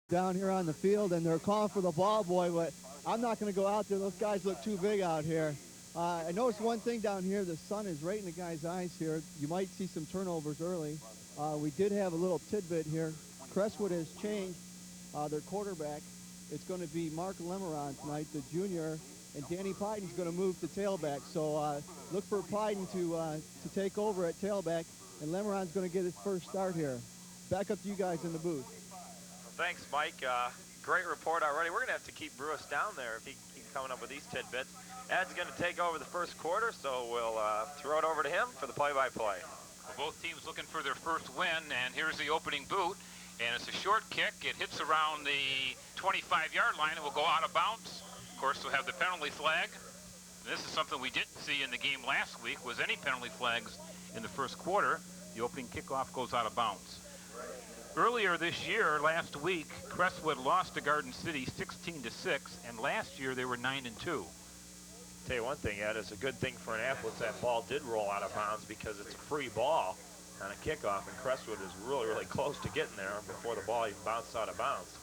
down here on the field, and they're calling for the ball boy, but I'm not going to go out there. Those guys look too big out here. I noticed one thing down here. The sun is right in the guy's eyes here. You might see some turnovers early. We did have a little tidbit here. Crestwood has changed their quarterback. It's going to be Mark Lemeron tonight, the junior, and Danny Pyden's going to move to tailback. So look for Pyden to take over at tailback, and Lemeron's going to get his first start here. Back up to you guys in the booth. Thanks, Mike. Great report already. We're going to have to keep Brewis down there if he keeps coming up with these tidbits. Ed's going to take over the first quarter, so we'll throw it over to him for the play-by-play. Well, both teams looking for their first win, and here's the opening boot. And it's a short kick. It hits around the 25-yard line and will go out of bounds. Of course, we'll have the penalty flag. And this is something we didn't see in the game last week, was any penalty flags in the first quarter. The opening kickoff goes out of bounds. Earlier this year, last week, Crestwood lost to Garden City 16-6, and last year they were 9-2. Tell you one thing, Ed, it's a good thing for Annapolis that ball did roll out of bounds because it's a free ball on a kickoff, and Crestwood is really, really close to getting there before the ball even bounced out of bounds.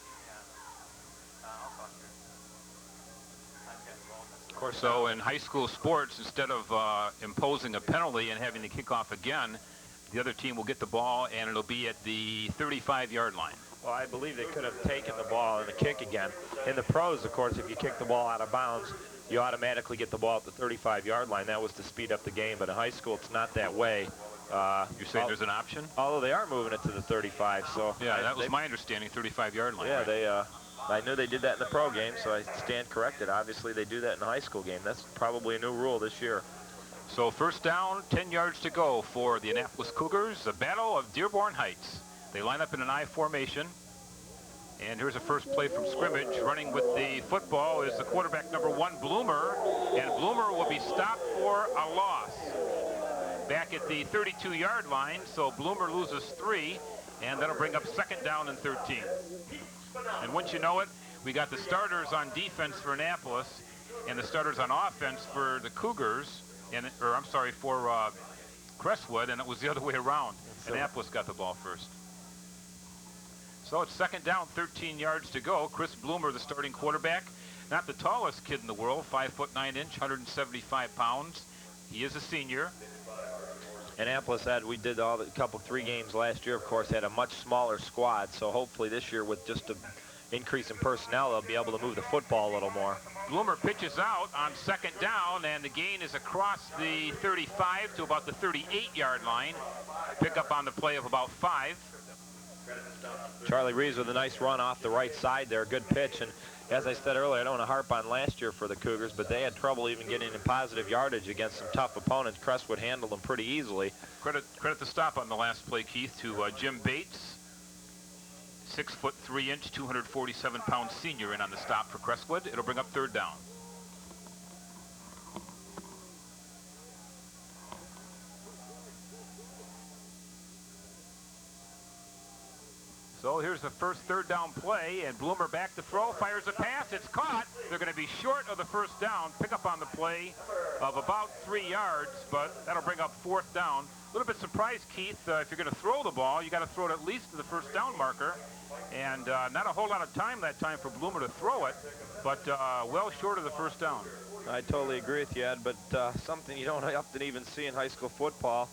Of course, so in high school sports, instead of imposing a penalty and having the kickoff again, the other team will get the ball, and it'll be at the 35-yard line. Well, I believe they could have taken the ball and the kick again. In the pros, of course, if you kick the ball out of bounds, you automatically get the ball at the 35-yard line. That was to speed up the game, but in high school, it's not that way. You're saying there's an option? Although they are moving it to the 35, so... Yeah, that was my understanding, 35-yard line. Yeah, right? I knew they did that in the pro game, so I stand corrected. Obviously, they do that in the high school game. That's probably a new rule this year. So first down, 10 yards to go for the Annapolis Cougars, the Battle of Dearborn Heights. They line up in an I formation. And here's a first play from scrimmage. Running with the football is the quarterback number 1, Bloomer. And Bloomer will be stopped for a loss. Back at the 32-yard line, so Bloomer loses 3, and that'll bring up second down and 13. And once you know it, we got the starters on defense for Annapolis and the starters on offense for the Cougars. For Crestwood, and it was the other way around. Annapolis got the ball first. So it's second down, 13 yards to go. Chris Bloomer, the starting quarterback, not the tallest kid in the world, 5'9", 175 pounds. He is a senior. Annapolis we did three games last year, of course, had a much smaller squad, so hopefully this year with just an increase in personnel, they'll be able to move the football a little more. Bloomer pitches out on second down, and the gain is across the 35 to about the 38-yard line. Pick up on the play of about 5. Charlie Reeves with a nice run off the right side there, good pitch. And as I said earlier, I don't want to harp on last year for the Cougars, but they had trouble even getting in positive yardage against some tough opponents. Crestwood handled them pretty easily. Credit the stop on the last play, Keith, to Jim Bates. 6'3", 247-pound senior in on the stop for Crestwood. It'll bring up third down. So here's the first third down play, and Bloomer back to throw, fires a pass, it's caught. They're going to be short of the first down. Pick up on the play of about 3 yards, but that'll bring up fourth down. A little bit surprised, Keith, if you're going to throw the ball, you got to throw it at least to the first down marker. And not a whole lot of time that time for Bloomer to throw it, but well short of the first down. I totally agree with you, Ed, but something you don't often even see in high school football,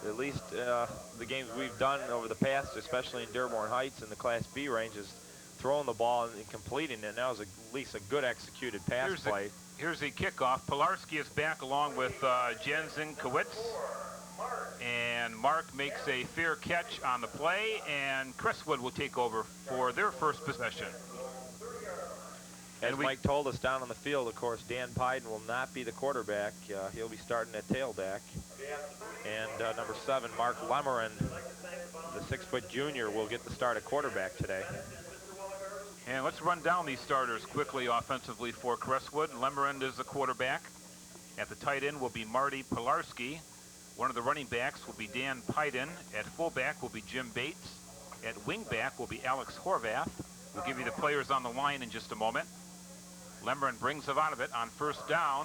at least the games we've done over the past, especially in Dearborn Heights and the Class B range, is throwing the ball and completing it. Now is at least a good executed pass play. Here's the kickoff. Pilarski is back along with Jensen Kowitz. And Mark makes a fair catch on the play, and Crestwood will take over for their first possession. As Mike told us down on the field, of course, Dan Pyden will not be the quarterback. He'll be starting at tailback. And number 7, Mark Lemeron, the 6-foot junior, will get the start at quarterback today. And let's run down these starters quickly offensively for Crestwood. Lemeron is the quarterback. At the tight end will be Marty Pilarski. One of the running backs will be Dan Pyden. At fullback will be Jim Bates. At wingback will be Alex Horvath. We'll give you the players on the line in just a moment. Lemeron brings them out of it on first down.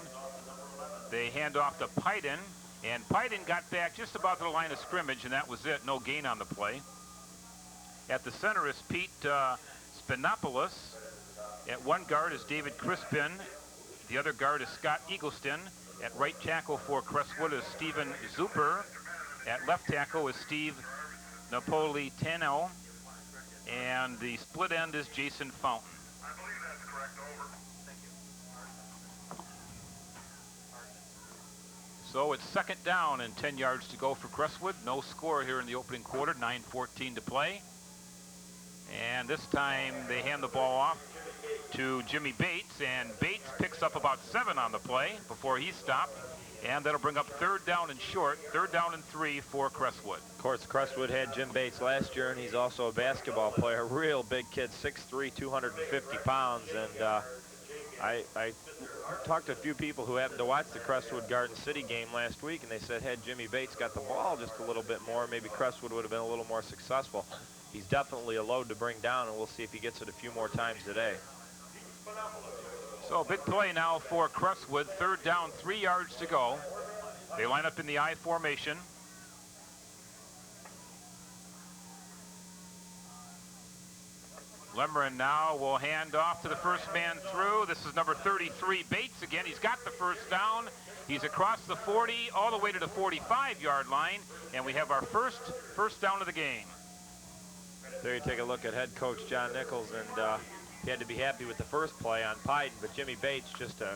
They hand off to Pyden, and Pyden got back just about to the line of scrimmage, and that was it. No gain on the play. At the center is Pete Spinopolis. At one guard is David Crispin. The other guard is Scott Eagleston. At right tackle for Crestwood is Stephen Zuper. At left tackle is Steve Napolitano. And the split end is Jason Fountain. So it's second down and 10 yards to go for Crestwood. No score here in the opening quarter, 9:14 to play. And this time they hand the ball off to Jimmy Bates, and Bates picks up about 7 on the play before he's stopped. And that'll bring up third down and short, 3rd down and 3 for Crestwood. Of course, Crestwood had Jim Bates last year, and he's also a basketball player. Real big kid, 6'3", 250 pounds. And I talked to a few people who happened to watch the Crestwood Garden City game last week, and they said had Jimmy Bates got the ball just a little bit more, maybe Crestwood would have been a little more successful. He's definitely a load to bring down, and we'll see if he gets it a few more times today. So big play now for Crestwood. 3rd down, 3 yards to go. They line up in the I formation. Lemmerin now will hand off to the first man through. This is number 33, Bates again. He's got the first down. He's across the 40 all the way to the 45-yard line, and we have our first down of the game. There you take a look at head coach John Nichols, and he had to be happy with the first play on Pyden, but Jimmy Bates just a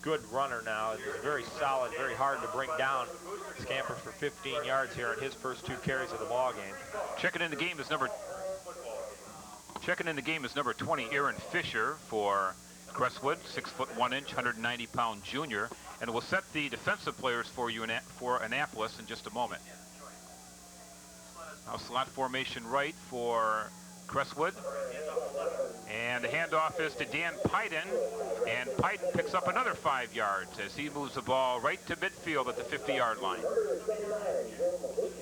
good runner now. It's very solid, very hard to bring down. Scampers for 15 yards here in his first 2 carries of the ball game. Checking in the game is number 20, Aaron Fisher for Crestwood, 6 foot 1 inch, 190-pound junior, and we'll set the defensive players for you for Annapolis in just a moment. Now slot formation right for Crestwood, and the handoff is to Dan Pyden, and Pyden picks up another 5 yards as he moves the ball right to midfield at the 50-yard line.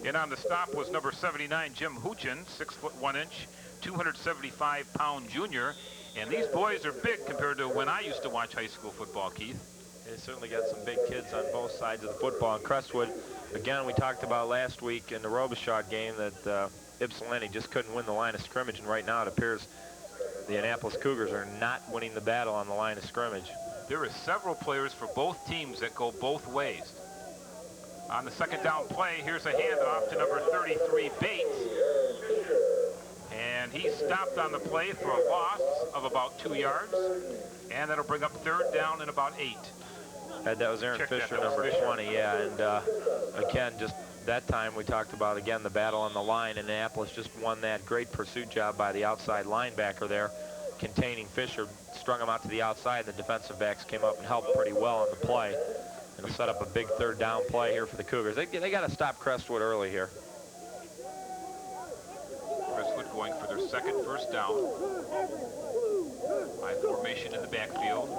In on the stop was number 79, Jim Huchin, 6 foot 1 inch, 275-pound junior, and these boys are big compared to when I used to watch high school football, Keith. They certainly got some big kids on both sides of the football. And Crestwood, again, we talked about last week in the Robichaud game that Ypsilanti just couldn't win the line of scrimmage, and right now it appears the Annapolis Cougars are not winning the battle on the line of scrimmage. There are several players for both teams that go both ways. On the second down play, here's a handoff to number 33, Bates. And he's stopped on the play for a loss of about 2 yards. And that'll bring up 3rd down and about 8. That was Aaron Fisher, number 20, yeah. And again, just that time we talked about, again, the battle on the line. And Annapolis just won that great pursuit job by the outside linebacker there, containing Fisher, strung him out to the outside. The defensive backs came up and helped pretty well on the play. It'll set up a big 3rd down play here for the Cougars. They got to stop Crestwood early here. Crestwood going for their second first down. High formation in the backfield.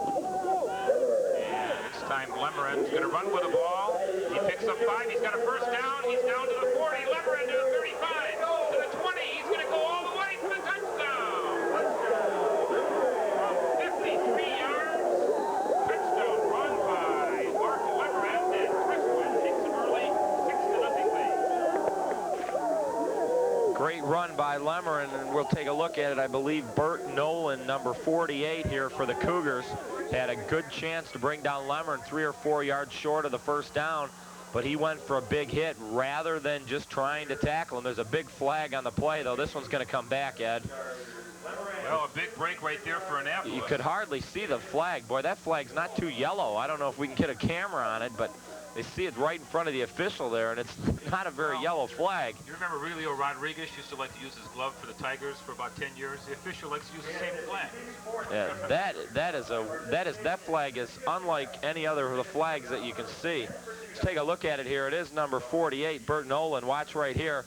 And this time Lemmeren's going to run with the ball. He picks up 5. He's got a first down. He's down to the 40. Lemmeren to the 35. To the 20. He's going to go all the way to the touchdown. 53 yards. Touchdown run by Mark Lemmeren, and Crestwood takes an early 6-0 lead. Great run by Lemmeren, and we'll take a look at it. I believe Bert Nolan, number 48 here for the Cougars, had a good chance to bring down Lemmeren 3 or 4 yards short of the first down, but he went for a big hit rather than just trying to tackle him. There's a big flag on the play, though. This one's going to come back, Ed. Well, a big break right there for Annapolis. You could hardly see the flag. Boy, that flag's not too yellow. I don't know if we can get a camera on it, but they see it right in front of the official there, and it's not a very yellow flag. You remember Relio Rodriguez used to like to use his glove for the Tigers for about 10 years? The official likes to use the same flag. Yeah, that flag is unlike any other of the flags that you can see. Let's take a look at it here. It is number 48, Bert Nolan. Watch right here.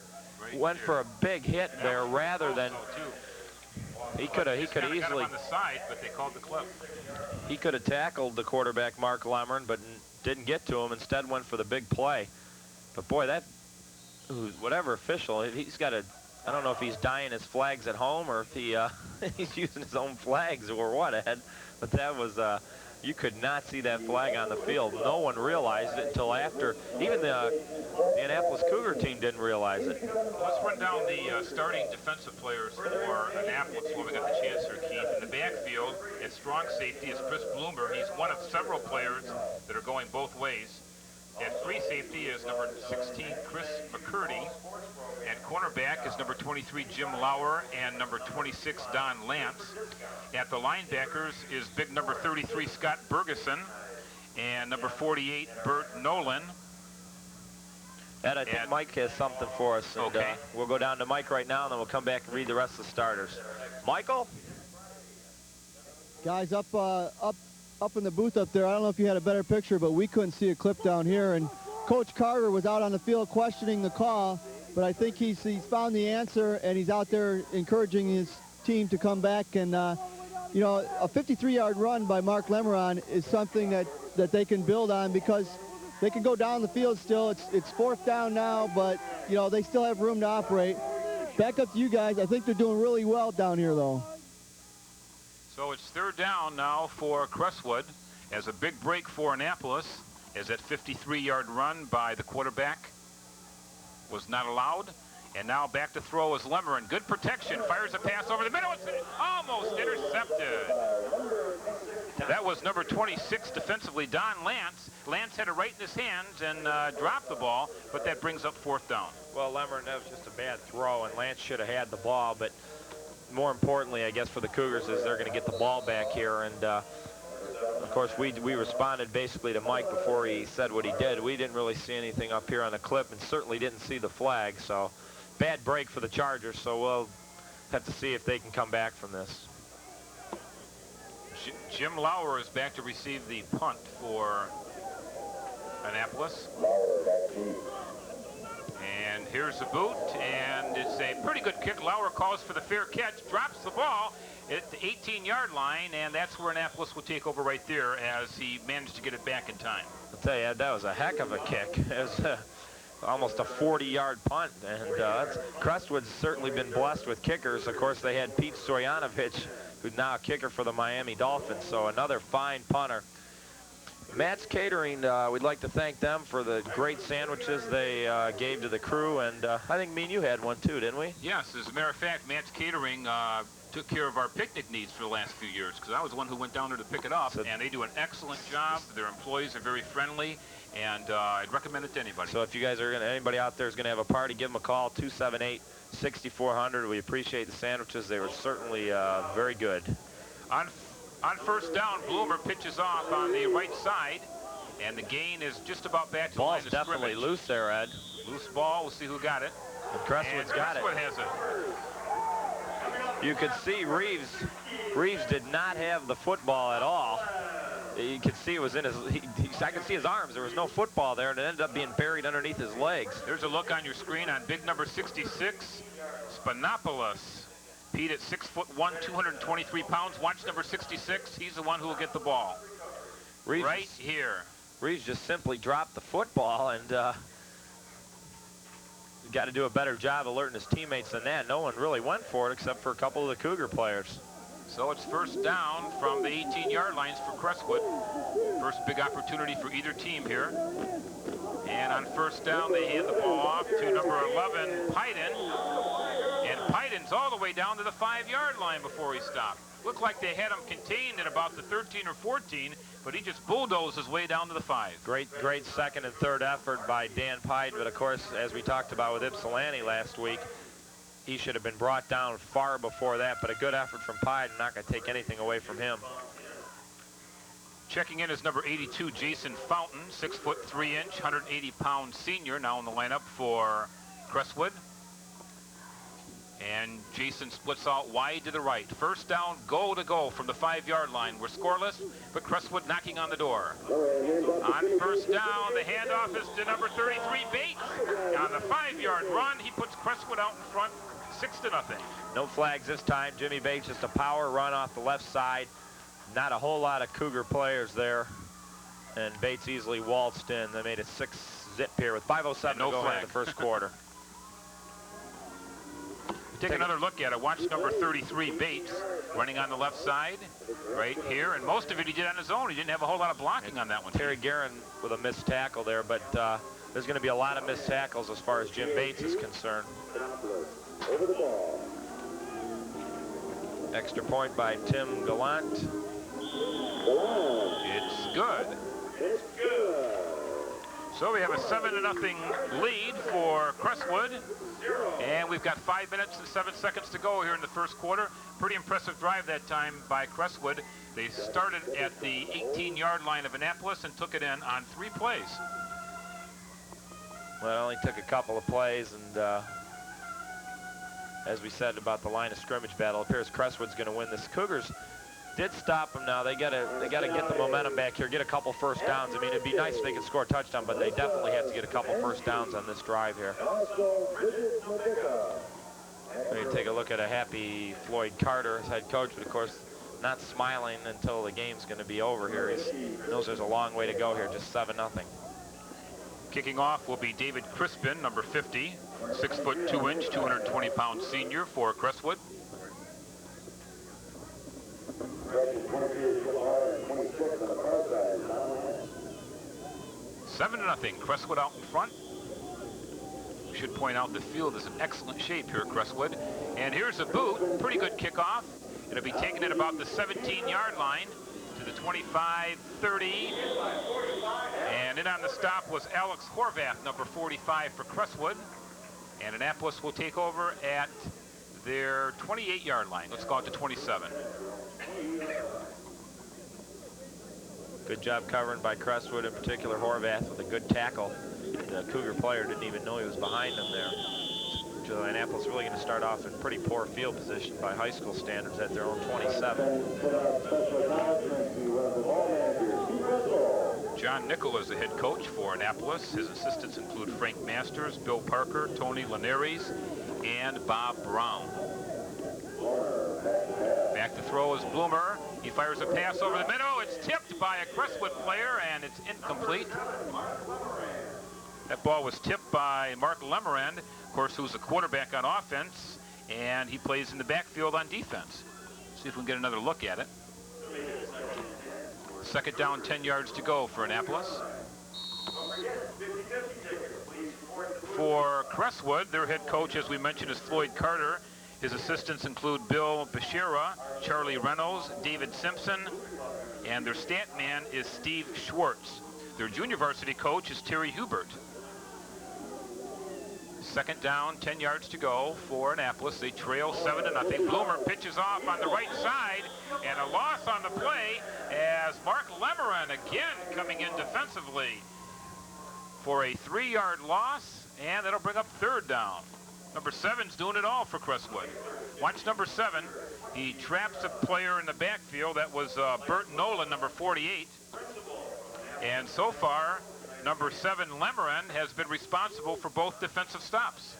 Went for a big hit there rather than he could easily got him on the side, but they called the clip. He could have tackled the quarterback Mark Lemmeren, but didn't get to him. Instead went for the big play. But boy, that whatever official, he's got a, I don't know if he's dyeing his flags at home or if he he's using his own flags or what, Ed. But that was You could not see that flag on the field. No one realized it until after. Even the Annapolis Cougar team didn't realize it. Let's run down the starting defensive players for Annapolis while we got the chance here, Keith. In the backfield, at strong safety is Chris Bloomer. He's one of several players that are going both ways. At free safety is number 16, Chris McCurdy. At cornerback is number 23, Jim Lauer, and number 26, Don Lance. At the linebackers is big number 33, Scott Bergeson, and number 48, Bert Nolan. Ed, I think Mike has something for us. And, okay. We'll go down to Mike right now, and then we'll come back and read the rest of the starters. Michael? Guys, up in the booth up there, I don't know if you had a better picture, but we couldn't see a clip down here. And Coach Carter was out on the field questioning the call, but I think he's found the answer, and he's out there encouraging his team to come back. And, you know, a 53-yard run by Mark Lemeron is something that they can build on, because they can go down the field still. It's fourth down now, but, you know, they still have room to operate. Back up to you guys. I think they're doing really well down here, though. So it's third down now for Crestwood, as a big break for Annapolis, as that 53-yard run by the quarterback was not allowed. And now back to throw is Lemeron. Good protection, fires a pass over the middle. It's almost intercepted. That was number 26 defensively, Don Lance. Lance had it right in his hands and dropped the ball, but that brings up fourth down. Well, Lemeron, that was just a bad throw, and Lance should have had the ball, but more importantly, I guess, for the Cougars is they're going to get the ball back here. And, of course, we responded basically to Mike before he said what he did. We didn't really see anything up here on the clip and certainly didn't see the flag. So bad break for the Chargers, so we'll have to see if they can come back from this. Jim Lauer is back to receive the punt for Annapolis. And here's the boot, and it's a pretty good kick. Lauer calls for the fair catch, drops the ball at the 18-yard line, and that's where Annapolis will take over right there as he managed to get it back in time. I'll tell you, Ed, that was a heck of a kick. It was almost a 40-yard punt, and Crestwood's certainly been blessed with kickers. Of course, they had Pete Stoyanovich, who's now a kicker for the Miami Dolphins, so another fine punter. Matt's Catering, we'd like to thank them for the great sandwiches they gave to the crew, and I think me and you had one too, didn't we? Yes, as a matter of fact, Matt's Catering took care of our picnic needs for the last few years, because I was the one who went down there to pick it up, and they do an excellent job. Their employees are very friendly, and I'd recommend it to anybody. So if you guys are anybody out there is going to have a party, give them a call, 278-6400. We appreciate the sandwiches. They were certainly very good. On first down, Bloomer pitches off on the right side, and the gain is just about back to the line of scrimmage. Ball's definitely loose there, Ed. Loose ball. We'll see who got it. And Crestwood's got it. Crestwood has it. You could see Reeves did not have the football at all. You could see it was in his, I could see his arms. There was no football there, and it ended up being buried underneath his legs. There's a look on your screen on big number 66, Spanopoulos. Pete at 6'1", 223 pounds. Watch number 66. He's the one who will get the ball. Reeves, right here. Reeves just simply dropped the football, and got to do a better job alerting his teammates than that. No one really went for it except for a couple of the Cougar players. So it's first down from the 18-yard lines for Crestwood. First big opportunity for either team here. And on first down, they hand the ball off to number 11, Pyden. And Pyden's all the way down to the 5-yard line before he stopped. Looked like they had him contained at about the 13 or 14, but he just bulldozed his way down to the 5. Great second and third effort by Dan Pyden, but of course, as we talked about with Ypsilanti last week, he should have been brought down far before that, but a good effort from Pyden, not going to take anything away from him. Checking in is number 82, Jason Fountain, 6'3", 180-pound senior, now in the lineup for Crestwood. And Jason splits out wide to the right. First down, goal to go from the 5-yard line. We're scoreless, but Crestwood knocking on the door. On first down, the handoff is to number 33, Bates. On the 5-yard run, he puts Crestwood out in front, 6-0. No flags this time. Jimmy Bates, just a power run off the left side. Not a whole lot of Cougar players there. And Bates easily waltzed in. They made it 6-zip here with 5:07 to go in the first quarter. Take another look at it. Watch number 33, Bates, running on the left side, right here. And most of it he did on his own. He didn't have a whole lot of blocking on that one. Terry Guerin with a missed tackle there, but there's going to be a lot of missed tackles as far as Jim Bates is concerned. Extra point by Tim Gallant. It's good. So we have a 7-0 lead for Crestwood. And we've got 5 minutes and 7 seconds to go here in the first quarter. Pretty impressive drive that time by Crestwood. They started at the 18-yard line of Annapolis and took it in on 3 plays. Well, it only took a couple of plays, and as we said about the line of scrimmage battle, it appears Crestwood's going to win this. Cougars did stop them now. They got to get the momentum back here, get a couple first downs. I mean, it'd be nice if they could score a touchdown, but they definitely have to get a couple first downs on this drive here. We take a look at a happy Floyd Carter as head coach, but of course not smiling until the game's going to be over here. He knows there's a long way to go here, just 7-0. Kicking off will be David Crispin, number 50, 6 foot 2 inch, 220-pound senior for Crestwood. 7-0, Crestwood out in front. We should point out the field is in excellent shape here at Crestwood. And here's a boot, pretty good kickoff. It'll be taken at about the 17-yard line to the 25-30. And in on the stop was Alex Horvath, number 45 for Crestwood. And Annapolis will take over at their 28-yard line. Let's go out to 27. Good job covering by Crestwood, in particular Horvath with a good tackle. The Cougar player didn't even know he was behind him there. So Annapolis really going to start off in pretty poor field position by high school standards at their own 27. John Nickel is the head coach for Annapolis. His assistants include Frank Masters, Bill Parker, Tony Linares, and Bob Brown. Back to throw is Bloomer. He fires a pass over the middle. It's tipped by a Crestwood player, and it's incomplete. That ball was tipped by Mark Lemerand, of course, who's a quarterback on offense, and he plays in the backfield on defense. See if we can get another look at it. Second down, 10 yards to go for Annapolis. For Crestwood, their head coach, as we mentioned, is Floyd Carter. His assistants include Bill Bashira, Charlie Reynolds, David Simpson, and their stat man is Steve Schwartz. Their junior varsity coach is Terry Hubert. Second down, 10 yards to go for Annapolis. They trail 7-0. Bloomer pitches off on the right side, and a loss on the play as Mark Lemeran again coming in defensively for a 3-yard loss, and that'll bring up third down. Number 7's doing it all for Crestwood. Watch number 7. He traps a player in the backfield. That was Bert Nolan, number 48. And so far, number 7, Lemeran, has been responsible for both defensive stops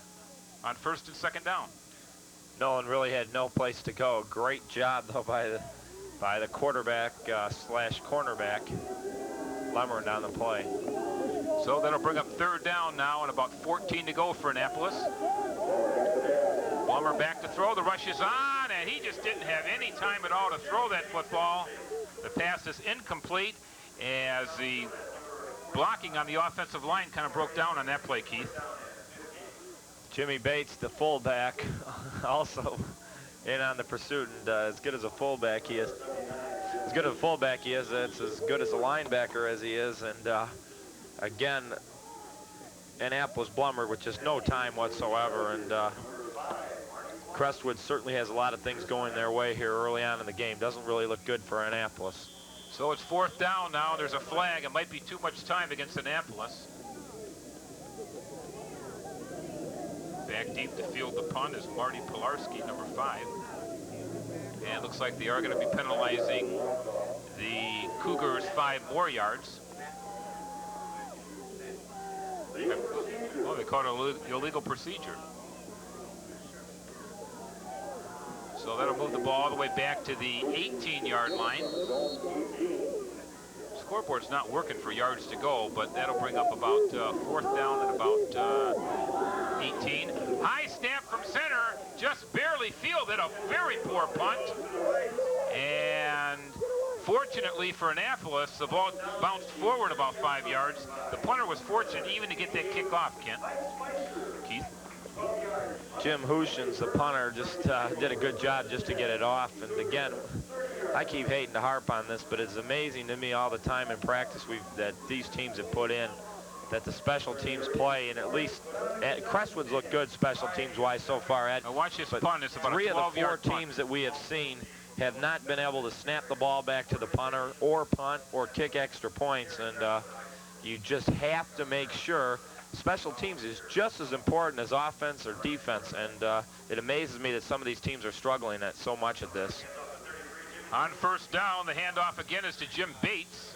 on first and second down. Nolan really had no place to go. Great job, though, by the quarterback slash cornerback, Lemeran, on the play. So that'll bring up third down now and about 14 to go for Annapolis. Blummer back to throw. The rush is on, and he just didn't have any time at all to throw that football. The pass is incomplete as the blocking on the offensive line kind of broke down on that play, Keith. Jimmy Bates, the fullback, also in on the pursuit, and as good as a fullback he is. As good as a fullback he is, it's as good as a linebacker as he is, and again, Annapolis Blummer with just no time whatsoever, and Crestwood certainly has a lot of things going their way here early on in the game. Doesn't really look good for Annapolis. So it's fourth down now. There's a flag. It might be too much time against Annapolis. Back deep to field the punt is Marty Pilarski, number 5. And it looks like they are going to be penalizing the Cougars 5 more yards. Oh, they caught an illegal procedure. So that'll move the ball all the way back to the 18-yard line. Scoreboard's not working for yards to go, but that'll bring up about fourth down at about 18. High snap from center. punter just barely fielded a very poor punt. And fortunately for Annapolis, the ball bounced forward about 5 yards. The punter was fortunate even to get that kick off, Kent. Keith? Jim Hushins, the punter, just did a good job just to get it off. And again, I keep hating to harp on this, but it's amazing to me all the time in practice that these teams have put in, that the special teams play, and at least Crestwood's looked good special teams wise so far, Ed. Now watch this punt. It's about a 12-yard punt. 3 of the 4 teams that we have seen have not been able to snap the ball back to the punter or punt or kick extra points, and you just have to make sure special teams is just as important as offense or defense, and it amazes me that some of these teams are struggling at so much at this. On first down, the handoff again is to Jim Bates.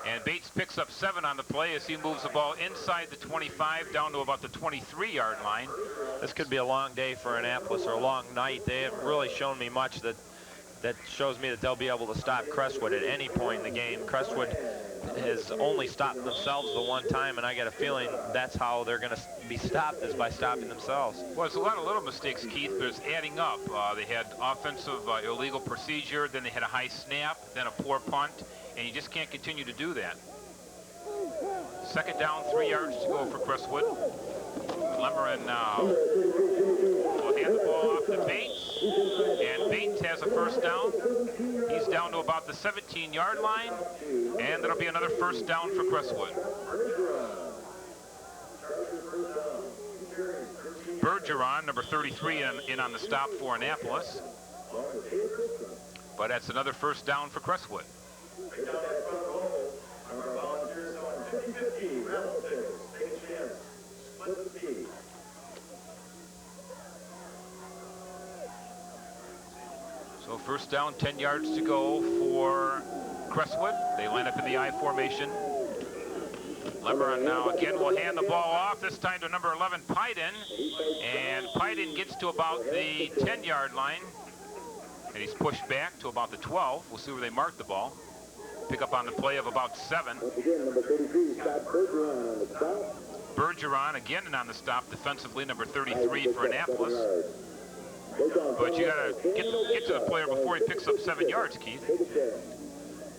And Bates picks up 7 on the play as he moves the ball inside the 25 down to about the 23-yard line. This could be a long day for Annapolis, or a long night. They haven't really shown me much that shows me that they'll be able to stop Crestwood at any point in the game. Crestwood has only stopped themselves the one time, and I got a feeling that's how they're going to be stopped, is by stopping themselves. Well, it's a lot of little mistakes, Keith, but it's adding up. They had offensive illegal procedure, then they had a high snap, then a poor punt, and you just can't continue to do that. Second down, 3 yards to go for Crestwood. Lemmerin now will hand the ball off to Bates, and Bates has a first down. He's down to about the 17-yard line, and that'll be another first down for Crestwood. Bergeron, number 33, in on the stop for Annapolis. But that's another first down for Crestwood. So first down, 10 yards to go for Crestwood. They line up in the I formation. Lemmerin now again will hand the ball off, this time to number 11, Pyden. And Pyden gets to about the 10-yard line. And he's pushed back to about the 12. We'll see where they mark the ball. Pick up on the play of about 7. Bergeron again and on the stop defensively, number 33 for Annapolis. But you got to get to the player before he picks up 7 yards, Keith.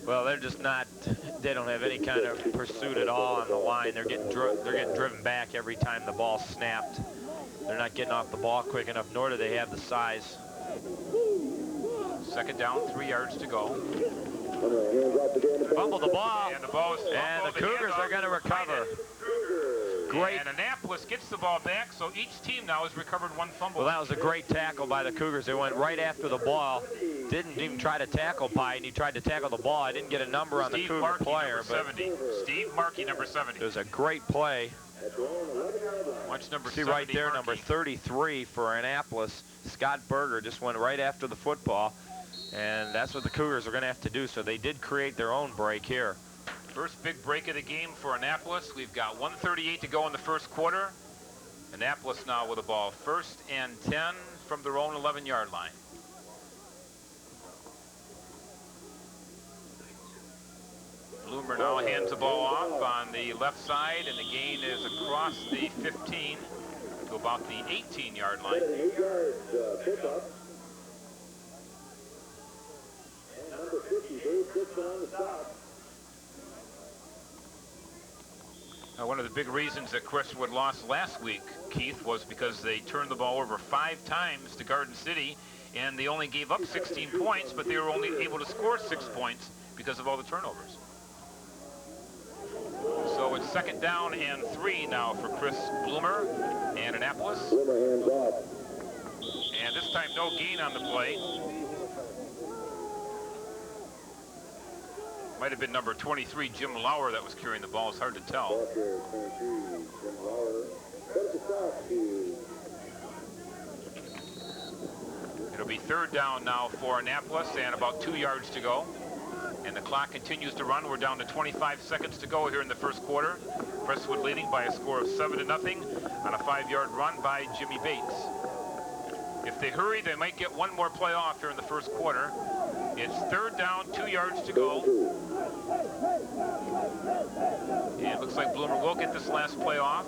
Well, they're just not, they don't have any kind of pursuit at all on the line. They're getting driven back every time the ball's snapped. They're not getting off the ball quick enough, nor do they have the size. Second down, 3 yards to go. Fumble the ball, and the Cougars are going to recover. Great. And Annapolis gets the ball back, so each team now has recovered 1 fumble. Well, that was a great tackle by the Cougars. They went right after the ball. Didn't even try to tackle Pye, and he tried to tackle the ball. I didn't get a number on the Cougar player, but Steve Markey, number 70. It was a great play. Watch number 70. See right there, Markey. number 33 for Annapolis. Scott Berger just went right after the football, and that's what the Cougars are going to have to do. So they did create their own break here. First big break of the game for Annapolis. We've got 1:38 to go in the first quarter. Annapolis now with the ball. 1st and 10 from their own 11-yard line. Bloomer now hands the ball off on the left side, and the gain is across the 15 to about the 18-yard line. Now, one of the big reasons that Crestwood lost last week, Keith, was because they turned the ball over 5 times to Garden City, and they only gave up 16 points, but they were only able to score 6 points because of all the turnovers. So it's 2nd down and 3 now for Chris Bloomer and Annapolis. And this time no gain on the play. Might have been number 23, Jim Lauer, that was carrying the ball. It's hard to tell. It'll be 3rd down now for Annapolis and about 2 yards to go. And the clock continues to run. We're down to 25 seconds to go here in the first quarter. Crestwood leading by a score of 7-0 on a 5-yard run by Jimmy Bates. If they hurry, they might get 1 more play off here in the first quarter. It's 3rd down, 2 yards to go. And it looks like Bloomer will get this last play off.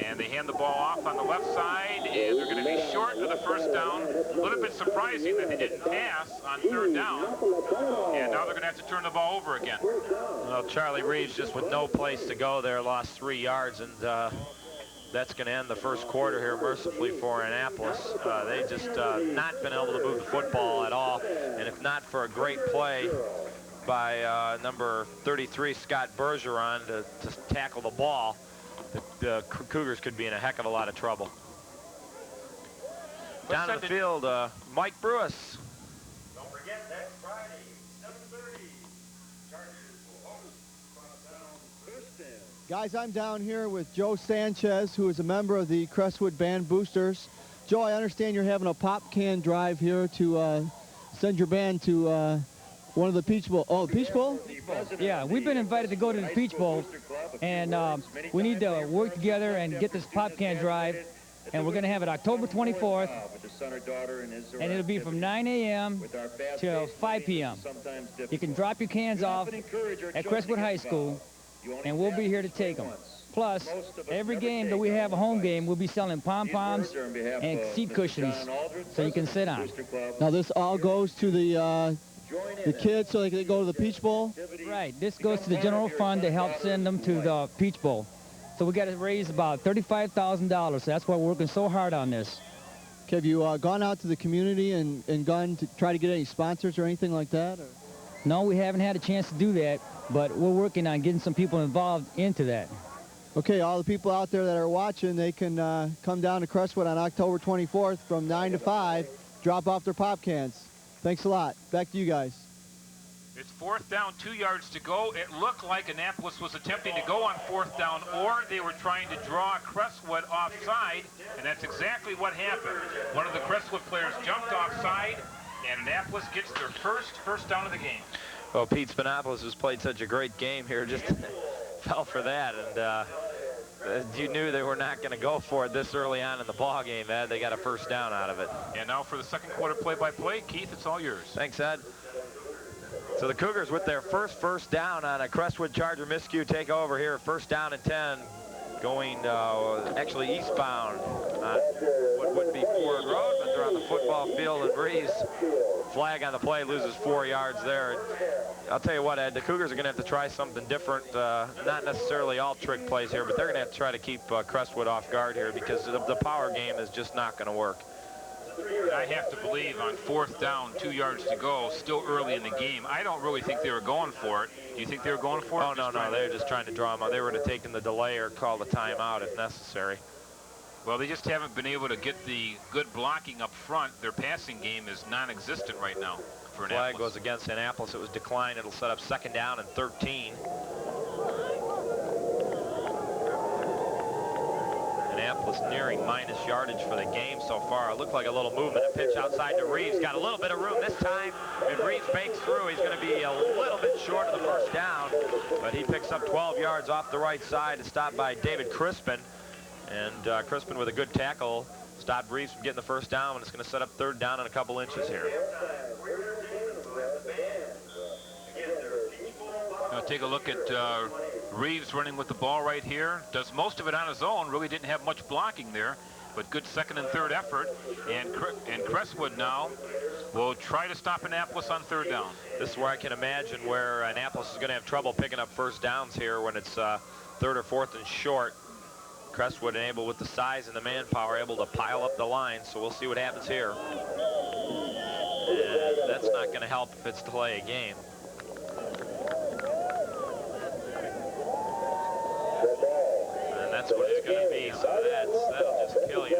And they hand the ball off on the left side, and they're going to be short of the first down. A little bit surprising that they didn't pass on third down. And now they're going to have to turn the ball over again. Well, Charlie Reeves just with no place to go there lost 3 yards, and that's going to end the first quarter here mercifully for Annapolis. They just not been able to move the football at all, and if not for a great play by number 33, Scott Bergeron, to tackle the ball, the Cougars could be in a heck of a lot of trouble. Down in the field, Mike Brewis. Don't forget, next Friday, 7:30. Guys, I'm down here with Joe Sanchez, who is a member of the Crestwood Band Boosters. Joe, I understand you're having a pop can drive here to send your band to one of the Peach Bowl. Oh, the Peach Bowl? Yeah, we've been invited to go to the Peach Bowl, and we need to work together and get this pop can drive, and we're going to have it October 24th, and it'll be from 9 a.m. till 5 p.m. You can drop your cans off at Crestwood High School, and we'll be here to take them. Plus, every game that we have a home game, we'll be selling pom-poms and seat cushions so you can sit on. Now, this all goes to the kids so they can go to the Peach Bowl? Right. This goes to the general fund to help send them to the Peach Bowl. So we got to raise about $35,000. So that's why we're working so hard on this. Okay, have you gone out to the community and gone to try to get any sponsors or anything like that? Or? No, we haven't had a chance to do that, but we're working on getting some people involved into that. Okay, all the people out there that are watching, they can come down to Crestwood on October 24th from 9 to 5, drop off their pop cans. Thanks a lot. Back to you guys. It's fourth down, 2 yards to go. It looked like Annapolis was attempting to go on fourth down, or they were trying to draw Crestwood offside, and that's exactly what happened. One of the Crestwood players jumped offside, and Annapolis gets their first down of the game. Well, Pete Spinopoulos has played such a great game here, just fell for that, and you knew they were not going to go for it this early on in the ball game, Ed. They got a first down out of it. And now for the second quarter play-by-play, Keith, it's all yours. Thanks, Ed. So the Cougars with their first down on a Crestwood Charger miscue take over here. First down and 10, going actually eastbound on what would be Ford Road, but they're on the football field, and Breeze, flag on the play, loses 4 yards there. I'll tell you what, Ed, the Cougars are going to have to try something different. Not necessarily all trick plays here, but they're going to have to try to keep Crestwood off guard here, because the power game is just not going to work. I have to believe on fourth down, 2 yards to go, still early in the game, I don't really think they were going for it. Do you think they were going for it? Oh, no, they were just trying to draw them out. They would have taken the delay or called the timeout if necessary. Well, they just haven't been able to get the good blocking up front. Their passing game is non-existent right now for Annapolis. Flag goes against Annapolis. It was declined. It'll set up second down and 13. Annapolis nearing minus yardage for the game so far. It looked like a little movement. A pitch outside to Reeves. Got a little bit of room this time. And Reeves banks through. He's going to be a little bit short of the first down. But he picks up 12 yards off the right side. It's stopped by David Crispin. And Crispin with a good tackle stopped Reeves from getting the first down. And it's going to set up third down and a couple inches here. Now take a look at Reeves running with the ball right here. Does most of it on his own. Really didn't have much blocking there, but good second and third effort. And Crestwood now will try to stop Annapolis on third down. This is where I can imagine where Annapolis is going to have trouble picking up first downs here when it's third or fourth and short. Crestwood able, with the size and the manpower, able to pile up the line. So we'll see what happens here. And that's not going to help if it's delay a game. That's what it's going to be, so that'll just kill you.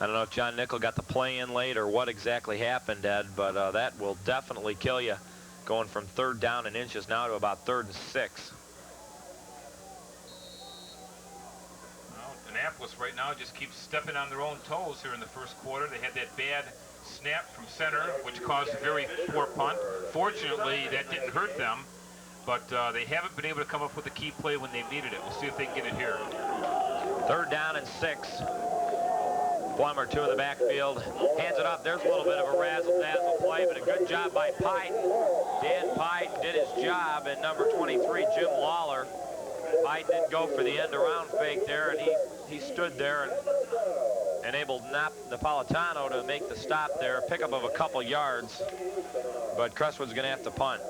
I don't know if John Nickel got the play in late or what exactly happened, Ed, but that will definitely kill you, going from third down and inches now to about third and 6. Well, Annapolis right now just keeps stepping on their own toes here in the first quarter. They had that bad snap from center, which caused a very poor punt. Fortunately, that didn't hurt them. But they haven't been able to come up with a key play when they've needed it. We'll see if they can get it here. Third down and 6. Plummer, 2 in the backfield. Hands it off. There's a little bit of a razzle-dazzle play, but a good job by Pike. Dan Pike did his job, and number 23, Jim Lawler, Biden didn't go for the end around fake there, and he stood there and enabled Napolitano to make the stop there, a pickup of a couple yards, but Crestwood's going to have to punt.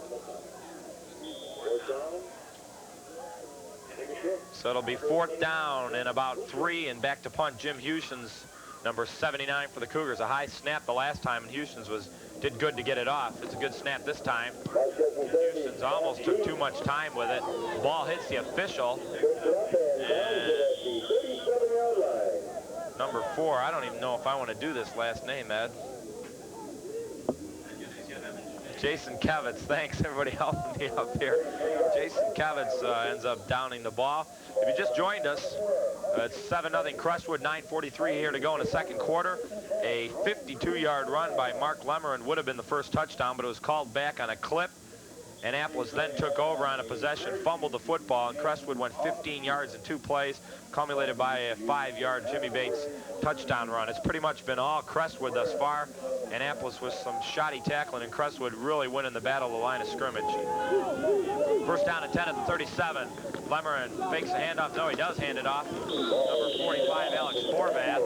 So it'll be 4th down and about 3, and back to punt. Jim Houston's number 79 for the Cougars. A high snap the last time, and Houston's did good to get it off. It's a good snap this time. Houston's almost took too much time with it. Ball hits the official. And number 4, I don't even know if I want to do this last name, Ed. Jason Kevitz, thanks everybody helping me up here. Jason Kevitz ends up downing the ball. If you just joined us, it's 7-0 Crestwood, 9:43 here to go in the second quarter. A 52-yard run by Mark Lemmerin would have been the first touchdown, but it was called back on a clip. Annapolis then took over on a possession, fumbled the football, and Crestwood went 15 yards in 2 plays, culminated by a 5-yard Jimmy Bates touchdown run. It's pretty much been all Crestwood thus far. Annapolis with some shoddy tackling, and Crestwood really winning the battle of the line of scrimmage. First down and 10 at the 37. Lemmerin fakes a handoff. No, he does hand it off. Number 45, Alex Forbath.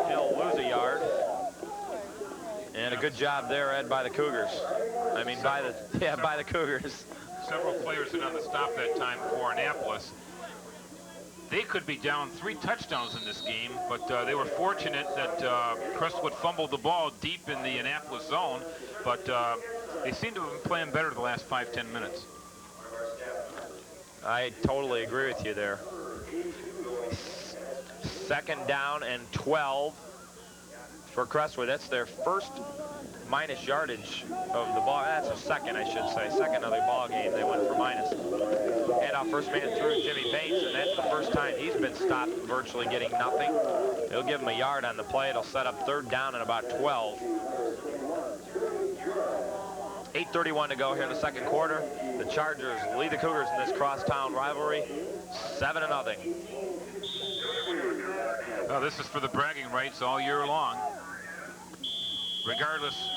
He'll lose a yard. And a good job there, Ed, by the Cougars. I mean, by the Cougars. Several players in on the stop that time for Annapolis. They could be down 3 touchdowns in this game, but they were fortunate that Crestwood fumbled the ball deep in the Annapolis zone, but they seem to have been playing better the last 5-10 minutes. I totally agree with you there. 2nd down and 12 for Crestwood. That's their first minus yardage of the ball. That's a second, I should say. Second of the ball game, they went for minus. Handoff first man through Jimmy Bates, and that's the first time he's been stopped virtually getting nothing. They'll give him a yard on the play. It'll set up 3rd down and about 12. 8:31 to go here in the second quarter. The Chargers lead the Cougars in this crosstown rivalry, 7-0. Well, this is for the bragging rights all year long. Regardless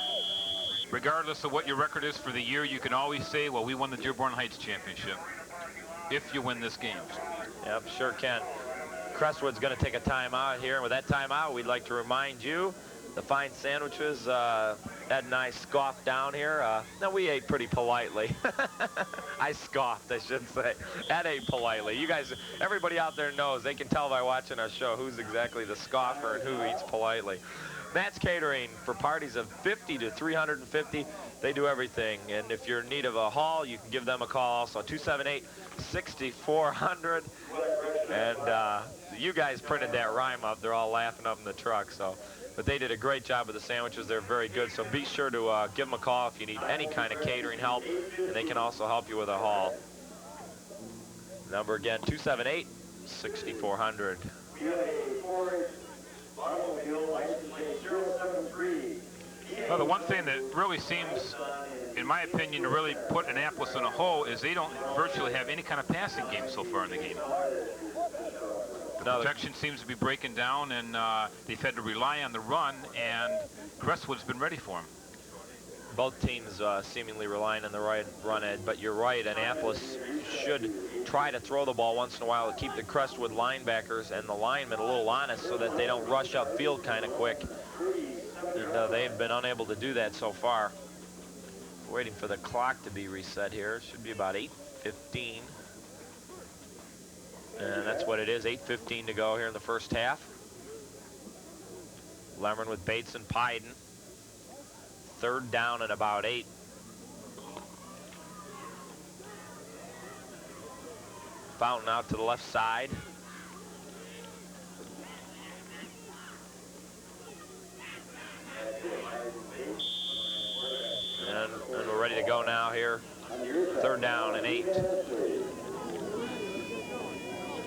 of what your record is for the year, you can always say, well, we won the Dearborn Heights Championship if you win this game. Yep, sure can. Crestwood's going to take a timeout here, and with that timeout, we'd like to remind you the fine sandwiches Ed and I scoffed down here. No, we ate pretty politely. I scoffed, I should say. Ed ate politely. You guys, everybody out there knows. They can tell by watching our show who's exactly the scoffer and who eats politely. Matt's Catering for parties of 50 to 350. They do everything. And if you're in need of a haul, you can give them a call also. 278-6400. And you guys printed that rhyme up. They're all laughing up in the truck. But they did a great job with the sandwiches. They're very good. So be sure to give them a call if you need any kind of catering help. And they can also help you with a haul. Number again, 278-6400. Well, the one thing that really seems, in my opinion, to really put Annapolis in a hole is they don't virtually have any kind of passing game so far in the game. The protection seems to be breaking down, and they've had to rely on the run, and Crestwood's been ready for them. Both teams seemingly relying on the right run, Ed, but you're right. Annapolis should try to throw the ball once in a while to keep the Crestwood linebackers and the linemen a little honest so that they don't rush upfield kind of quick. And they've been unable to do that so far. Waiting for the clock to be reset here. It should be about 8:15. And that's what it is, 8:15 to go here in the first half. Lemmerin with Bates and Piden. 3rd down and about 8. Fountain out to the left side. And we're ready to go now here. 3rd down and 8.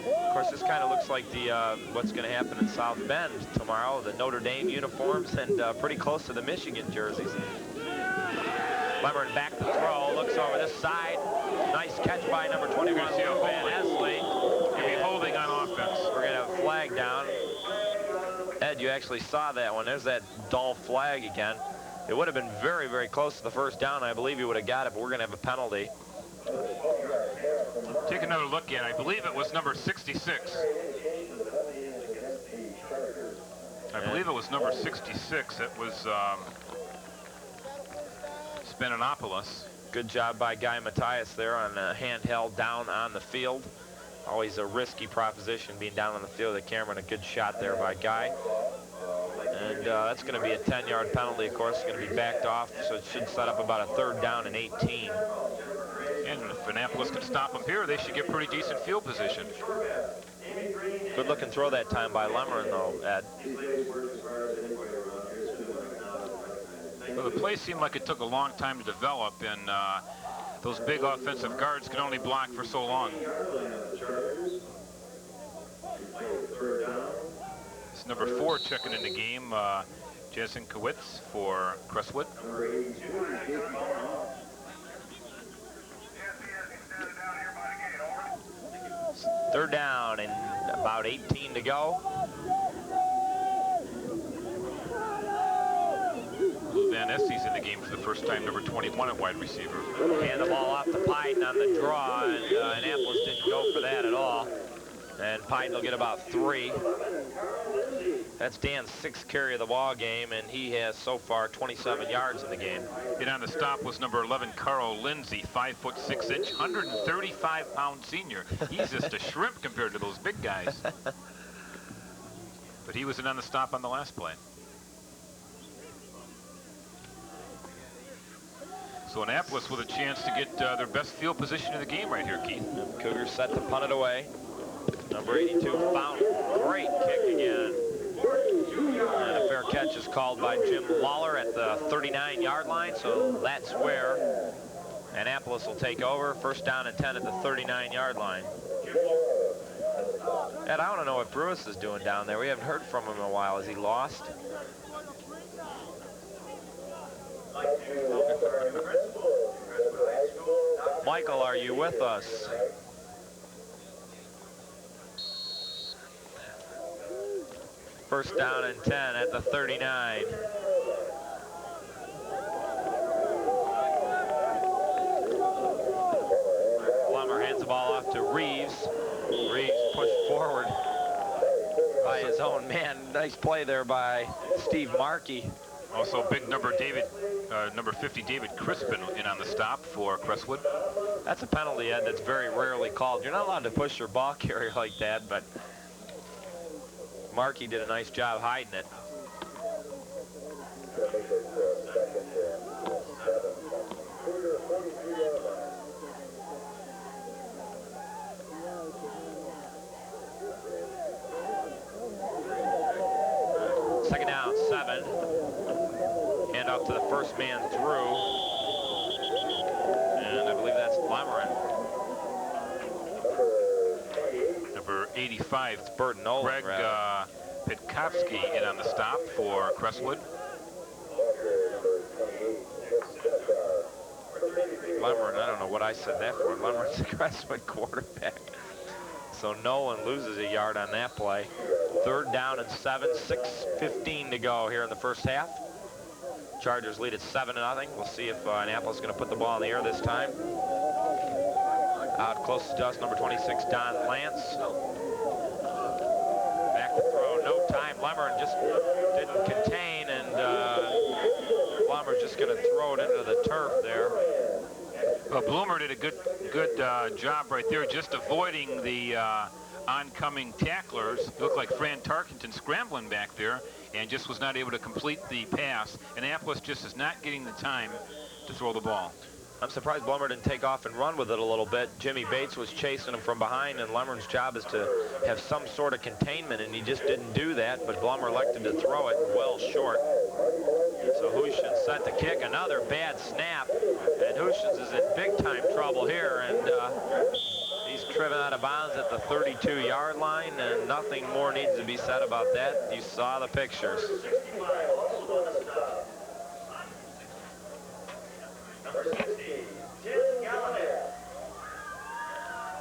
Of course, this kind of looks like the what's going to happen in South Bend tomorrow. The Notre Dame uniforms and pretty close to the Michigan jerseys. Lemmerin back to throw, looks over this side. Nice catch by number 21, Van Esley. You'll be holding on offense. We're going to have a flag down. Ed, you actually saw that one. There's that dull flag again. It would have been very, very close to the first down. I believe you would have got it, but we're going to have a penalty. Take another look at it. I believe it was number 66. I believe it was number 66. It was Annapolis. Good job by Guy Matthias there on a handheld down on the field. Always a risky proposition being down on the field of the camera, and a good shot there by Guy. And that's going to be a 10-yard penalty, of course. It's going to be backed off, so it should set up about a 3rd down and 18. And if Annapolis can stop them here, they should get pretty decent field position. Good looking throw that time by Lemmer, though, Ed. Well, the play seemed like it took a long time to develop, and those big offensive guards can only block for so long. It's number 4 checking in the game, Jason Kowitz for Crestwood. 3rd down and about 18 to go. Van Estes in the game for the first time, number 21 at wide receiver. Hand the ball off to Pydon on the draw, and Annapolis didn't go for that at all. And Pydon will get about 3. That's Dan's 6th carry of the ball game, and he has so far 27 yards in the game. And on the stop was number 11, Carl Lindsay, 5'6", 135-pound senior. He's just a shrimp compared to those big guys. But he was in on the stop on the last play. So Annapolis with a chance to get their best field position in the game right here, Keith. And Cougars set to punt it away. Number 82 found a great kick again. And a fair catch is called by Jim Lawler at the 39-yard line, so that's where Annapolis will take over. 1st down and 10 at the 39-yard line. Ed, I want to know what Brewis is doing down there. We haven't heard from him in a while. Is he lost? Michael, are you with us? First down and 10 at the 39. Plummer hands the ball off to Reeves. Reeves pushed forward by his own man. Nice play there by Steve Markey. Also big number 50, David Crispin in on the stop for Crestwood. That's a penalty, Ed, that's very rarely called. You're not allowed to push your ball carrier like that, but Markey did a nice job hiding it. Second down, 7. Hand off to the first man through. And I believe that's Lamerin. Number 85, It's Burton Nolan, Greg Pitkovsky in on the stop for Crestwood. Lamerin, I don't know what I said that for. Lemerin's the Crestwood quarterback. So Nolan loses a yard on that play. 3rd down and 7, 6:15 to go here in the first half. Chargers lead at 7-0. We'll see if Annapolis is going to put the ball in the air this time. Out closest to us, number 26, Don Lance. Back to throw, no time. Lamerin just didn't contain, and Lamer's just going to throw it into the turf there. Well, Bloomer did a good job right there, just avoiding the oncoming tacklers. It looked like Fran Tarkenton scrambling back there and just was not able to complete the pass. Annapolis just is not getting the time to throw the ball. I'm surprised Blummer didn't take off and run with it a little bit. Jimmy Bates was chasing him from behind, and Lemmer's job is to have some sort of containment, and he just didn't do that, but Blummer elected to throw it well short. So Hushins set the kick, another bad snap, and Hushins is in big-time trouble here, and he's driven out of bounds at the 32-yard line, and nothing more needs to be said about that. You saw the pictures.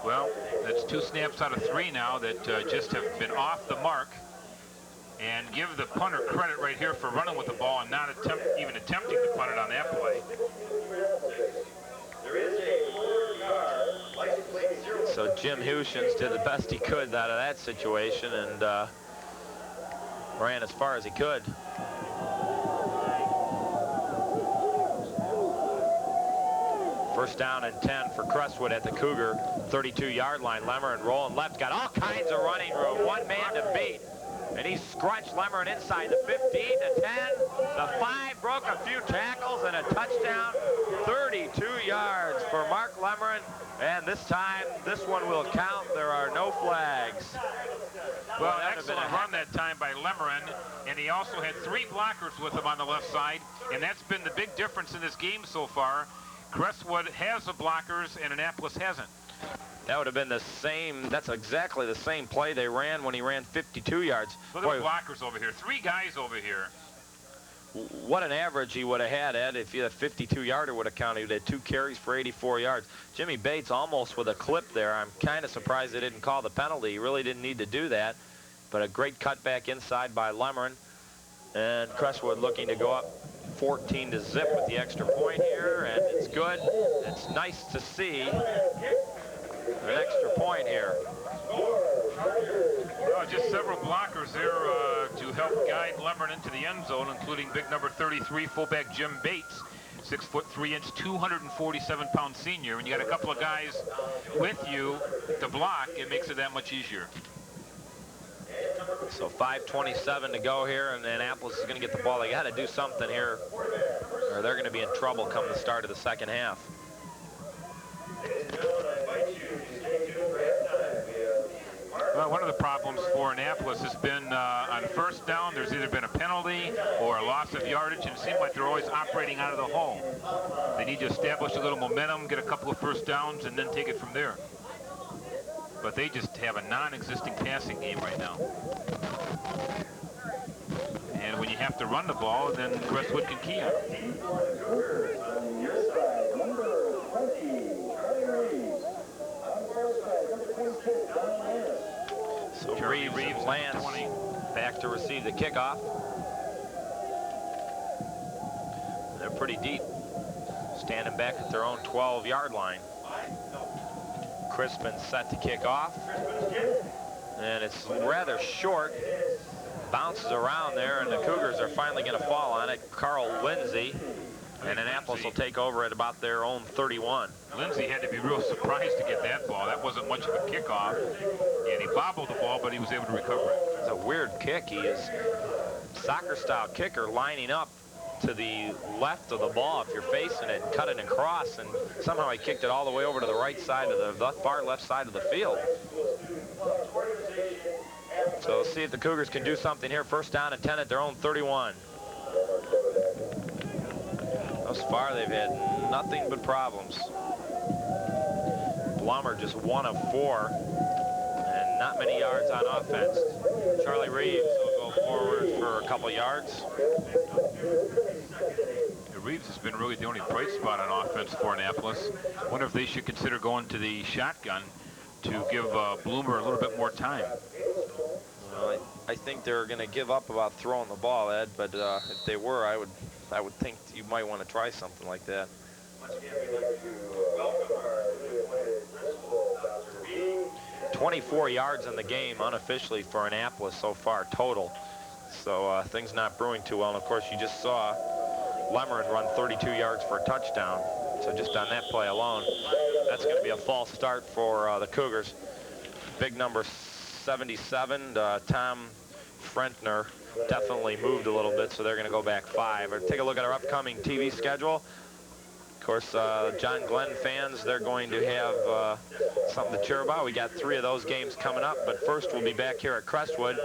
Well, that's 2 snaps out of 3 now that just have been off the mark. And give the punter credit right here for running with the ball and not even attempting to punt it on that play. There is a 4-yard Jim Hushins did the best he could out of that situation and ran as far as he could. First down and 10 for Crestwood at the Cougar 32-yard line. Lemerin rolling left, got all kinds of running room. One man to beat. And he scrunched Lemerin inside the 15, the 10, the 5, broke a few tackles, and a touchdown. 32 yards for Mark Lemerin. And this time, this one will count. There are no flags. Well, excellent run that time by Lemerin, and he also had 3 blockers with him on the left side, and that's been the big difference in this game so far. Crestwood has the blockers, and Annapolis hasn't. That would have been the same. That's exactly the same play they ran when he ran 52 yards. Look at the blockers over here. 3 guys over here. What an average he would have had, Ed, if the 52-yarder would have counted. He had 2 carries for 84 yards. Jimmy Bates almost with a clip there. I'm kind of surprised they didn't call the penalty. He really didn't need to do that. But a great cutback inside by Lemerin. And Crestwood looking to go up 14 to zip with the extra point here, and it's good. It's nice to see an extra point here. Well, just several blockers there to help guide Lemerin into the end zone, including big number 33 fullback Jim Bates, 6 foot 3 inch, 247-pound senior. When you got a couple of guys with you to block, it makes it that much easier. So 5:27 to go here, and Annapolis is going to get the ball. They got to do something here, or they're going to be in trouble come the start of the second half. Well, one of the problems for Annapolis has been on first down, there's either been a penalty or a loss of yardage, and it seems like they're always operating out of the home. They need to establish a little momentum, get a couple of first downs, and then take it from there. But they just have a non-existing passing game right now. And when you have to run the ball, then Crestwood can key on it. So Reeves and Lance back to receive the kickoff. They're pretty deep, standing back at their own 12-yard line. Crispin set to kick off, and it's rather short. Bounces around there, and the Cougars are finally going to fall on it. Carl Lindsay, and Annapolis will take over at about their own 31. Lindsay had to be real surprised to get that ball. That wasn't much of a kickoff, and he bobbled the ball, but he was able to recover it. It's a weird kick. He is soccer-style kicker lining up to the left of the ball if you're facing it and cut it across, and somehow he kicked it all the way over to the right side of the far left side of the field. So let's see if the Cougars can do something here. First down and 10 at their own 31. Thus far they've had nothing but problems. Blummer just 1 of 4 and not many yards on offense. Charlie Reeves will go forward for a couple yards. Reeves has been really the only bright spot on offense for Annapolis. Wonder if they should consider going to the shotgun to give Bloomer a little bit more time. Well, I think they're going to give up about throwing the ball, Ed, but if they were, I would think you might want to try something like that. 24 yards in the game unofficially for Annapolis so far total. So things not brewing too well. And of course, you just saw Lemerin run 32 yards for a touchdown. So just on that play alone, that's going to be a false start for the Cougars. Big number 77, Tom Frentner, definitely moved a little bit, so they're going to go back 5. Or take a look at our upcoming TV schedule. Of course, John Glenn fans, they're going to have something to cheer about. We got 3 of those games coming up, but first we'll be back here at Crestwood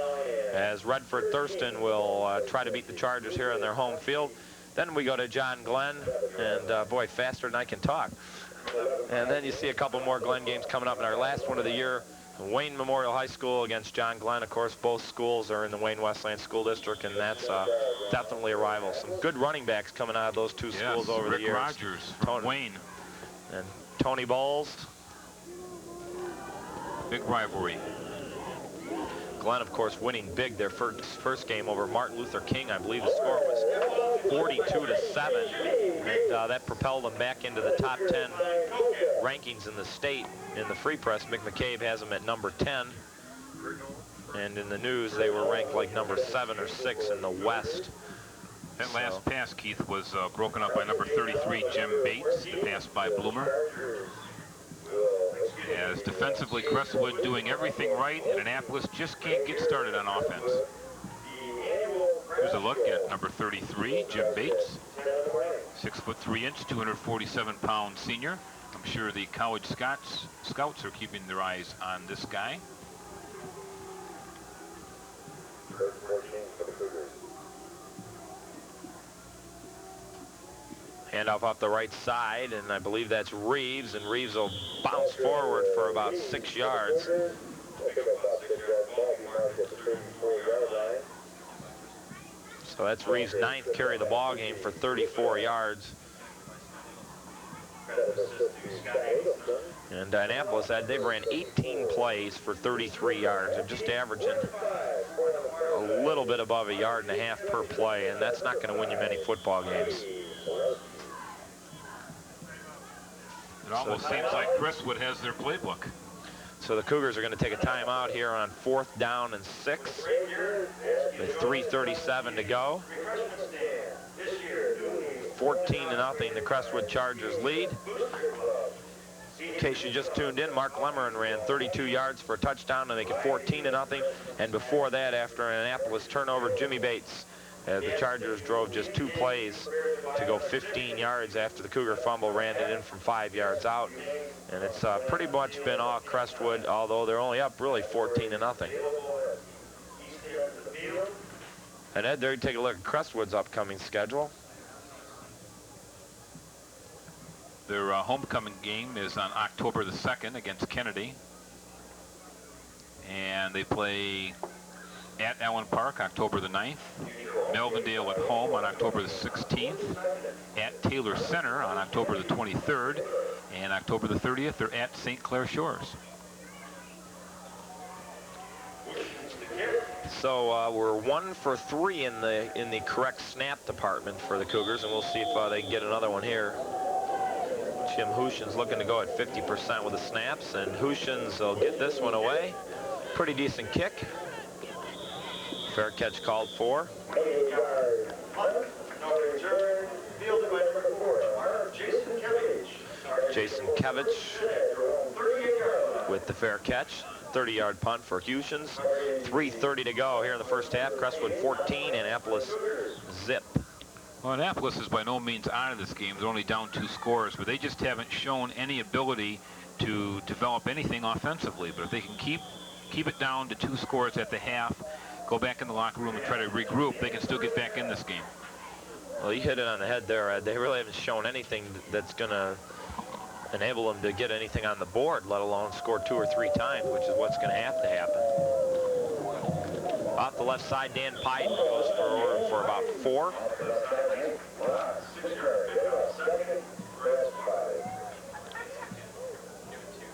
as Redford Thurston will try to beat the Chargers here on their home field. Then we go to John Glenn, and boy, faster than I can talk. And then you see a couple more Glenn games coming up in our last one of the year. Wayne Memorial High School against John Glenn. Of course, both schools are in the Wayne Westland School District, and that's definitely a rival. Some good running backs coming out of those two schools over the years. Rogers from Wayne. And Tony Bowles. Big rivalry. Glenn, of course, winning big their first game over Martin Luther King. I believe the score was 42-7, and that propelled them back into the top 10 rankings in the state in the Free Press. Mick McCabe has them at number 10, and in the news they were ranked like number 7 or 6 in the West. That last pass, Keith, was broken up by number 33, Jim Bates, the pass by Bloomer. As defensively, Crestwood doing everything right, and Annapolis just can't get started on offense. Here's a look at number 33, Jim Bates, 6'3", 247-pound senior. I'm sure the college scouts are keeping their eyes on this guy. Handoff off the right side, and I believe that's Reeves, and Reeves will bounce forward for about 6 yards. So that's Reeves' 9th carry of the ball game for 34 yards. And Annapolis, they've ran 18 plays for 33 yards. They're just averaging a little bit above 1.5 yards per play, and that's not going to win you many football games. It almost seems like Crestwood has their playbook. So the Cougars are going to take a timeout here on 4th down and 6 with 3:37 to go. 14-0, the Crestwood Chargers lead. In case you just tuned in, Mark Lemmerin ran 32 yards for a touchdown to make it 14-0. And before that, after an Annapolis turnover, Jimmy Bates, the Chargers drove just 2 plays to go 15 yards after the Cougar fumble, ran it in from 5 yards out. And it's pretty much been all Crestwood, although they're only up really 14-0. And Ed, there you take a look at Crestwood's upcoming schedule. Their homecoming game is on October the 2nd against Kennedy. And they play at Allen Park October the 9th. Melvindale at home on October the 16th. At Taylor Center on October the 23rd. And October the 30th, they're at St. Clair Shores. So we're 1 for 3 in the correct snap department for the Cougars, and we'll see if they can get another one here. Jim Hushin's looking to go at 50% with the snaps, and Hushin's will get this one away. Pretty decent kick. Fair catch called for. Jason Kevich with the fair catch. 30-yard punt for Hushin's. 3:30 to go here in the first half. Crestwood 14, Annapolis zip. Well, Annapolis is by no means out of this game. They're only down 2 scores, but they just haven't shown any ability to develop anything offensively. But if they can keep it down to 2 scores at the half, go back in the locker room and try to regroup, they can still get back in this game. Well, you hit it on the head there, Ed. They really haven't shown anything that's going to enable them to get anything on the board, let alone score 2 or 3 times, which is what's going to have to happen. Off the left side, Dan Piden goes for about 4.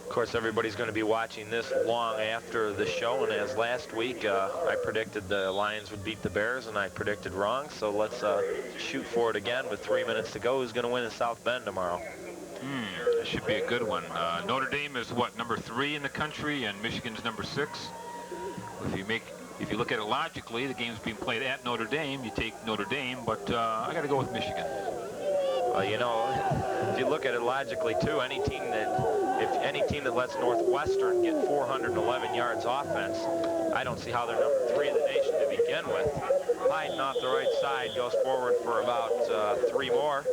Of course, everybody's going to be watching this long after the show, and as last week I predicted the Lions would beat the Bears, and I predicted wrong, so let's shoot for it again with 3 minutes to go. Who's going to win in South Bend tomorrow? That should be a good one. Notre Dame is what, number 3 in the country, and Michigan's number 6. If you look at it logically, the game's being played at Notre Dame. You take Notre Dame, but I got to go with Michigan. Well, you know, if you look at it logically too, any team that lets Northwestern get 411 yards offense, I don't see how they're number 3 in the nation to begin with. Piden off the right side goes forward for about 3 more.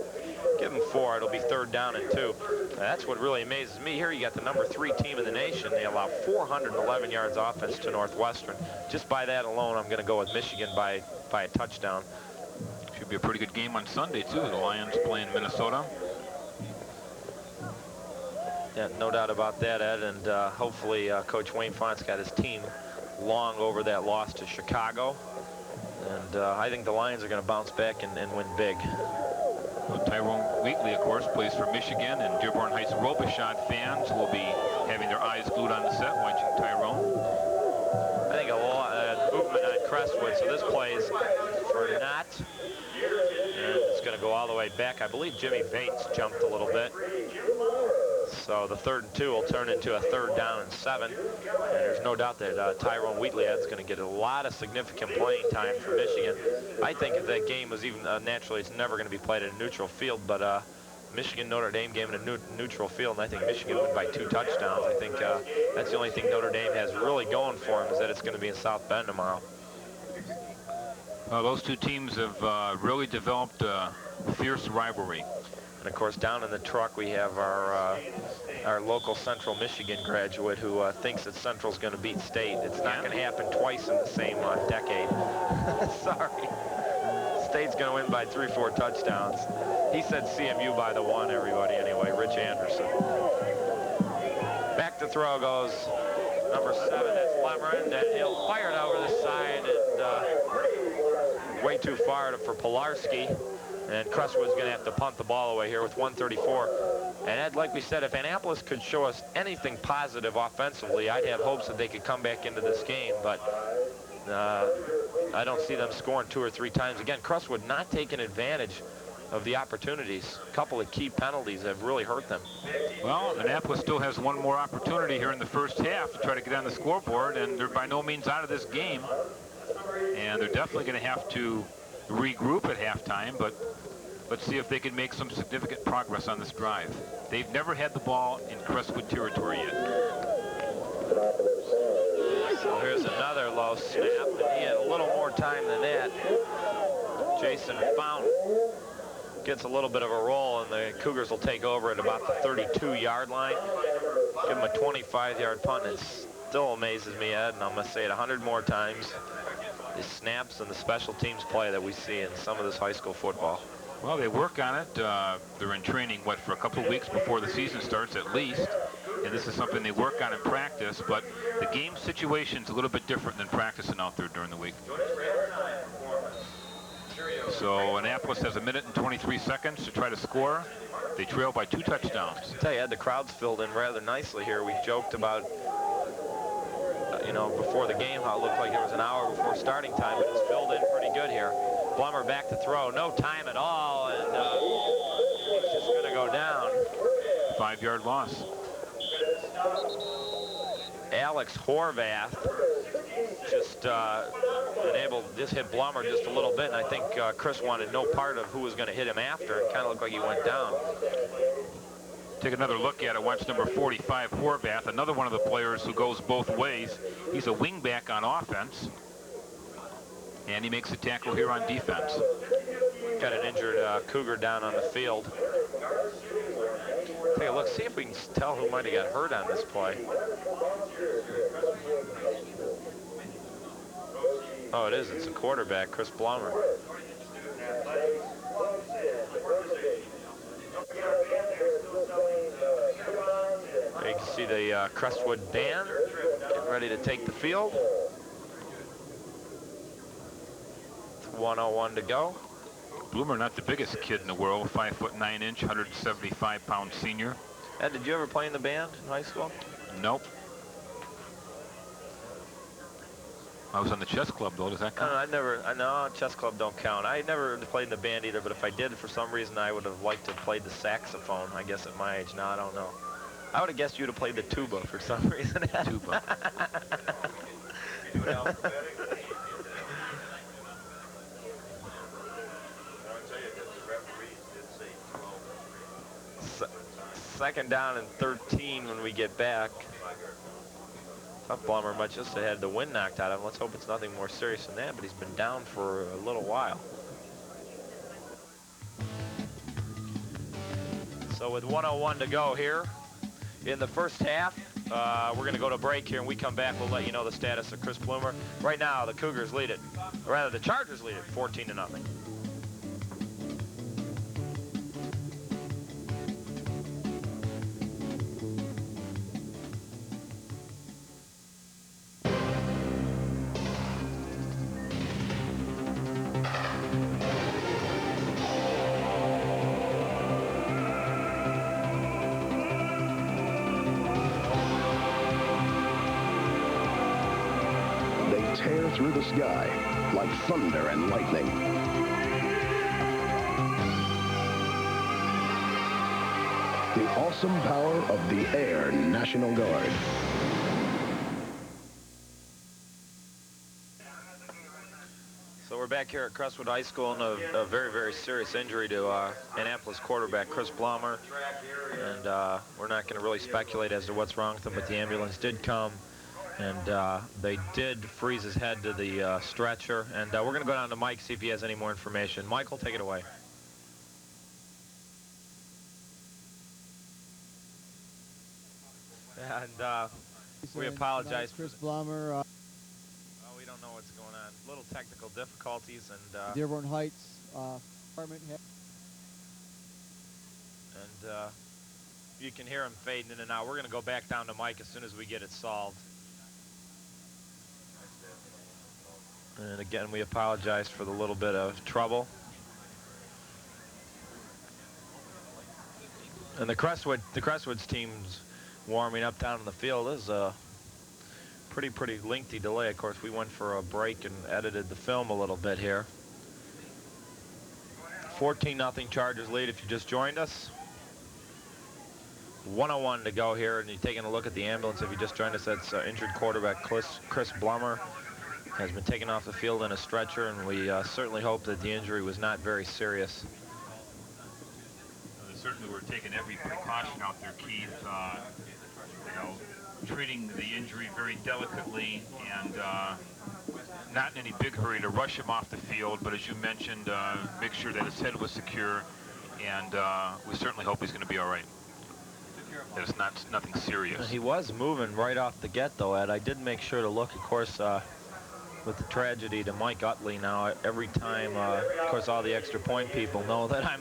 Give them 4. It'll be 3rd down and 2. That's what really amazes me. Here you got the number 3 team in the nation. They allow 411 yards offense to Northwestern. Just by that alone, I'm going to go with Michigan by a touchdown. Should be a pretty good game on Sunday, too. The Lions playing Minnesota. Yeah, no doubt about that, Ed. And hopefully Coach Wayne Font's got his team long over that loss to Chicago. And I think the Lions are going to bounce back and win big. Well, Tyrone Wheatley, of course, plays for Michigan, and Dearborn Heights Robichaud fans will be having their eyes glued on the set watching Tyrone. I think a Crestwood. So this plays for not. And it's going to go all the way back. I believe Jimmy Bates jumped a little bit. So the 3rd and 2 will turn into a 3rd down and 7. And there's no doubt that Tyrone Wheatleyhead's going to get a lot of significant playing time for Michigan. I think if that game was even naturally, it's never going to be played at a neutral field, but Michigan Notre Dame game in a neutral field, and I think Michigan win by 2 touchdowns. I think that's the only thing Notre Dame has really going for them, is that it's going to be in South Bend tomorrow. Those two teams have really developed a fierce rivalry. And of course, down in the truck we have our local Central Michigan graduate who thinks that Central's going to beat State. It's not going to happen twice in the same decade. Sorry. State's going to win by 3-4 touchdowns. He said CMU by the 1, everybody, anyway, Rich Anderson. Back to throw goes number 7, that's Lemmerand, and he'll fire it over the side, and way too far for Pilarski. And Crestwood's going to have to punt the ball away here with 1:34. And Ed, like we said, if Annapolis could show us anything positive offensively, I'd have hopes that they could come back into this game. But I don't see them scoring 2 or 3 times. Again, Crestwood not taking advantage of the opportunities. A couple of key penalties have really hurt them. Well, Annapolis still has one more opportunity here in the first half to try to get on the scoreboard, and they're by no means out of this game. And they're definitely going to have to regroup at halftime, but let's see if they can make some significant progress on this drive. They've never had the ball in Crestwood territory yet. So here's another low snap, and he had a little more time than that. Jason Fountain gets a little bit of a roll, and the Cougars will take over at about the 32-yard line. Give them a 25-yard punt. It still amazes me, Ed, and I'm going to say it 100 more times. The snaps and the special teams play that we see in some of this high school football. Well, they work on it. They're in training, for a couple of weeks before the season starts at least. And this is something they work on in practice, but the game situation's a little bit different than practicing out there during the week. So Annapolis has 1 minute and 23 seconds to try to score. They trail by 2 touchdowns. I tell you, Ed, the crowd's filled in rather nicely here. We joked about before the game how it looked like there was an hour before starting time, but it's filled in pretty good here. Blummer back to throw, no time at all, and he's just going to go down. 5-yard loss. Alex Horvath just hit Blummer just a little bit, and I think Chris wanted no part of who was going to hit him after. It kind of looked like he went down. Take another look at it. Watch number 45, Horvath, another one of the players who goes both ways. He's a wingback on offense, and he makes a tackle here on defense. Got an injured Cougar down on the field. Take a look, see if we can tell who might have got hurt on this play. Oh, it is. It's a quarterback, Chris Blummer. You can see the Crestwood band getting ready to take the field. 1:01 to go. Bloomer, not the biggest kid in the world, 5'9", 175-pound senior. Ed, did you ever play in the band in high school? Nope. I was on the chess club, though. Does that count? No, chess club don't count. I never played in the band either, but if I did, for some reason, I would have liked to have played the saxophone. I guess at my age now, I don't know. I would have guessed you'd have played the tuba for some reason. Tuba. Second down and 13 when we get back. Thought Blummer might just have had the wind knocked out of him. Let's hope it's nothing more serious than that, but he's been down for a little while. So with 1:01 to go here in the first half, we're going to go to break here, and we come back, we'll let you know the status of Chris Bloomer. Right now, the Cougars lead it, or rather the Chargers lead it 14-0. Through the sky, like thunder and lightning. The awesome power of the Air National Guard. So we're back here at Crestwood High School in a very, very serious injury to Annapolis quarterback Chris Blummer. And we're not going to really speculate as to what's wrong with him, but the ambulance did come. And they did freeze his head to the stretcher. And we're going to go down to Mike, see if he has any more information. Michael, take it away. And we apologize. Chris Blummer. We don't know what's going on. Little technical difficulties. And Dearborn Heights department head. And you can hear him fading in and out. We're going to go back down to Mike as soon as we get it solved. And again, we apologize for the little bit of trouble. And the Crestwoods team's warming up down in the field. This is a pretty lengthy delay. Of course, we went for a break and edited the film a little bit here. 14-0 Chargers lead if you just joined us. 1:01 to go here, and you're taking a look at the ambulance if you just joined us. That's injured quarterback Chris Blummer has been taken off the field in a stretcher, and we certainly hope that the injury was not very serious. They certainly were taking every precaution out there, Keith. You know, treating the injury very delicately and not in any big hurry to rush him off the field, but as you mentioned, make sure that his head was secure, and we certainly hope he's going to be all right. That it's nothing serious. He was moving right off the get, though, Ed. I did make sure to look, of course, with the tragedy to Mike Utley now. Every time, of course, all the extra point people know that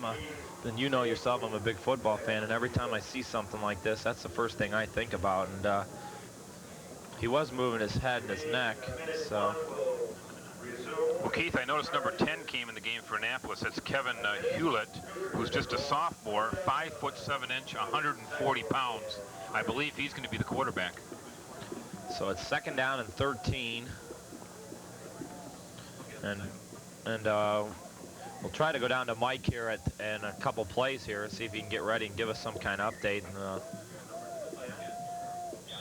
then you know yourself, I'm a big football fan, and every time I see something like this, that's the first thing I think about. And he was moving his head and his neck, so. Well, Keith, I noticed number 10 came in the game for Annapolis. That's Kevin Hewlett, who's just a sophomore, 5'7", 140 pounds. I believe he's going to be the quarterback. So it's 2nd down and 13. And we'll try to go down to Mike here in a couple plays here, see if he can get ready and give us some kind of update. And,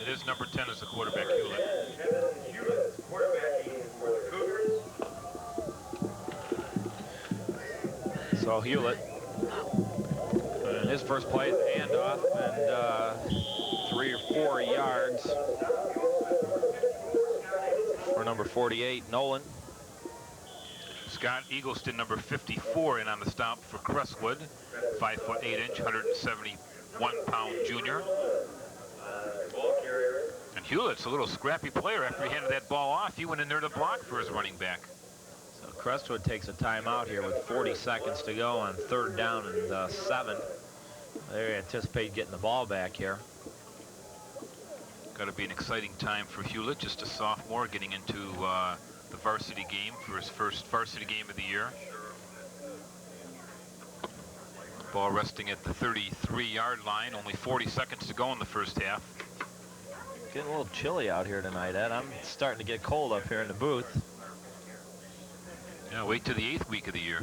it is number 10 as the quarterback, Hewlett. Kevin Hewlett, quarterbacking for the Cougars. So Hewlett, his first play, handoff, and 3 or 4 yards for number 48, Nolan. Scott Eagleston, number 54, in on the stop for Crestwood, 5'8", 171-pound junior. And Hewlett's a little scrappy player. After he handed that ball off, he went in there to block for his running back. So Crestwood takes a timeout here with 40 seconds to go on 3rd down and 7. They anticipate getting the ball back here. Got to be an exciting time for Hewlett, just a sophomore getting into the varsity game for his first varsity game of the year. Ball resting at the 33-yard line. Only 40 seconds to go in the first half. Getting a little chilly out here tonight, Ed. I'm starting to get cold up here in the booth. Yeah, wait till the 8th week of the year.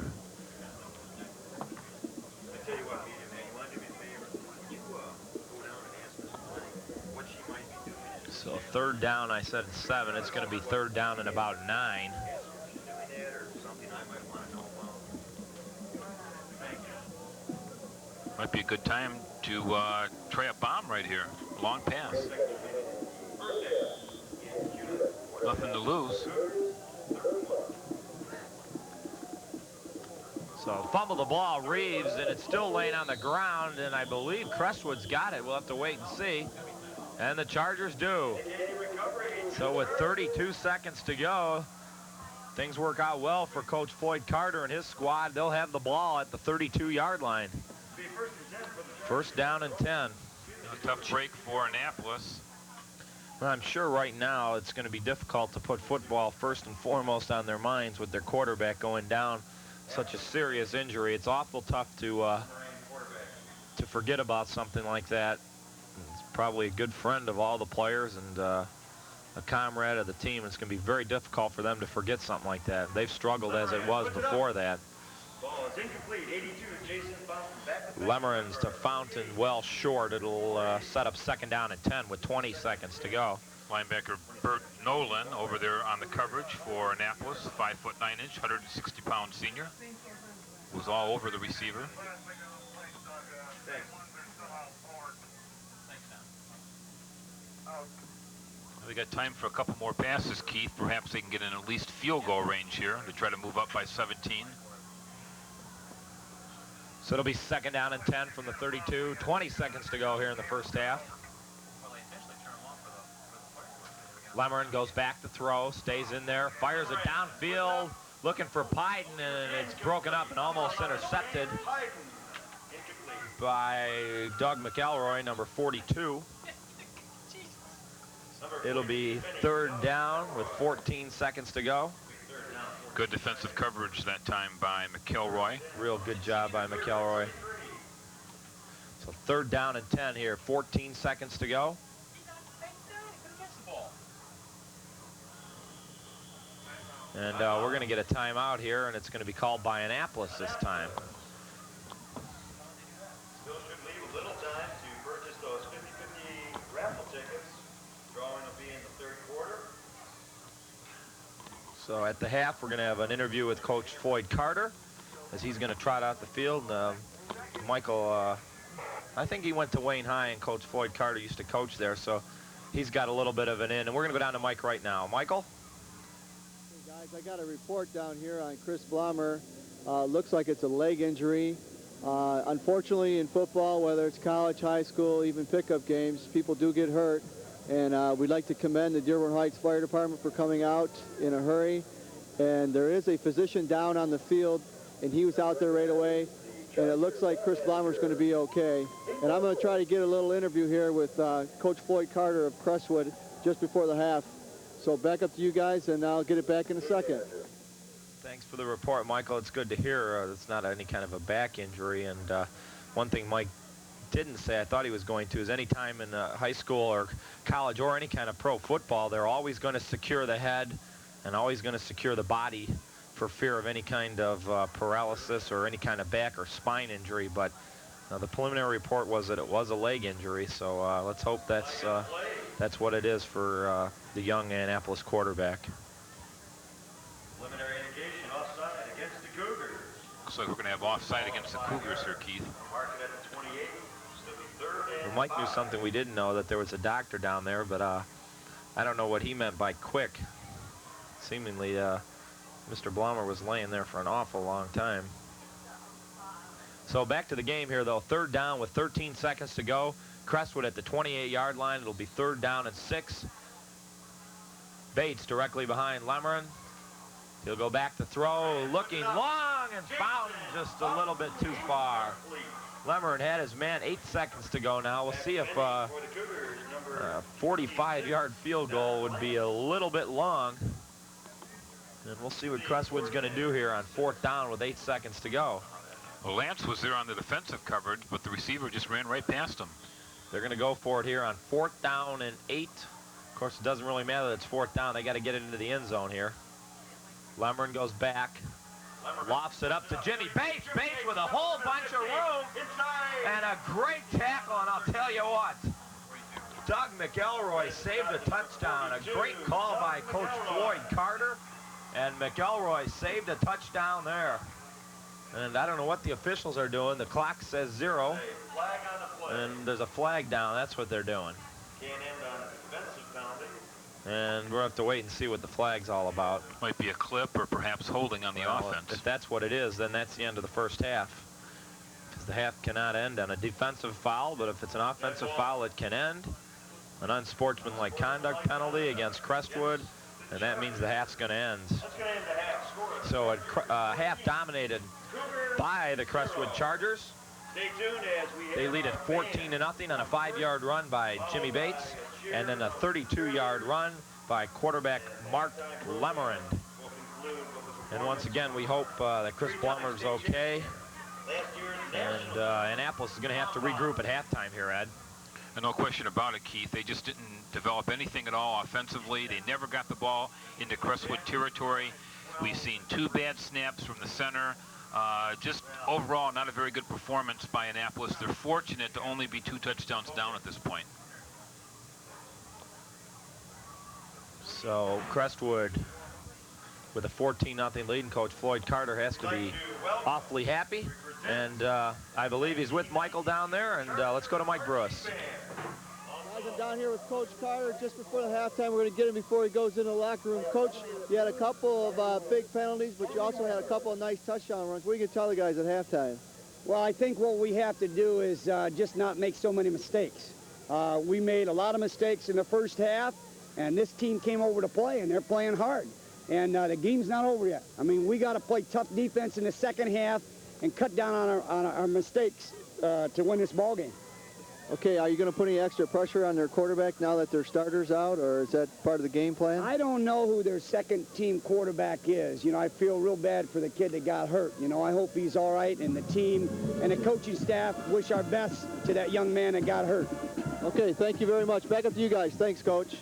So 3rd down, I said 7. It's going to be 3rd down and about 9. Might be a good time to try a bomb right here. Long pass. Nothing to lose. So fumble the ball, Reeves, and it's still laying on the ground, and I believe Crestwood's got it. We'll have to wait and see. And the Chargers do. So with 32 seconds to go, things work out well for Coach Floyd Carter and his squad. They'll have the ball at the 32-yard line. 1st down and 10. A tough break for Annapolis. Well, I'm sure right now it's going to be difficult to put football first and foremost on their minds with their quarterback going down. Such a serious injury. It's awful tough to forget about something like that. He's probably a good friend of all the players, and a comrade of the team. It's going to be very difficult for them to forget something like that. They've struggled as it was before that. Ball is incomplete. 82, Jason Fountain back to back. Lemerins to Fountain, well short. It'll set up 2nd down and 10 with 20 seconds to go. Linebacker Bert Nolan over there on the coverage for Annapolis, 5'9", 160-pound senior, was all over the receiver. We got time for a couple more passes, Keith. Perhaps they can get in at least field goal range here to try to move up by 17. So it'll be 2nd down and 10 from the 32. 20 seconds to go here in the first half. Lemerin goes back to throw, stays in there, fires it downfield, looking for Pyden, and it's broken up and almost intercepted by Doug McElroy, number 42. It'll be 3rd down with 14 seconds to go. Good defensive coverage that time by McElroy. Real good job by McElroy. So 3rd down and 10 here, 14 seconds to go. And we're going to get a timeout here, and it's going to be called by Annapolis this time. Still should leave a little time to purchase those 50-50 raffle tickets. Drawing will be in the 3rd quarter. So at the half, we're going to have an interview with Coach Floyd Carter as he's going to trot out the field. Michael, I think he went to Wayne High, and Coach Floyd Carter used to coach there, so he's got a little bit of an in. And we're going to go down to Mike right now. Michael? Hey guys, I got a report down here on Chris Blommer. Looks like it's a leg injury. Unfortunately, in football, whether it's college, high school, even pickup games, people do get hurt. And we'd like to commend the Dearborn Heights Fire Department for coming out in a hurry. And there is a physician down on the field, and he was out there right away. And it looks like Chris Blommer's going to be okay. And I'm going to try to get a little interview here with Coach Floyd Carter of Crestwood just before the half. So back up to you guys, and I'll get it back in a second. Thanks for the report, Michael. It's good to hear it's not any kind of a back injury. And one thing Mike didn't say, I thought he was going to, is any time in high school or college or any kind of pro football, they're always going to secure the head and always going to secure the body for fear of any kind of paralysis or any kind of back or spine injury. But the preliminary report was that it was a leg injury, so let's hope that's what it is for the young Annapolis quarterback. Preliminary indication offside against the Cougars. Looks like we're going to have offside against the Cougars here, Keith. Mark it at the 28. Still be 3rd and Well, Mike knew something we didn't know, that there was a doctor down there, but I don't know what he meant by quick. Seemingly, Mr. Blommer was laying there for an awful long time. So back to the game here, though. 3rd down with 13 seconds to go. Crestwood at the 28-yard line. It'll be 3rd down and 6. Bates directly behind Lemerin. He'll go back to throw, looking long, and Fountain just a little bit too far. Lemerin had his man. 8 seconds to go now. We'll see if a 45-yard field goal would be a little bit long. And we'll see what Crestwood's going to do here on 4th down with 8 seconds to go. Well, Lance was there on the defensive coverage, but the receiver just ran right past him. They're going to go for it here on 4th down and 8. Of course, it doesn't really matter that it's 4th down. They got to get it into the end zone here. Lemerin goes back, lofts it up to Jimmy Bates. Bates with a whole bunch of room and a great tackle. And I'll tell you what, Doug McElroy saved a touchdown. A great call by Coach Floyd Carter, and McElroy saved a touchdown there. And I don't know what the officials are doing. The clock says 0, and there's a flag down. That's what they're doing. can't end on a defensive penalty. And we'll have to wait and see what the flag's all about. Might be a clip or perhaps holding on the offense. If that's what it is, then that's the end of the first half. Because the half cannot end on a defensive foul, but if it's an offensive foul, it can end. An unsportsmanlike conduct penalty against Crestwood, and that means the half's going to end. That's going to end the half. Score. So a half dominated by the Crestwood Chargers. Stay tuned as we They lead at 14-0 on a 5-yard run by Jimmy Bates, and then a 32-yard run by quarterback Mark Lemerin. And once again, we hope that Chris Blommer's okay. And Annapolis is going to have to regroup at halftime here, Ed. No question about it, Keith. They just didn't develop anything at all offensively. They never got the ball into Crestwood territory. We've seen 2 bad snaps from the center. Just overall, not a very good performance by Annapolis. They're fortunate to only be 2 touchdowns down at this point. So Crestwood with a 14-0 lead, and Coach Floyd Carter has to be awfully happy. And I believe he's with Michael down there. And let's go to Mike Brewis. Guys, I'm down here with Coach Carter just before the halftime. We're going to get him before he goes into the locker room. Coach, you had a couple of big penalties, but you also had a couple of nice touchdown runs. What are you going to tell the guys at halftime? Well, I think what we have to do is just not make so many mistakes. We made a lot of mistakes in the first half, and this team came over to play, and they're playing hard. And the game's not over yet. I mean, we got to play tough defense in the second half and cut down on our mistakes to win this ball game. Okay, are you going to put any extra pressure on their quarterback now that their starter's out, or is that part of the game plan? I don't know who their second-team quarterback is. You know, I feel real bad for the kid that got hurt. You know, I hope he's all right, and the team and the coaching staff wish our best to that young man that got hurt. Okay, thank you very much. Back up to you guys. Thanks, Coach.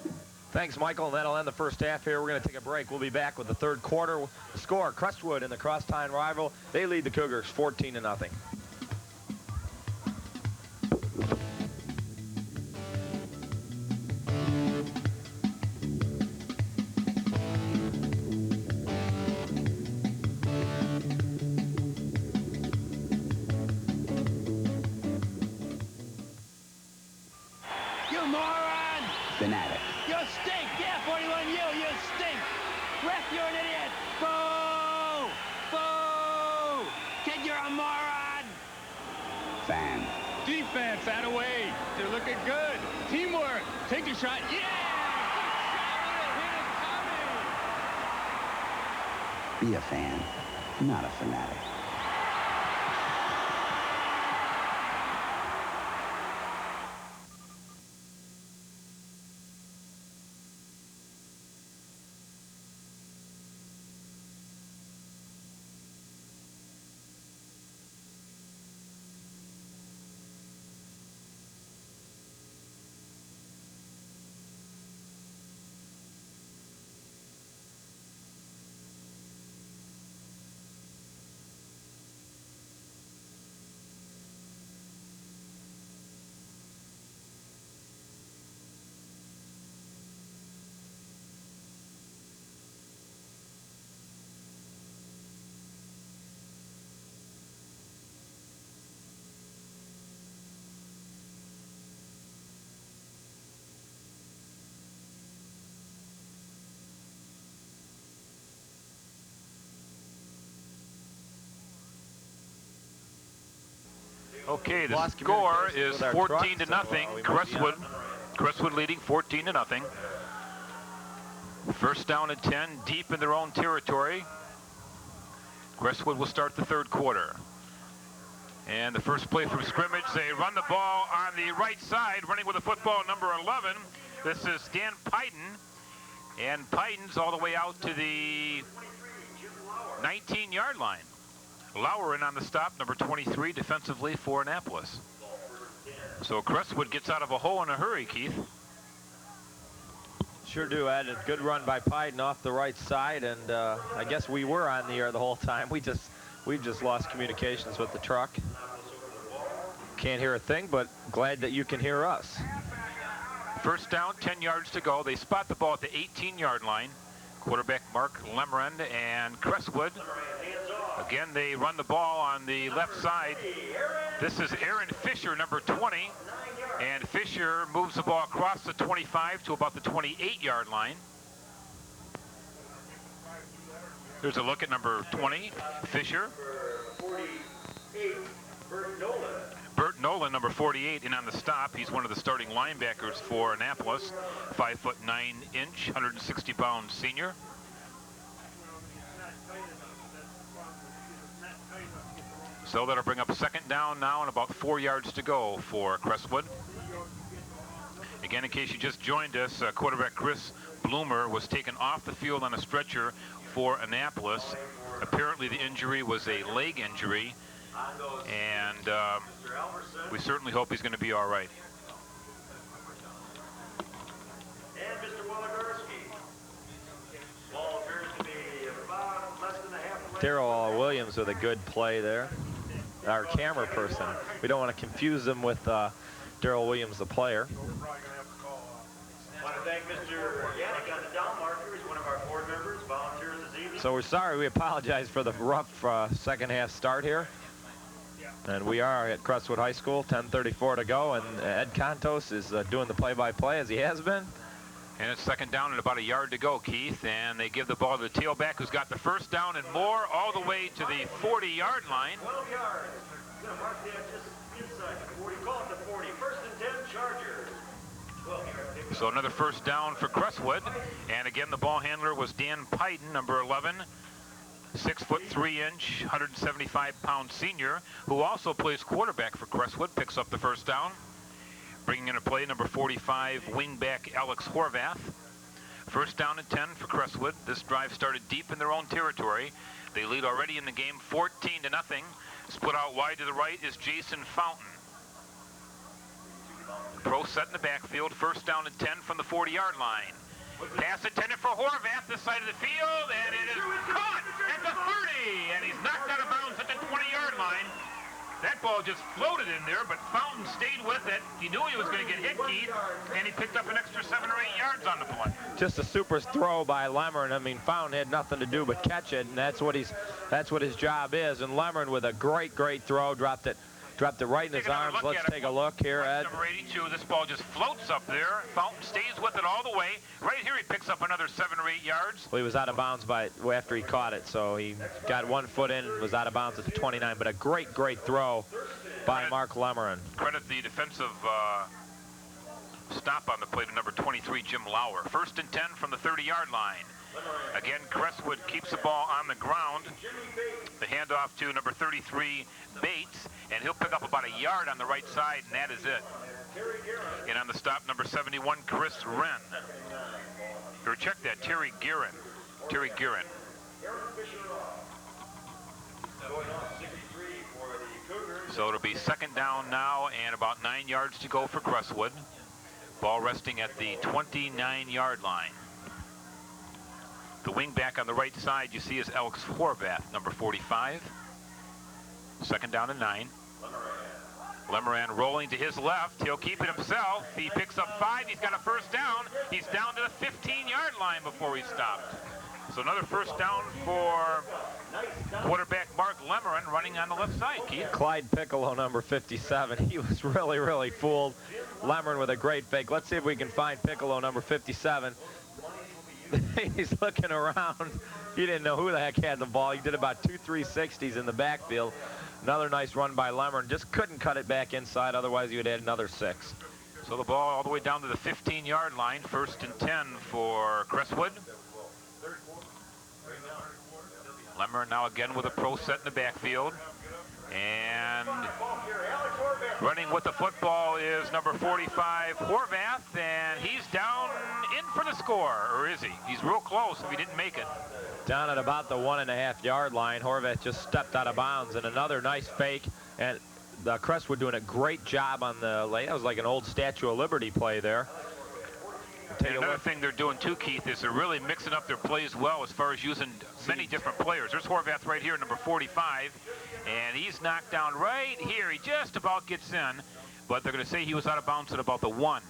Thanks, Michael, and that'll end the first half here. We're going to take a break. We'll be back with the third quarter. The score, Crestwood in the crosstown rival. They lead the Cougars 14-0. You moron! Fanatic. You stink! Yeah, 41, you stink! Ref, you're an idiot! Boo! Boo! Kid, you're a moron! Fan. Defense, out of way. They're looking good. Teamwork. Take a shot. Yeah! Be a fan, not a fanatic. Okay, the Lost score communication is with our 14 to truck, nothing. so, we might be Crestwood leading 14 to nothing. First down and 10, deep in their own territory. Crestwood will start the third quarter. And the first play from scrimmage, they run the ball on the right side, running with the football, number 11. This is Dan Pydon. And Pydon's all the way out to the 19-yard line. Lauer in on the stop, number 23, defensively for Annapolis. So Crestwood gets out of a hole in a hurry, Keith. Sure do, Ed. A good run by Pydon off the right side, and I guess we were on the air the whole time. We've just lost communications with the truck. Can't hear a thing, but glad that you can hear us. First down, 10 yards to go. They spot the ball at the 18-yard line. Quarterback Mark Lemrend and Crestwood. Again, they run the ball on the left side. This is Aaron Fisher, number 20. And Fisher moves the ball across the 25 to about the 28-yard line. There's a look at number 20, Fisher. Bert Nolan, number 48, in on the stop. He's one of the starting linebackers for Annapolis. 5'9", 160-pound senior. So that'll bring up second down now and about 4 yards to go for Crestwood. Again, in case you just joined us, quarterback Chris Bloomer was taken off the field on a stretcher for Annapolis. Apparently the injury was a leg injury, and we certainly hope he's going to be all right. and Mr. Woligarski. Ball appears to be about less than a half length. Darrell Williams with a good play there. Our camera person. We don't want to confuse them with Darrell Williams, the player. I want to thank Mr. Yannick on the down marker. He's one of our board members, volunteers this evening. So we're sorry. We apologize for the rough second half start here. And we are at Crestwood High School, 10:34 to go, and Ed Contos is doing the play-by-play as he has been. And it's second down and about a yard to go, Keith, and they give the ball to the tailback who's got the first down and more all the way to the 40-yard line. 12 yards. Going to mark that just inside the 40. Call it the 40. First and 10, Chargers. 12 yards. So another first down for Crestwood. And again, the ball handler was Dan Pyden, number 11. 6'3", 175-pound senior, who also plays quarterback for Crestwood, picks up the first down. Bringing in a play, number 45, wingback Alex Horvath. First down and 10 for Crestwood. This drive started deep in their own territory. They lead already in the game 14-0. Split out wide to the right is Jason Fountain. Pro set in the backfield. First down and 10 from the 40-yard line. Pass intended for Horvath, this side of the field, and it is caught at the 30, and he's knocked out of bounds at the 20-yard line. That ball just floated in there, but Fountain stayed with it. He knew he was going to get hit, Keith, and he picked up an extra 7 or 8 yards on the play. Just a super throw by Lemmerman. I mean, Fountain had nothing to do but catch it, and that's what his job is. And Lemmerman with a great throw, dropped it right in his arms. Let's take a look here, Ed. Number 82, this ball just floats up there. Fountain stays with it all the way. Right here, he picks up another 7 or 8 yards. Well, he was out of bounds after he caught it, so he got 1 foot in and was out of bounds at the 29. But a great throw by Mark Lemmerman. Credit the defensive stop on the play to number 23, Jim Lauer. First and 10 from the 30-yard line. Again, Crestwood keeps the ball on the ground. The handoff to number 33, Bates, and he'll pick up about a yard on the right side, and that is it. And on the stop, number 71, Chris Wren. Or check that, Terry Guerin. So it'll be second down now and about 9 yards to go for Crestwood. Ball resting at the 29-yard line. The wing back on the right side you see is Alex Horvath, number 45. Second down and 9. Lemmerman rolling to his left. He'll keep it himself. He picks up 5. He's got a first down. He's down to the 15-yard line before he stopped. So another first down for quarterback Mark Lemmerman running on the left side, Keith. Clyde Piccolo, number 57. He was really fooled. Lemmerman with a great fake. Let's see if we can find Piccolo, number 57. He's looking around. He didn't know who the heck had the ball. He did about 2 360s in the backfield. Another nice run by Lemmerman. Just couldn't cut it back inside. Otherwise, he would add another 6. So the ball all the way down to the 15-yard line. First and 10 for Crestwood. Lemmerman now again with a pro set in the backfield. And running with the football is number 45, Horvath, and he's down in for the score, or is he? He's real close if he didn't make it. Down at about the 1.5-yard line. Horvath just stepped out of bounds, and another nice fake. And the Crestwood doing a great job on the lay. That was like an old Statue of Liberty play there. Another thing they're doing too, Keith, is they're really mixing up their plays well as far as using many different players. There's Horvath right here, number 45, and he's knocked down right here. He just about gets in, but they're going to say he was out of bounds at about the 1.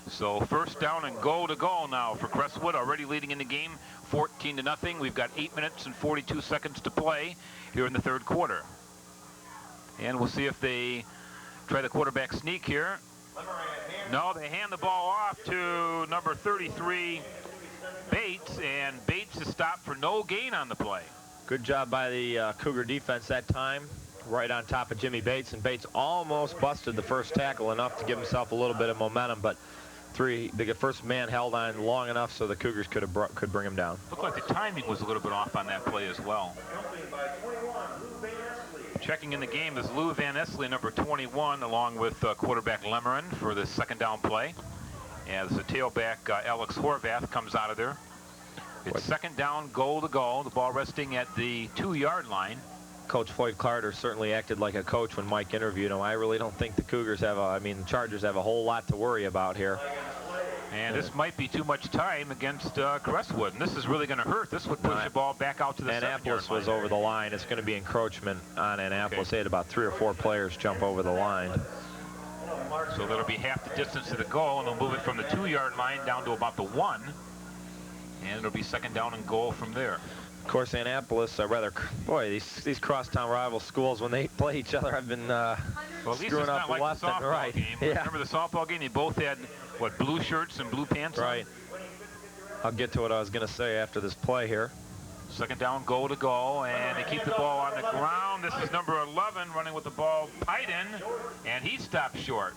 So first down and goal to goal now for Crestwood, already leading in the game 14-0. We've got 8 minutes and 42 seconds to play here in the third quarter. And we'll see if they try the quarterback sneak here. No, they hand the ball off to number 33, Bates, and Bates is stopped for no gain on the play. Good job by the Cougar defense that time, right on top of Jimmy Bates, and Bates almost busted the first tackle enough to give himself a little bit of momentum, but the first man held on long enough so the Cougars could bring him down. Looked like the timing was a little bit off on that play as well. Checking in the game is Lou Van Esley, number 21, along with quarterback Lemmerman for the second down play. As the tailback Alex Horvath comes out of there. It's second down, goal to go. The ball resting at the 2-yard line. Coach Floyd Carter certainly acted like a coach when Mike interviewed him. I really don't think the Cougars have the Chargers have a whole lot to worry about here. And this might be too much time against Crestwood, and this is really going to hurt. This would push the ball back out to the 7-yard line. Annapolis was over the line. It's going to be encroachment on Annapolis. Okay. They had about 3 or 4 players jump over the line. So that'll be half the distance to the goal, and they'll move it from the 2-yard line down to about the 1. And it'll be 2nd down and goal from there. Of course, Annapolis, boy, these crosstown rival schools, when they play each other, I've been well, at least screwing it's up not like left the and softball right. game. Yeah. Remember the softball game? They both had, what, blue shirts and blue pants on? Right. I'll get to what I was going to say after this play here. 2nd down, goal to go, and they keep the ball on the ground. This is number 11 running with the ball, Pyden, and he stopped short.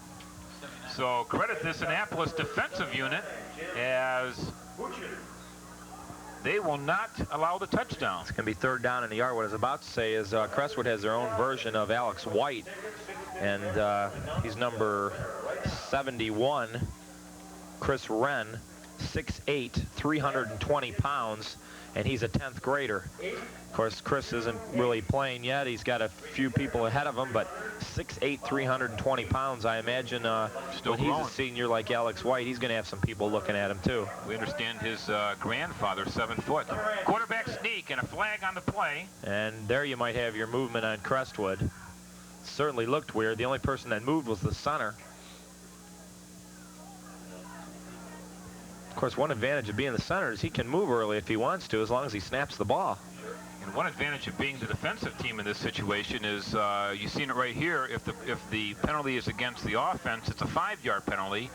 So credit this Annapolis defensive unit, as they will not allow the touchdown. It's going to be 3rd down in the yard. What I was about to say is Crestwood has their own version of Alex White, and he's number 71, Chris Wren, 6'8", 320 pounds, and he's a 10th grader. Of course, Chris isn't really playing yet. He's got a few people ahead of him, but 6'8", 320 pounds. I imagine when he's a senior like Alex White, he's going to have some people looking at him too. We understand his grandfather, 7 foot. Quarterback sneak and a flag on the play. And there you might have your movement on Crestwood. Certainly looked weird. The only person that moved was the center. Of course, one advantage of being the center is he can move early if he wants to, as long as he snaps the ball. And one advantage of being the defensive team in this situation is you've seen it right here. If the penalty is against the offense, it's a 5-yard penalty.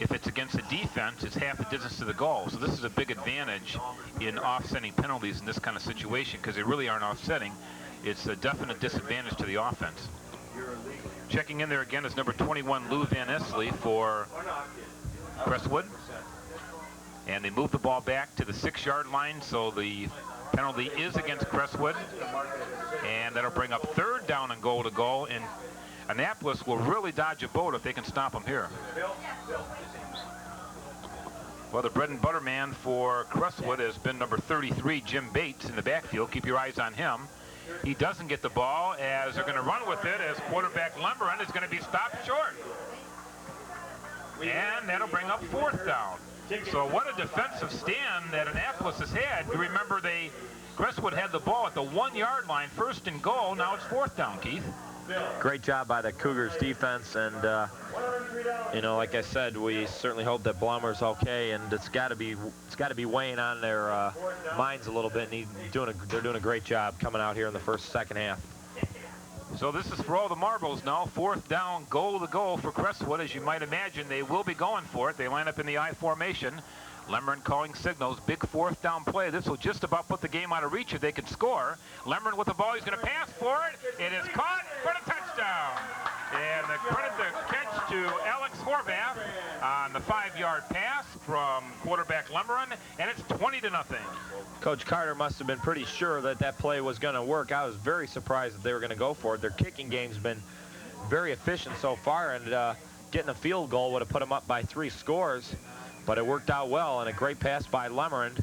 If it's against the defense, it's half the distance to the goal. So this is a big advantage in offsetting penalties in this kind of situation, because they really aren't offsetting. It's a definite disadvantage to the offense. Checking in there again is number 21, Lou Van Esley for Crestwood. And they move the ball back to the 6-yard line, so the penalty is against Crestwood. And that'll bring up 3rd down and goal to go. And Annapolis will really dodge a bullet if they can stop them here. Well, the bread and butter man for Crestwood has been number 33, Jim Bates, in the backfield. Keep your eyes on him. He doesn't get the ball, as they're going to run with it, as quarterback Lemberin is going to be stopped short. And that'll bring up 4th down. So what a defensive stand that Annapolis has had. You remember Crestwood had the ball at the 1-yard line, 1st and goal. Now it's 4th down, Keith. Great job by the Cougars defense, and you know, like I said, we certainly hope that Blummer's okay, and it's got to be weighing on their minds a little bit, and they're doing a great job coming out here in the second half. So this is for all the marbles now. 4th down, goal to goal for Crestwood. As you might imagine, they will be going for it. They line up in the I formation. Lemmerin calling signals. Big 4th down play. This will just about put the game out of reach if they can score. Lemmerin with the ball. He's going to pass for it. It is caught for the touchdown. And the credit the catch to Alex Horvath on the 5-yard pass from quarterback Lemmerin, and it's 20-0. Coach Carter must have been pretty sure that that play was going to work. I was very surprised that they were going to go for it. Their kicking game's been very efficient so far, and getting a field goal would have put them up by 3 scores. But it worked out well, and a great pass by Lemmerin.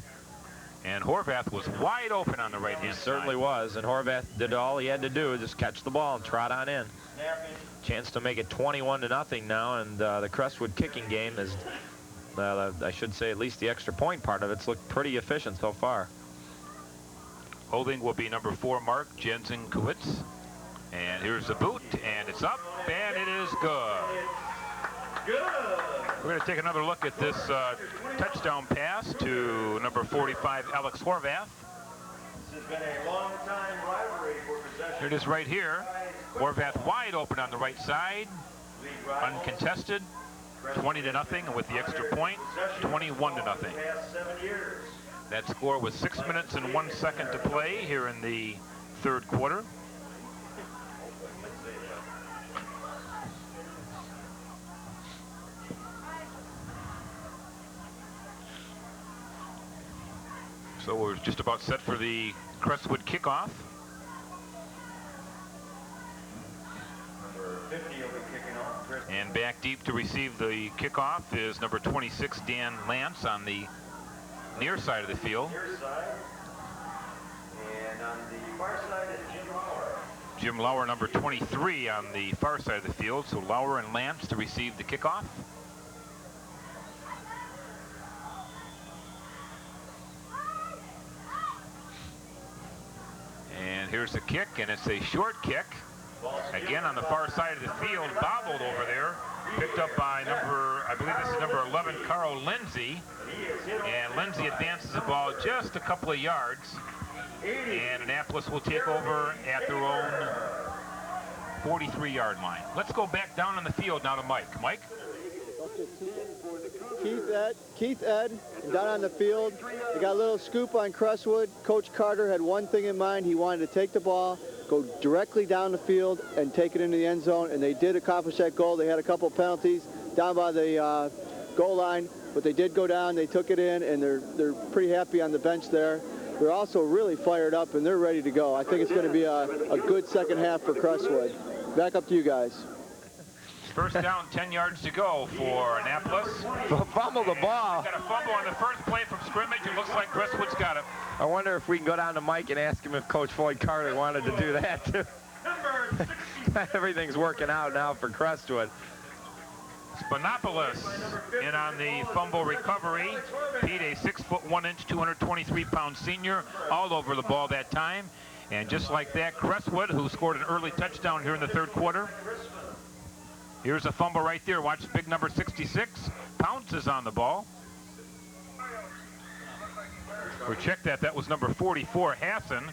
And Horvath was wide open on the right-hand side. He certainly was, and Horvath did all he had to do, just catch the ball and trot on in. Chance to make it 21-0 now, and the Crestwood kicking game is, I should say, at least the extra point part of it's looked pretty efficient so far. Holding will be number 4, Mark Jensen-Kowitz. And here's the boot, and it's up, and it is good. We're going to take another look at this touchdown pass to number 45, Alex Horvath. This has been a long time rivalry for possession. Here it is right here. Horvath wide open on the right side, uncontested, 20-0, and with the extra point, 21-0. That score was 6 minutes and 1 second to play here in the 3rd quarter. So we're just about set for the Crestwood kickoff. And back deep to receive the kickoff is number 26, Dan Lance, on the near side of the field. And on the far side is Jim Lauer. Jim Lauer, number 23, on the far side of the field. So Lauer and Lance to receive the kickoff. here's the kick, and it's a short kick. Again, on the far side of the field, bobbled over there. Picked up by I believe this is number 11, Carl Lindsay. And Lindsay advances the ball just a couple of yards. And Annapolis will take over at their own 43-yard line. Let's go back down on the field now to Mike. Mike? Keith Ed, down on the field. They got a little scoop on Crestwood. Coach Carter had one thing in mind. He wanted to take the ball, go directly down the field, and take it into the end zone. And they did accomplish that goal. They had a couple of penalties down by the goal line, but they did go down. They took it in, and they're pretty happy on the bench there. They're also really fired up, and they're ready to go. I think it's going to be a good second half for Crestwood. Back up to you guys. First down, 10 yards to go for Annapolis. Fumble the ball. Got a fumble on the first play from scrimmage. It looks like Crestwood's got it. I wonder if we can go down to Mike and ask him if Coach Floyd Carter wanted to do that too. Everything's working out now for Crestwood. Spinopolis in on the fumble recovery. Pete, a 6'1", 223-pound senior, all over the ball that time. And just like that, Crestwood, who scored an early touchdown here in the third quarter. Here's a fumble right there. Watch big number 66. Pounces on the ball. Or check that. That was number 44, Hassan.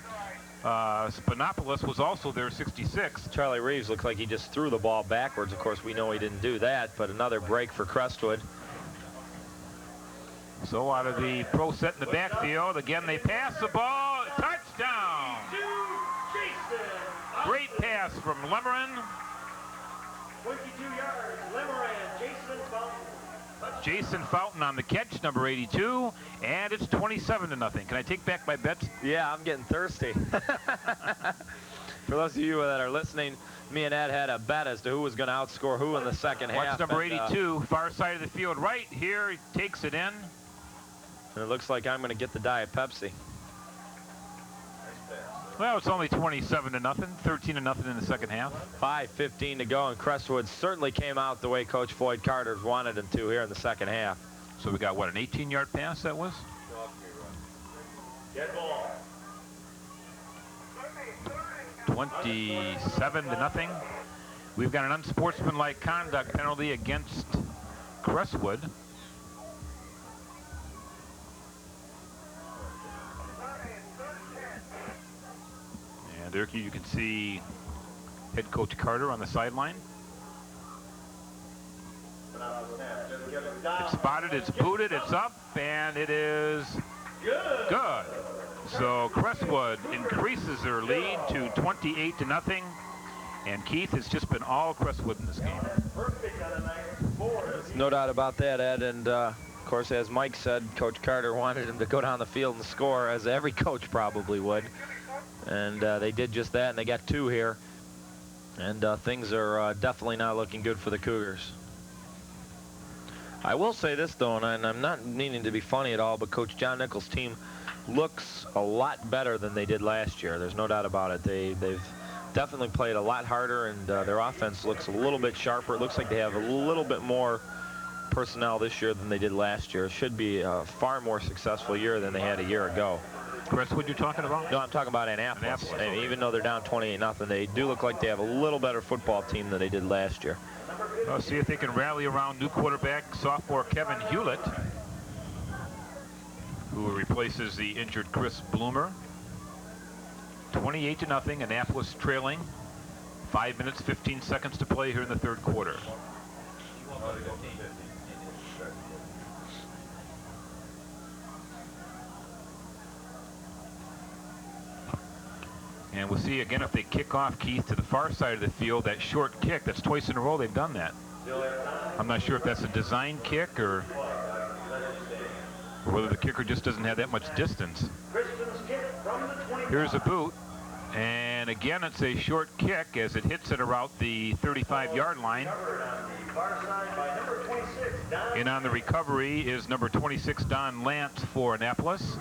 Spinopolis was also there, 66. Charlie Reeves looked like he just threw the ball backwards. Of course, we know he didn't do that, but another break for Crestwood. So out of the pro set in the backfield, again, they pass the ball. Touchdown! Great pass from Lemerin. 22 yards, Lemerin, Jason Fountain. Jason Fountain on the catch, number 82, and it's 27-0. Can I take back my bets? Yeah, I'm getting thirsty. For those of you that are listening, me and Ed had a bet as to who was going to outscore who in the second half. Watch number 82, far side of the field, right here. He takes it in. And it looks like I'm going to get the Diet Pepsi. Well, it's only 27-0, 13-0 in the second half. 5:15 to go, and Crestwood certainly came out the way Coach Floyd Carter wanted him to here in the second half. So we got, what, an 18-yard pass that was? Dead ball. 27-0. We've got an unsportsmanlike conduct penalty against Crestwood. There you can see head coach Carter on the sideline. It's spotted, it's booted, it's up, and it is good. So Crestwood increases their lead to 28-0, and Keith has just been all Crestwood in this game. No doubt about that, Ed, and of course, as Mike said, Coach Carter wanted him to go down the field and score, as every coach probably would. And they did just that, and they got 2 here. And things are definitely not looking good for the Cougars. I will say this, though, and I'm not meaning to be funny at all, but Coach John Nichols' team looks a lot better than they did last year. There's no doubt about it. They've definitely played a lot harder, and their offense looks a little bit sharper. It looks like they have a little bit more personnel this year than they did last year. It should be a far more successful year than they had a year ago. Crestwood you're talking about? No, I'm talking about Annapolis. And even though they're down 28-0, they do look like they have a little better football team than they did last year. Well, see if they can rally around new quarterback, sophomore Kevin Hewlett, who replaces the injured Chris Bloomer. 28-0, Annapolis trailing. 5 minutes, 15 seconds to play here in the third quarter. And we'll see again if they kick off, Keith, to the far side of the field. That short kick, that's twice in a row they've done that. I'm not sure if that's a design kick or whether the kicker just doesn't have that much distance. Here's a boot. And again, it's a short kick as it hits at around the 35-yard line. And on the recovery is number 26, Don Lance for Annapolis,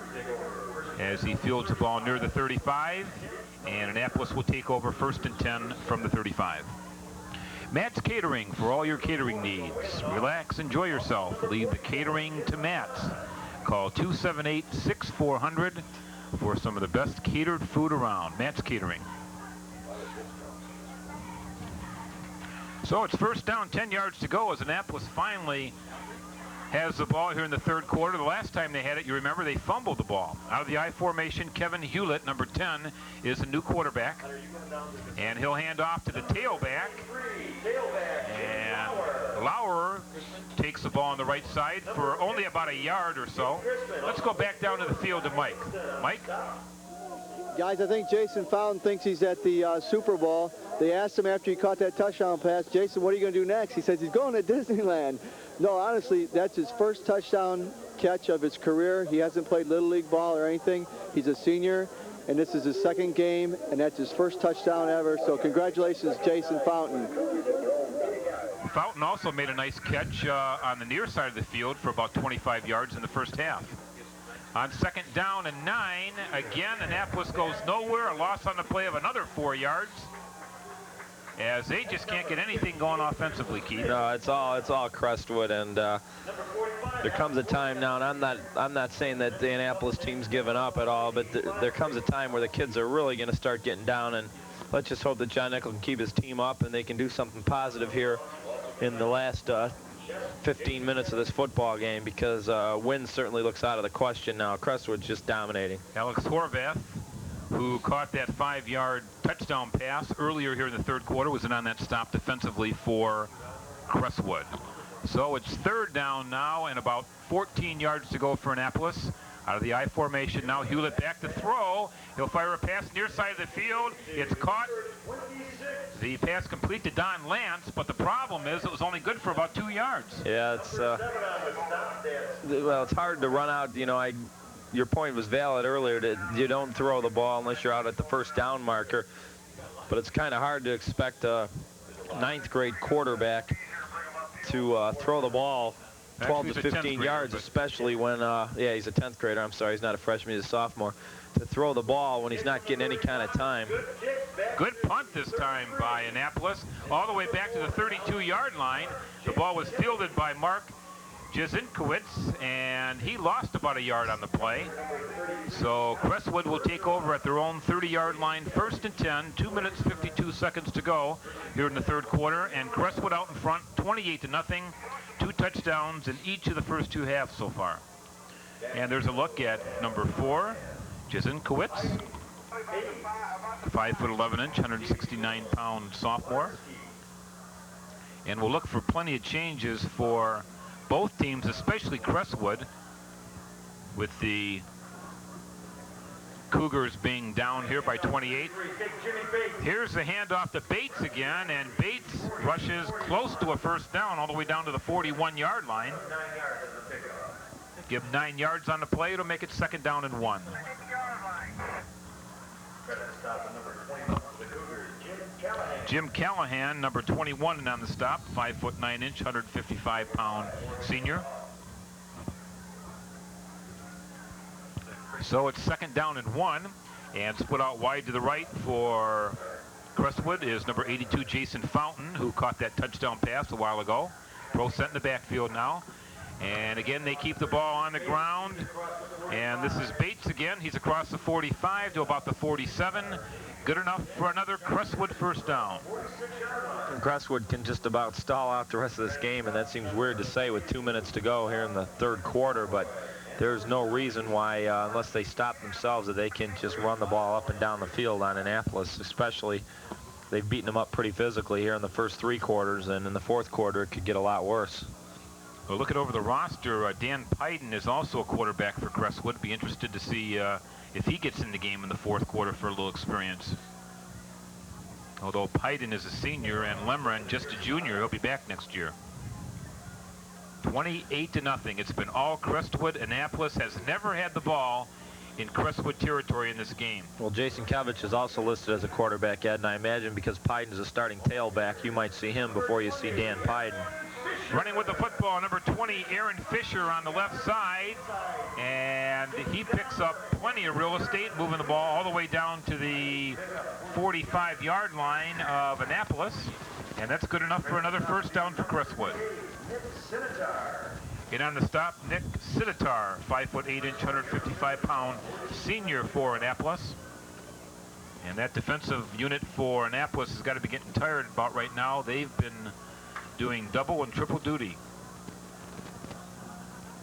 as he fields the ball near the 35. And Annapolis will take over 1st and 10 from the 35. Matt's Catering for all your catering needs. Relax, enjoy yourself. Leave the catering to Matt's. Call 278-6400 for some of the best catered food around. Matt's Catering. So it's first down, 10 yards to go as Annapolis finally has the ball here in the third quarter. The last time they had it, you remember, they fumbled the ball. Out of the I formation, Kevin Hewlett, number 10, is the new quarterback. And he'll hand off to the tailback. And Lauer takes the ball on the right side for only about a yard or so. Let's go back down to the field to Mike. Mike? Guys, I think Jason Fountain thinks he's at the Super Bowl. They asked him after he caught that touchdown pass, Jason, what are you going to do next? He says he's going to Disneyland. No, honestly, that's his first touchdown catch of his career. He hasn't played Little League ball or anything. He's a senior, and this is his second game, and that's his first touchdown ever. So congratulations, Jason Fountain. Fountain also made a nice catch on the near side of the field for about 25 yards in the first half. On second down and 9, again, Annapolis goes nowhere. A loss on the play of another 4 yards, as they just can't get anything going offensively, Keith. No, it's all Crestwood, and there comes a time now, and I'm not saying that the Annapolis team's given up at all, but there comes a time where the kids are really going to start getting down, and let's just hope that John Nickel can keep his team up and they can do something positive here in the last 15 minutes of this football game, because win certainly looks out of the question now. Crestwood's just dominating. Alex Horvath, who caught that 5-yard touchdown pass earlier here in the third quarter, was in on that stop defensively for Crestwood. So it's third down now and about 14 yards to go for Annapolis. Out of the I formation now, Hewlett back to throw. He'll fire a pass near side of the field. It's caught. The pass complete to Don Lance, but the problem is it was only good for about 2 yards. Yeah, it's well, it's hard to run out. You know, your point was valid earlier that you don't throw the ball unless you're out at the first down marker, but it's kind of hard to expect a 9th grade quarterback to throw the ball 12 to 15 yards, especially when, yeah, he's a 10th grader. I'm sorry, he's not a freshman, he's a sophomore. To throw the ball when he's not getting any kind of time. Good punt this time by Annapolis, all the way back to the 32-yard line. The ball was fielded by Mark Jazinkowicz, and he lost about a yard on the play. So Crestwood will take over at their own 30-yard line, first and 10, 2 minutes, 52 seconds to go here in the third quarter, and Crestwood out in front, 28-0, 2 touchdowns in each of the first 2 halves so far. And there's a look at number 4, Jazinkowicz, 5'11", 169-pound sophomore. And we'll look for plenty of changes for both teams, especially Crestwood, with the Cougars being down here by 28. Here's the handoff to Bates again, and Bates rushes close to a first down, all the way down to the 41-yard line. Give 9 yards on the play. It'll make it second down and 1. Jim Callahan, number 21, on the stop, 5'9", 155-pound senior. So it's second down and 1, and split out wide to the right for Crestwood is number 82, Jason Fountain, who caught that touchdown pass a while ago. Pro set in the backfield now. And again, they keep the ball on the ground. And this is Bates again. He's across the 45 to about the 47. Good enough for another Crestwood first down. Crestwood can just about stall out the rest of this game, and that seems weird to say with 2 minutes to go here in the third quarter, but there's no reason why, unless they stop themselves, that they can just run the ball up and down the field on Annapolis, especially. They've beaten them up pretty physically here in the first 3 quarters, and in the fourth quarter it could get a lot worse. Well, looking over the roster, Dan Pyden is also a quarterback for Crestwood. Be interested to see if he gets in the game in the fourth quarter for a little experience. Although Pyden is a senior and Lemren just a junior, he'll be back next year. 28-0. It's been all Crestwood. Annapolis has never had the ball in Crestwood territory in this game. Well, Jason Kevich is also listed as a quarterback, Ed, and I imagine because Pyden is a starting tailback, you might see him before you see Dan Pyden. Running with the football, number 20, Aaron Fisher on the left side, and he picks up plenty of real estate, moving the ball all the way down to the 45-yard line of Annapolis, and that's good enough for another first down for Crestwood. And on the stop, Nick Siditar, 5'8", 155-pound senior for Annapolis. And that defensive unit for Annapolis has got to be getting tired about right now. They've been doing double and triple duty.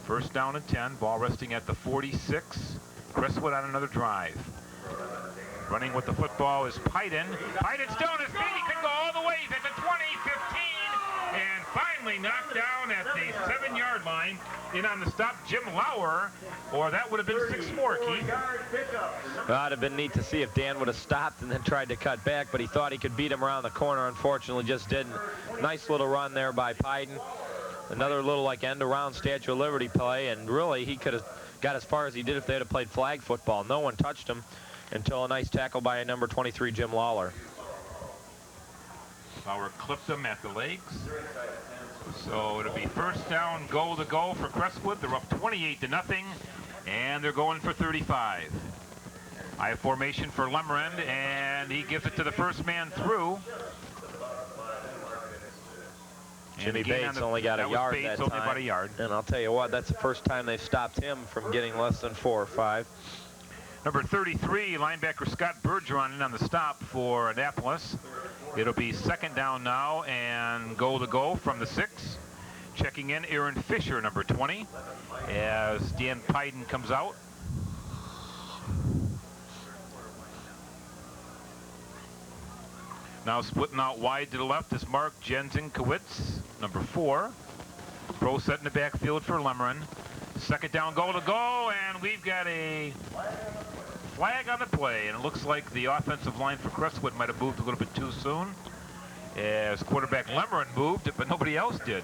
First down and 10, ball resting at the 46. Crestwood on another drive. Running with the football is Pydon. Pydon's still on his feet. He could go all the way. He's at the 20, 15, and finally knocked down at the 7-yard line. In on the stop, Jim Lauer, or that would have been 6 more, Keith. Well, it'd have been neat to see if Dan would have stopped and then tried to cut back, but he thought he could beat him around the corner. Unfortunately, just didn't. Nice little run there by Pydon. Another little like end-around Statue of Liberty play, and really he could have got as far as he did if they had played flag football. No one touched him until a nice tackle by a number 23, Jim Lawler. Lauer clipped him at the legs. So it'll be first down, goal to go for Crestwood. They're up 28-0, and they're going for 35. I formation for Lemmerend, and he gives it to the first man through. Jimmy Bates only got a yard that time. About a yard. And I'll tell you what, that's the first time they've stopped him from getting less than 4 or 5. Number 33, linebacker Scott Bergeron in on the stop for Annapolis. It'll be second down now and goal to go from the 6. Checking in Aaron Fisher, number 20, as Dan Pydon comes out. Now splitting out wide to the left is Mark Jensenkowitz, number 4. Pro set in the backfield for Lemmerend. Second down, goal to go, and we've got a flag on the play, and it looks like the offensive line for Crestwood might have moved a little bit too soon, as quarterback Lemmerend moved, but nobody else did.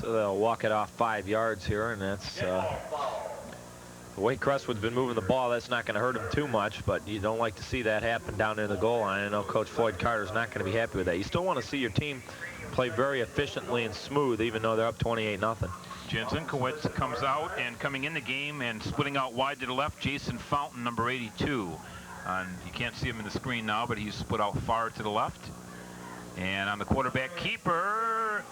So they'll walk it off 5 yards here, and that's the way Crestwood's been moving the ball. That's not going to hurt him too much, but you don't like to see that happen down near the goal line. I know Coach Floyd Carter's not going to be happy with that. You still want to see your team play very efficiently and smooth, even though they're up 28-0. Jensenkowitz comes out, and coming in the game and splitting out wide to the left, Jason Fountain, number 82. You can't see him in the screen now, but he's split out far to the left. And on the quarterback keeper,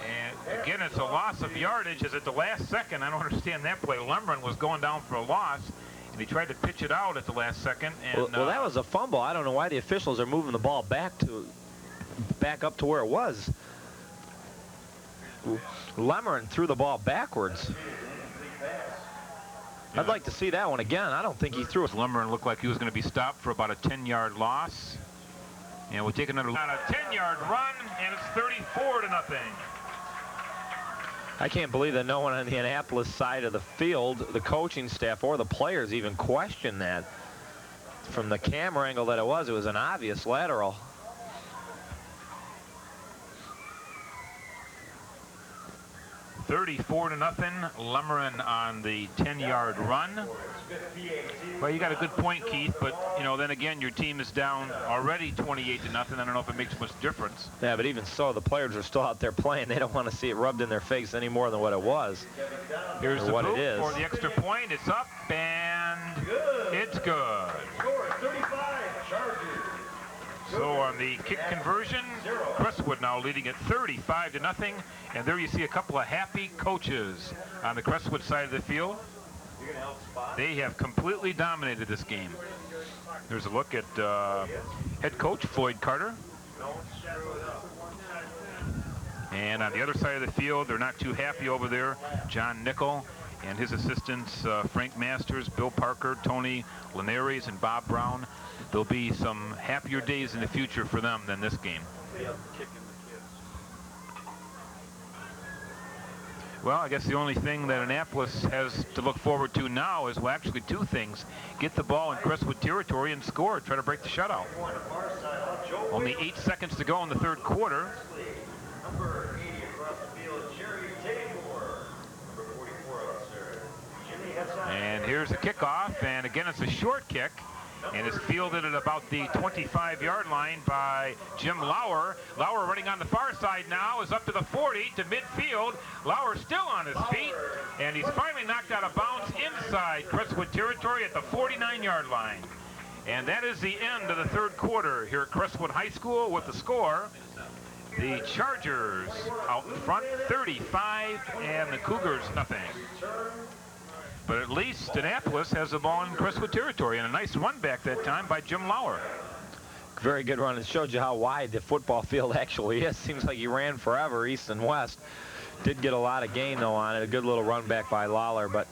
and again, it's a loss of yardage. Is at the last second? I don't understand that play. Lemmerend was going down for a loss, and he tried to pitch it out at the last second. And, well, that was a fumble. I don't know why the officials are moving the ball back up to where it was. Lemmerend threw the ball backwards. I'd like to see that one again. I don't think he threw it. Lemmerend looked like he was going to be stopped for about a 10-yard loss. And we'll take another on a 10-yard run, and it's 34-0. I can't believe that no one on the Annapolis side of the field, the coaching staff or the players, even questioned that. From the camera angle that it was an obvious lateral. $34-0, Lemmerend on the 10-yard run. Well, you got a good point, Keith, but you know, then again, your team is down already 28-0. I don't know if it makes much difference. Yeah, but even so, the players are still out there playing. They don't want to see it rubbed in their face any more than what it was. Here's the boot for the extra point. It's up, and it's good. So on the kick conversion, Crestwood now leading at 35-0. And there you see a couple of happy coaches on the Crestwood side of the field. They have completely dominated this game. There's a look at head coach Floyd Carter. And on the other side of the field, they're not too happy over there. John Nickel and his assistants, Frank Masters, Bill Parker, Tony Linares, and Bob Brown. There'll be some happier days in the future for them than this game. Well, I guess the only thing that Annapolis has to look forward to now is, well, actually 2 things. Get the ball in Crestwood territory and score, try to break the shutout. Only 8 seconds to go in the 3rd quarter. And here's the kickoff, and again, it's a short kick. And is fielded at about the 25-yard line by Jim Lauer. Lauer running on the far side now is up to the 40 to midfield. Lauer still on his feet, and he's finally knocked out of bounds inside Crestwood territory at the 49-yard line. And that is the end of the 3rd quarter here at Crestwood High School with the score The Chargers out in front, 35, and the Cougars nothing. But at least Annapolis has the ball in Crestwood territory, and a nice run back that time by Jim Lauer. Very good run. It showed you how wide the football field actually is. Seems like he ran forever, east and west. Did get a lot of gain, though, on it. A good little run back by Lawler, but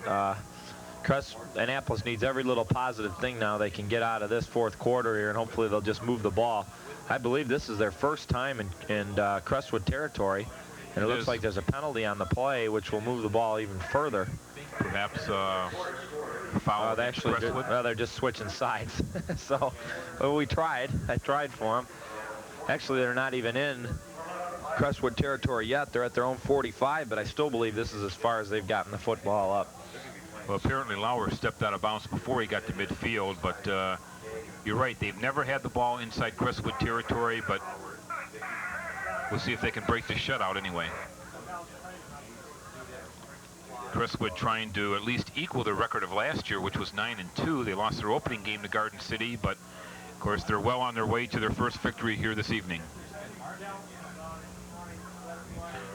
Annapolis needs every little positive thing now they can get out of this fourth quarter here, and hopefully they'll just move the ball. I believe this is their first time in Crestwood territory, and it looks like there's a penalty on the play, which will move the ball even further. Perhaps foul. They're just switching sides. So we tried. I tried for them. Actually, they're not even in Crestwood territory yet. They're at their own 45, but I still believe this is as far as they've gotten the football up. Well, apparently Lauer stepped out of bounds before he got to midfield, but you're right. They've never had the ball inside Crestwood territory, but we'll see if they can break the shutout anyway. Crestwood trying to at least equal their record of last year, which was 9-2. They lost their opening game to Garden City, but of course they're well on their way to their first victory here this evening.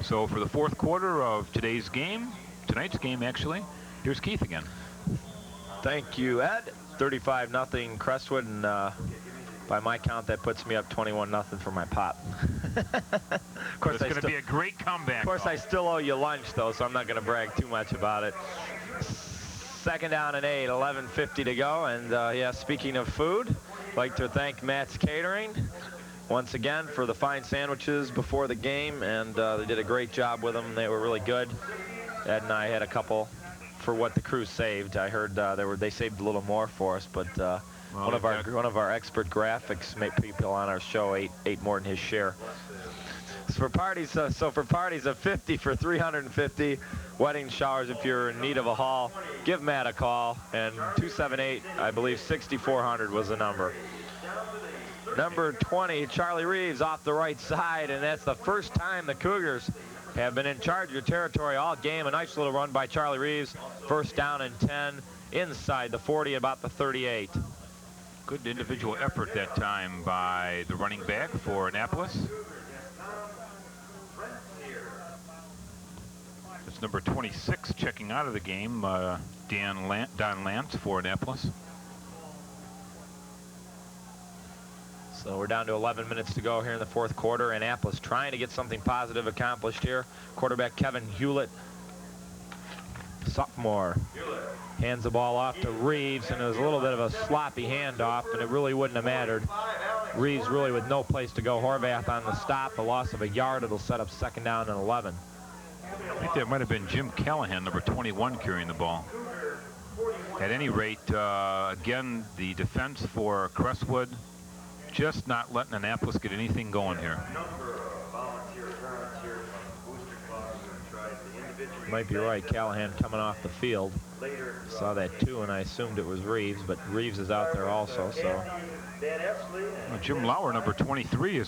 So for the fourth quarter of tonight's game actually, here's Keith again. Thank you, Ed. 35-0 Crestwood, and by my count, that puts me up 21-0 for my pop. Of course, it's going to be a great comeback. Of course, I still owe you lunch, though, so I'm not going to brag too much about it. Second down and 8, 11:50 to go, and yeah, speaking of food, I'd like to thank Matt's Catering once again for the fine sandwiches before the game, and they did a great job with them. They were really good. Ed and I had a couple for what the crew saved. I heard they saved a little more for us, but one of our expert graphics people on our show ate more than his share. So for parties of 50 for 350, wedding showers, if you're in need of a hall, give Matt a call, and 278, I believe 6400 was the number. Number 20, Charlie Reeves off the right side, and that's the first time the Cougars have been in charge of your territory all game. A nice little run by Charlie Reeves. First down and 10 inside the 40, about the 38. Good individual effort that time by the running back for Annapolis. It's number 26 checking out of the game, Don Lance for Annapolis. So we're down to 11 minutes to go here in the fourth quarter. Annapolis trying to get something positive accomplished here. Quarterback Kevin Hewlett, sophomore, hands the ball off to Reeves, and it was a little bit of a sloppy handoff, and it really wouldn't have mattered. Reeves really with no place to go. Horvath on the stop, a loss of a yard. It'll set up second down and 11. I think that might have been Jim Callahan, number 21, carrying the ball. At any rate, again, the defense for Crestwood just not letting Annapolis get anything going here. Might be right. Callahan coming off the field. Saw that too, and I assumed it was Reeves, but Reeves is out there also. So well, Jim Lauer, number 23,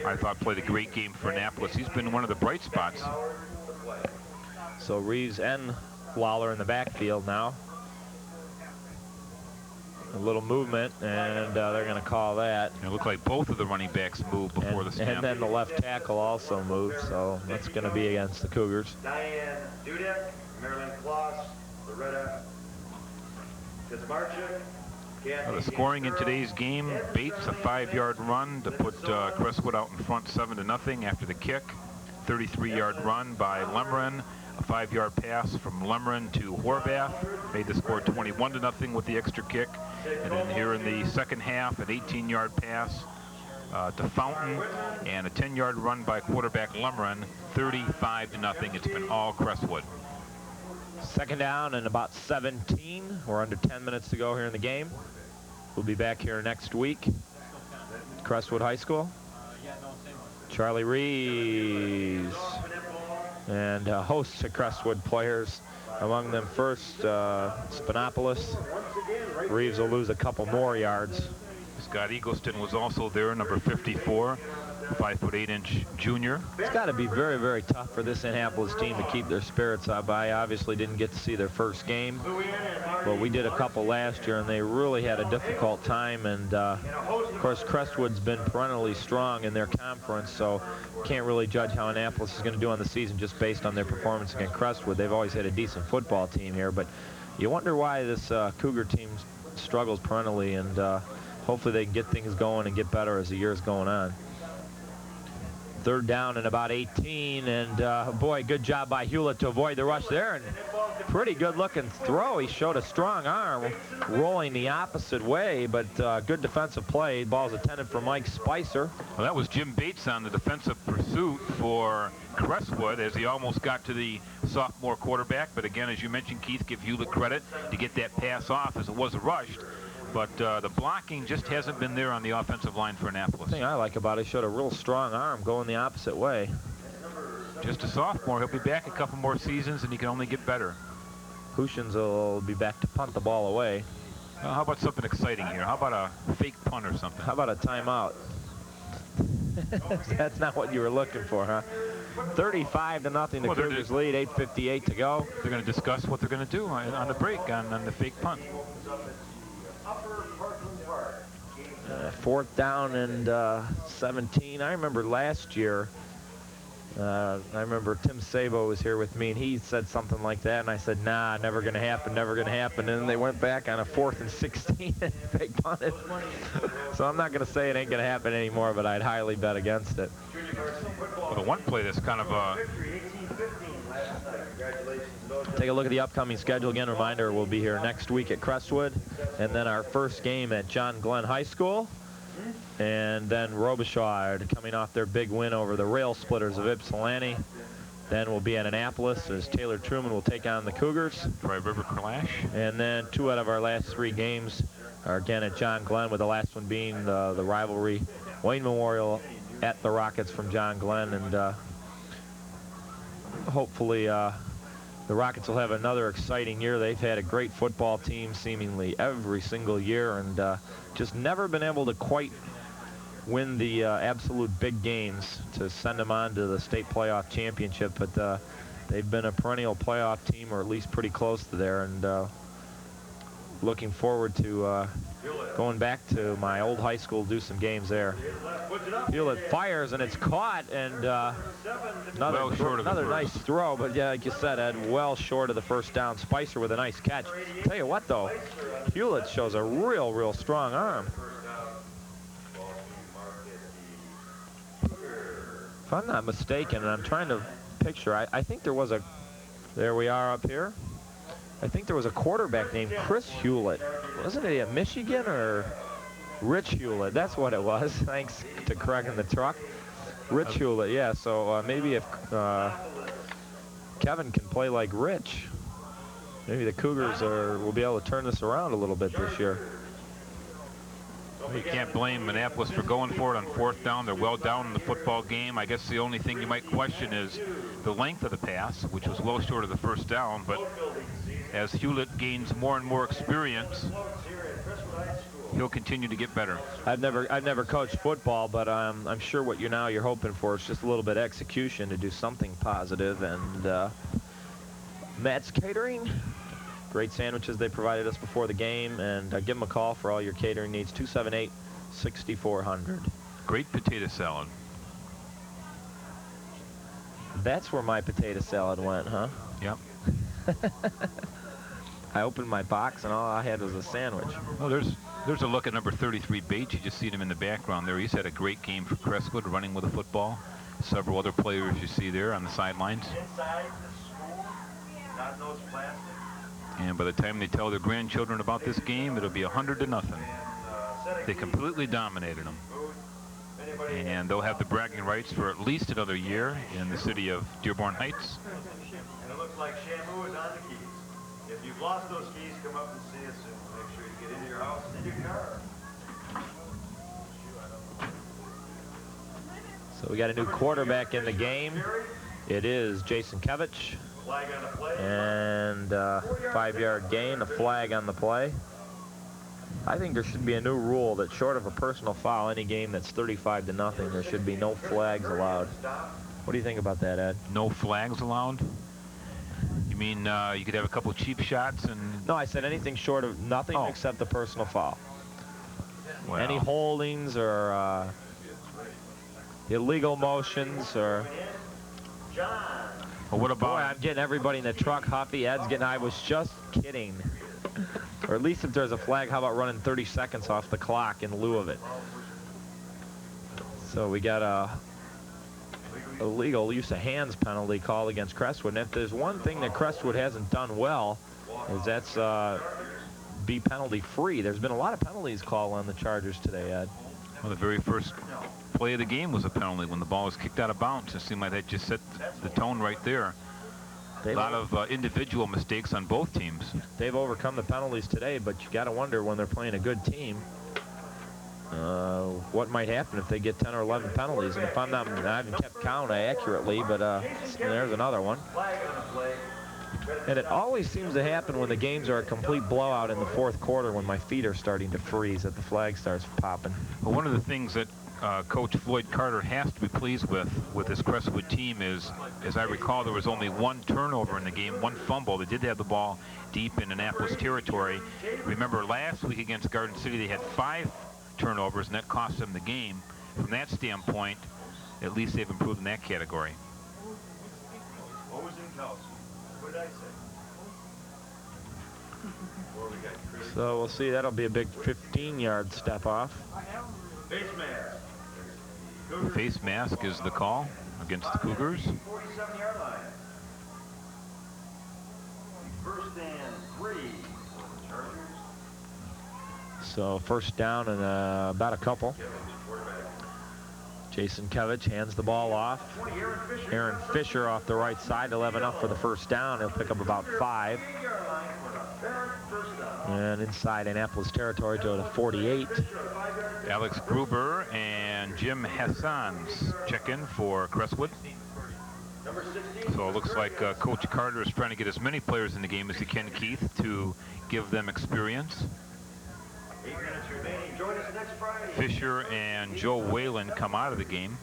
I thought played a great game for Annapolis. He's been one of the bright spots. So Reeves and Lawler in the backfield now. A little movement, and they're going to call that. It looked like both of the running backs moved before the snap. And then the left tackle also moved, so that's going to be against the Cougars. Diane Dudek, Marilyn Kloss, Loretta Kazmarchuk. The scoring in today's game, Bates, a 5-yard run to put Crestwood out in front 7-0 after the kick. 33-yard run by Lemren. A 5-yard pass from Lemren to Horvath made the score 21-0 with the extra kick. And then here in the second half, an 18-yard pass to Fountain and a 10-yard run by quarterback Lemren, 35-0. It's been all Crestwood. Second down and about 17. We're under 10 minutes to go here in the game. We'll be back here next week. Crestwood High School. Charlie Reeves and hosts of Crestwood players. Among them first, Spinopolis. Reeves will lose a couple more yards. Scott Eagleston was also there, number 54, 5'8" junior. It's got to be very, very tough for this Annapolis team to keep their spirits up. I obviously didn't get to see their first game, but we did a couple last year, and they really had a difficult time. And of course, Crestwood's been perennially strong in their conference, so can't really judge how Annapolis is going to do on the season just based on their performance against Crestwood. They've always had a decent football team here, but you wonder why this Cougar team struggles perennially, and hopefully they can get things going and get better as the year's going on. Third down and about 18, and boy, good job by Hewlett to avoid the rush there, and pretty good looking throw. He showed a strong arm rolling the opposite way, but good defensive play. Ball's intended for Mike Spicer. Well, that was Jim Bates on the defensive pursuit for Crestwood as he almost got to the sophomore quarterback. But again, as you mentioned, Keith, give Hewlett credit to get that pass off as it was rushed. But the blocking just hasn't been there on the offensive line for Annapolis. The thing I like about it, he showed a real strong arm going the opposite way. Just a sophomore. He'll be back a couple more seasons, and he can only get better. Hushins will be back to punt the ball away. Well, how about something exciting here? How about a fake punt or something? How about a timeout? That's not what you were looking for, huh? 35-0, the Cougars lead, 8:58 to go. They're going to discuss what they're going to do on the break on the fake punt. Fourth down and 17. I remember last year, I remember Tim Sabo was here with me, and he said something like that, and I said, nah, never going to happen, never going to happen. And then they went back on a 4th and 16 and fake punted. So I'm not going to say it ain't going to happen anymore, but I'd highly bet against it. Well, the one play that's kind of Take a look at the upcoming schedule again. Reminder, we'll be here next week at Crestwood, and then our first game at John Glenn High School, and then Robichaud coming off their big win over the Rail Splitters of Ypsilanti. Then we'll be at Annapolis as Taylor Truman will take on the Cougars. Dry River Clash. And then 2 out of our last 3 games are again at John Glenn, with the last one being the rivalry Wayne Memorial at the Rockets from John Glenn. And hopefully the Rockets will have another exciting year. They've had a great football team seemingly every single year, and just never been able to quite win the absolute big games to send them on to the state playoff championship. But they've been a perennial playoff team, or at least pretty close to there, and looking forward to going back to my old high school to do some games there. Hewlett fires, and it's caught, and another nice throw, but yeah, like you said, Ed, well short of the first down. Spicer with a nice catch. Tell you what, though, Hewlett shows a real strong arm. If I'm not mistaken, and I'm trying to picture, I think there was there we are up here. I think there was a quarterback named Chris Hewlett. Wasn't it at Michigan, or Rich Hewlett? That's what it was. Thanks to Craig in the truck. Rich Hewlett, yeah. So maybe if Kevin can play like Rich, maybe the Cougars will be able to turn this around a little bit this year. You can't blame Annapolis for going for it on 4th down. They're well down in the football game. I guess the only thing you might question is the length of the pass, which was well short of the first down. But as Hewlett gains more and more experience, he'll continue to get better. I've never coached football, but I'm sure what you're hoping for is just a little bit of execution to do something positive. And Matt's Catering, great sandwiches they provided us before the game, and give them a call for all your catering needs, 278-6400. Great potato salad. That's where my potato salad went, huh? Yep. I opened my box and all I had was a sandwich. Well, there's a look at number 33, Bates. You just see him in the background there. He's had a great game for Crestwood, running with a football. Several other players you see there on the sidelines. Inside the school, God knows plastic. And by the time they tell their grandchildren about this game, it'll be 100-0. They completely dominated them. And they'll have the bragging rights for at least another year in the city of Dearborn Heights. And it looks like Shamu is on the keys. If you've lost those keys, come up and see us, and make sure you get into your house and in your car. So we got a new quarterback in the game. It is Jason Kevich. Flag on the play. And 5-yard gain, a flag on the play. I think there should be a new rule that short of a personal foul, any game that's 35-0, there should be no flags allowed. What do you think about that, Ed? No flags allowed? You mean you could have a couple cheap shots and... No, I said anything short of nothing except the personal foul. Well, any holdings or illegal motions or... Well, what about... Boy, I'm getting everybody in the truck huffy. Ed's getting... I was just kidding. Or at least if there's a flag, how about running 30 seconds off the clock in lieu of it? So we got a illegal use of hands penalty called against Crestwood. And if there's one thing that Crestwood hasn't done well, is that's be penalty free. There's been a lot of penalties called on the Chargers today, Ed. Well, the very first play of the game was a penalty when the ball was kicked out of bounds. It seemed like that just set the tone right there. A lot of individual mistakes on both teams. They've overcome the penalties today, but you got to wonder when they're playing a good team, what might happen if they get 10 or 11 penalties. And if I'm not, I haven't kept count accurately, but there's another one. And it always seems to happen when the games are a complete blowout in the fourth quarter when my feet are starting to freeze, that the flag starts popping. Well, one of the things that Coach Floyd Carter has to be pleased with this Crestwood team is, as I recall, there was only one turnover in the game, one fumble. They did have the ball deep in Annapolis territory. Remember last week against Garden City, they had 5 turnovers, and that cost them the game. From that standpoint, at least they've improved in that category. What was in Kelsey? What did I say? So we'll see. That'll be a big 15-yard step off. Face mask. The face mask is the call against the Cougars. 47-yard line. First and 3 for the Chargers. So first down and about a couple. Jason Kevich hands the ball off. Aaron Fisher off the right side. He'll have enough for the first down. He'll pick up about 5. And inside Annapolis territory to the 48. Alex Gruber and Jim Hassans check in for Crestwood. So it looks like Coach Carter is trying to get as many players in the game as he can, Keith, to give them experience. 8 minutes remaining. Join us next Friday. Fisher and Joe Whalen come out of the game.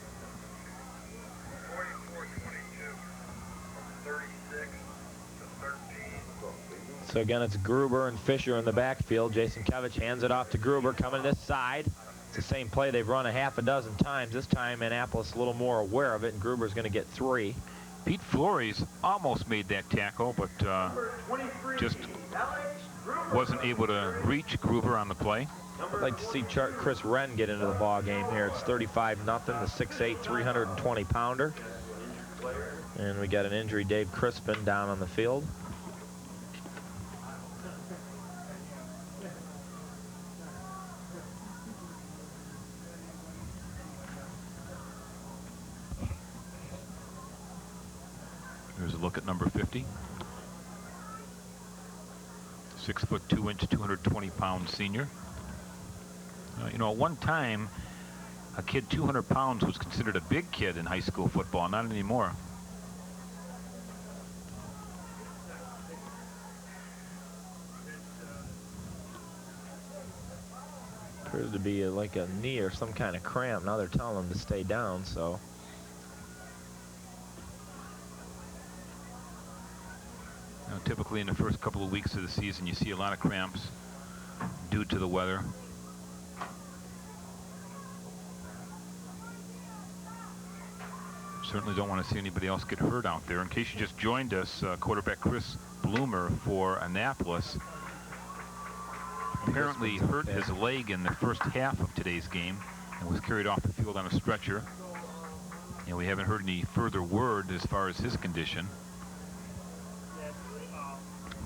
So again, it's Gruber and Fisher in the backfield. Jason Kevich hands it off to Gruber coming this side. It's the same play they've run a half a dozen times. This time Annapolis a little more aware of it, and Gruber's going to get 3. Pete Flores almost made that tackle, but just wasn't able to reach Gruber on the play. I'd like to see Chris Wren get into the ball game here. It's 35-0, the 6'8", 320-pounder. And we got an injury, Dave Crispin, down on the field. Here's a look at number 50. 6 foot 2 inch, 220-pound senior. You know, at one time, a kid 200 pounds was considered a big kid in high school football. Not anymore. Appears to be like a knee or some kind of cramp. Now they're telling him to stay down, so. Now, typically in the first couple of weeks of the season, you see a lot of cramps due to the weather. Certainly don't want to see anybody else get hurt out there. In case you just joined us, quarterback Chris Bloomer for Annapolis apparently hurt his leg in the first half of today's game and was carried off the field on a stretcher. And we haven't heard any further word as far as his condition.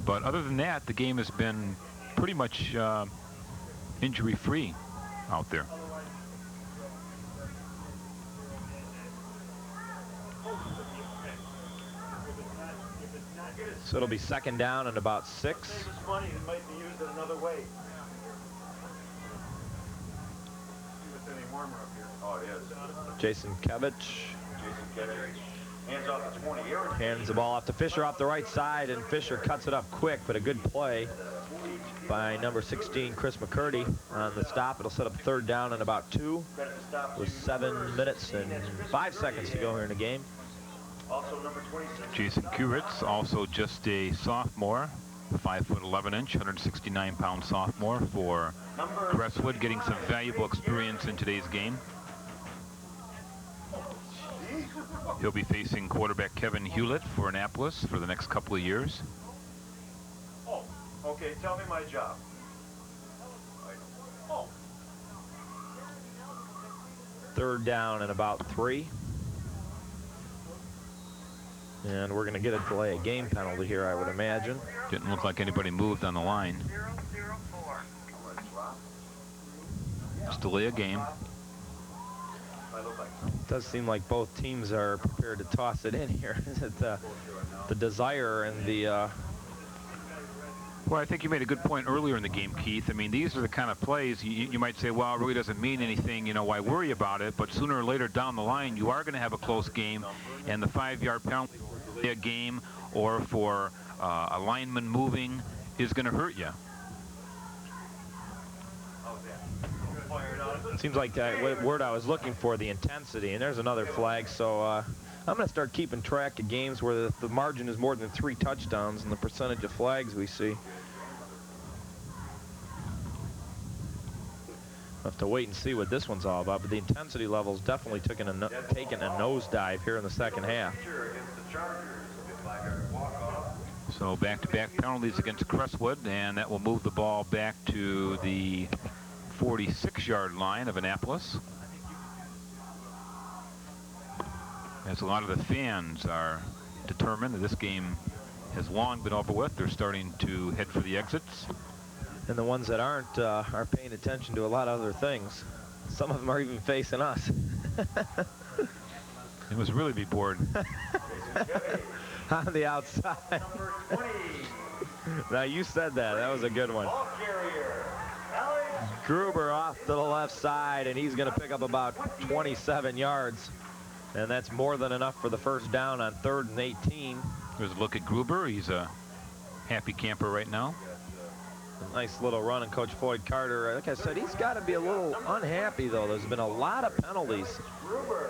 But other than that, the game has been pretty much injury-free out there. So it'll be second down and about 6. Save us money, it might be used in another way. See if it's any warmer up here. Oh, it is. Jason Kevich. Hands off the 20. Aaron Hands the ball off to Fisher off the right side, and Fisher cuts it up quick, but a good play by number 16, Chris McCurdy on the stop. It'll set up 3rd down and about 2 with 7 minutes and 5 seconds to go here in the game. Also number 26. Jason Kuritz, also just a sophomore, 5'11" 169-pound sophomore for Crestwood, getting some valuable experience in today's game. He'll be facing quarterback Kevin Hewlett for Annapolis for the next couple of years. Oh, okay, tell me my job. Oh. 3rd down and about 3. And we're going to get a delay of game penalty here, I would imagine. Didn't look like anybody moved on the line. Just delay a game. It does seem like both teams are prepared to toss it in here. The desire and the... Well, I think you made a good point earlier in the game, Keith. I mean, these are the kind of plays you might say, well, it really doesn't mean anything, you know, why worry about it? But sooner or later down the line, you are going to have a close game, and the 5-yard penalty a game or for a lineman moving is going to hurt you. Seems like that word I was looking for, the intensity, and there's another flag. So I'm going to start keeping track of games where the margin is more than 3 touchdowns and the percentage of flags we see. I'll have to wait and see what this one's all about, but the intensity level's definitely taken a nosedive here in the second half. So back-to-back penalties against Crestwood, and that will move the ball back to the 46-yard line of Annapolis. As a lot of the fans are determined that this game has long been over with, they're starting to head for the exits. And the ones that aren't are paying attention to a lot of other things. Some of them are even facing us. It must really be bored. On the outside. Now you said that. That was a good one. Gruber off to the left side, and he's going to pick up about 27 yards. And that's more than enough for the 1st down on 3rd and 18. Here's a look at Gruber. He's a happy camper right now. A nice little run, and Coach Floyd Carter, like I said, he's got to be a little unhappy, though. There's been a lot of penalties,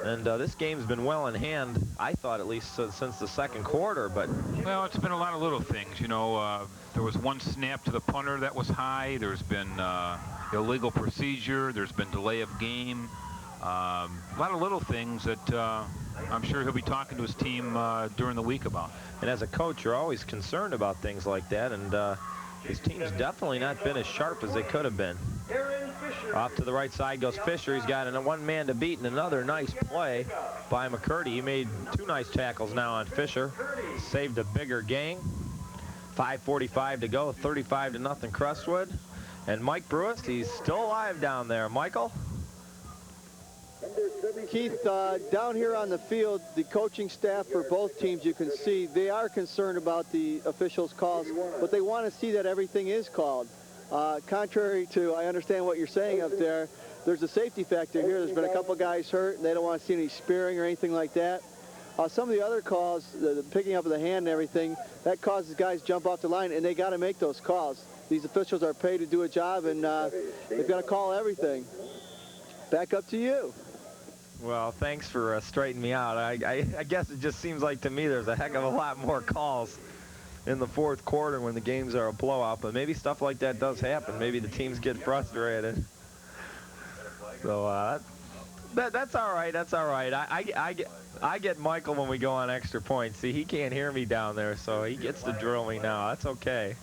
and this game's been well in hand, I thought, at least since the 2nd quarter. But well, it's been a lot of little things. You know, there was one snap to the punter that was high. There's been illegal procedure. There's been delay of game. A lot of little things that I'm sure he'll be talking to his team during the week about. And as a coach, you're always concerned about things like that, and his team's definitely not been as sharp as they could have been. Off to the right side goes Fisher. He's got one man to beat, and another nice play by McCurdy. He made 2 nice tackles now on Fisher. Saved a bigger gain. 5:45 to go, 35-0 Crestwood. And Mike Brewis, he's still alive down there. Michael? Keith, down here on the field, the coaching staff for both teams, you can see they are concerned about the officials' calls, but they want to see that everything is called. Contrary to, I understand what you're saying up there, there's a safety factor here. There's been a couple guys hurt, and they don't want to see any spearing or anything like that. Some of the other calls, the picking up of the hand and everything, that causes guys jump off the line, and they got to make those calls. These officials are paid to do a job, and they've got to call everything. Back up to you. Well, thanks for straightening me out. I guess it just seems like to me there's a heck of a lot more calls in the 4th quarter when the games are a blowout, but maybe stuff like that does happen. Maybe the teams get frustrated. So that's all right. That's all right. I get Michael when we go on extra points. See, he can't hear me down there, so he gets to drill me now. That's okay.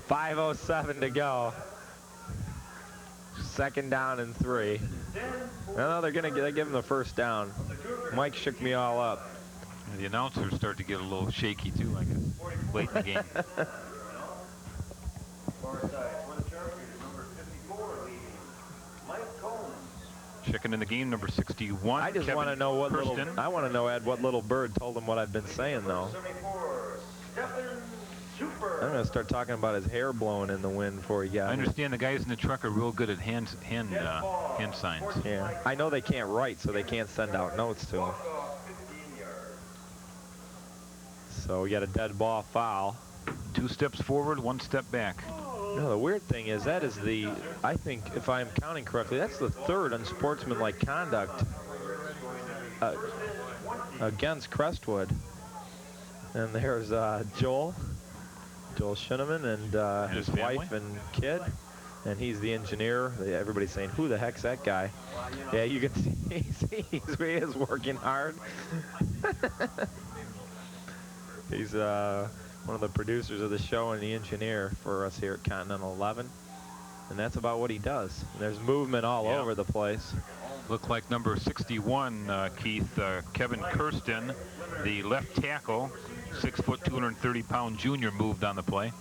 5:07 to go. 2nd down and 3. No, they're going to give him the 1st down. Mike shook me all up. The announcers start to get a little shaky too, I guess, late in the game. Checking in the game, number 61. I just want to know what little, I want to know, Ed, what little bird told him what I've been saying, though. I'm going to start talking about his hair blowing in the wind before he got I understand the guys in the truck are real good at hand signs. Yeah, I know they can't write, so they can't send out notes to him. So we got a dead ball foul. 2 steps forward, 1 step back. No, the weird thing is that is I think if I'm counting correctly, that's the 3rd unsportsmanlike conduct against Crestwood. And there's Joel Shinneman and his wife and kid. And he's the engineer. Everybody's saying, who the heck's that guy? Yeah, you can see he is working hard. He's one of the producers of the show and the engineer for us here at Continental 11. And that's about what he does. There's movement all over the place. Look like number 61, Keith, Kevin Kirsten, the left tackle, 6 foot, 230-pound junior, moved on the play.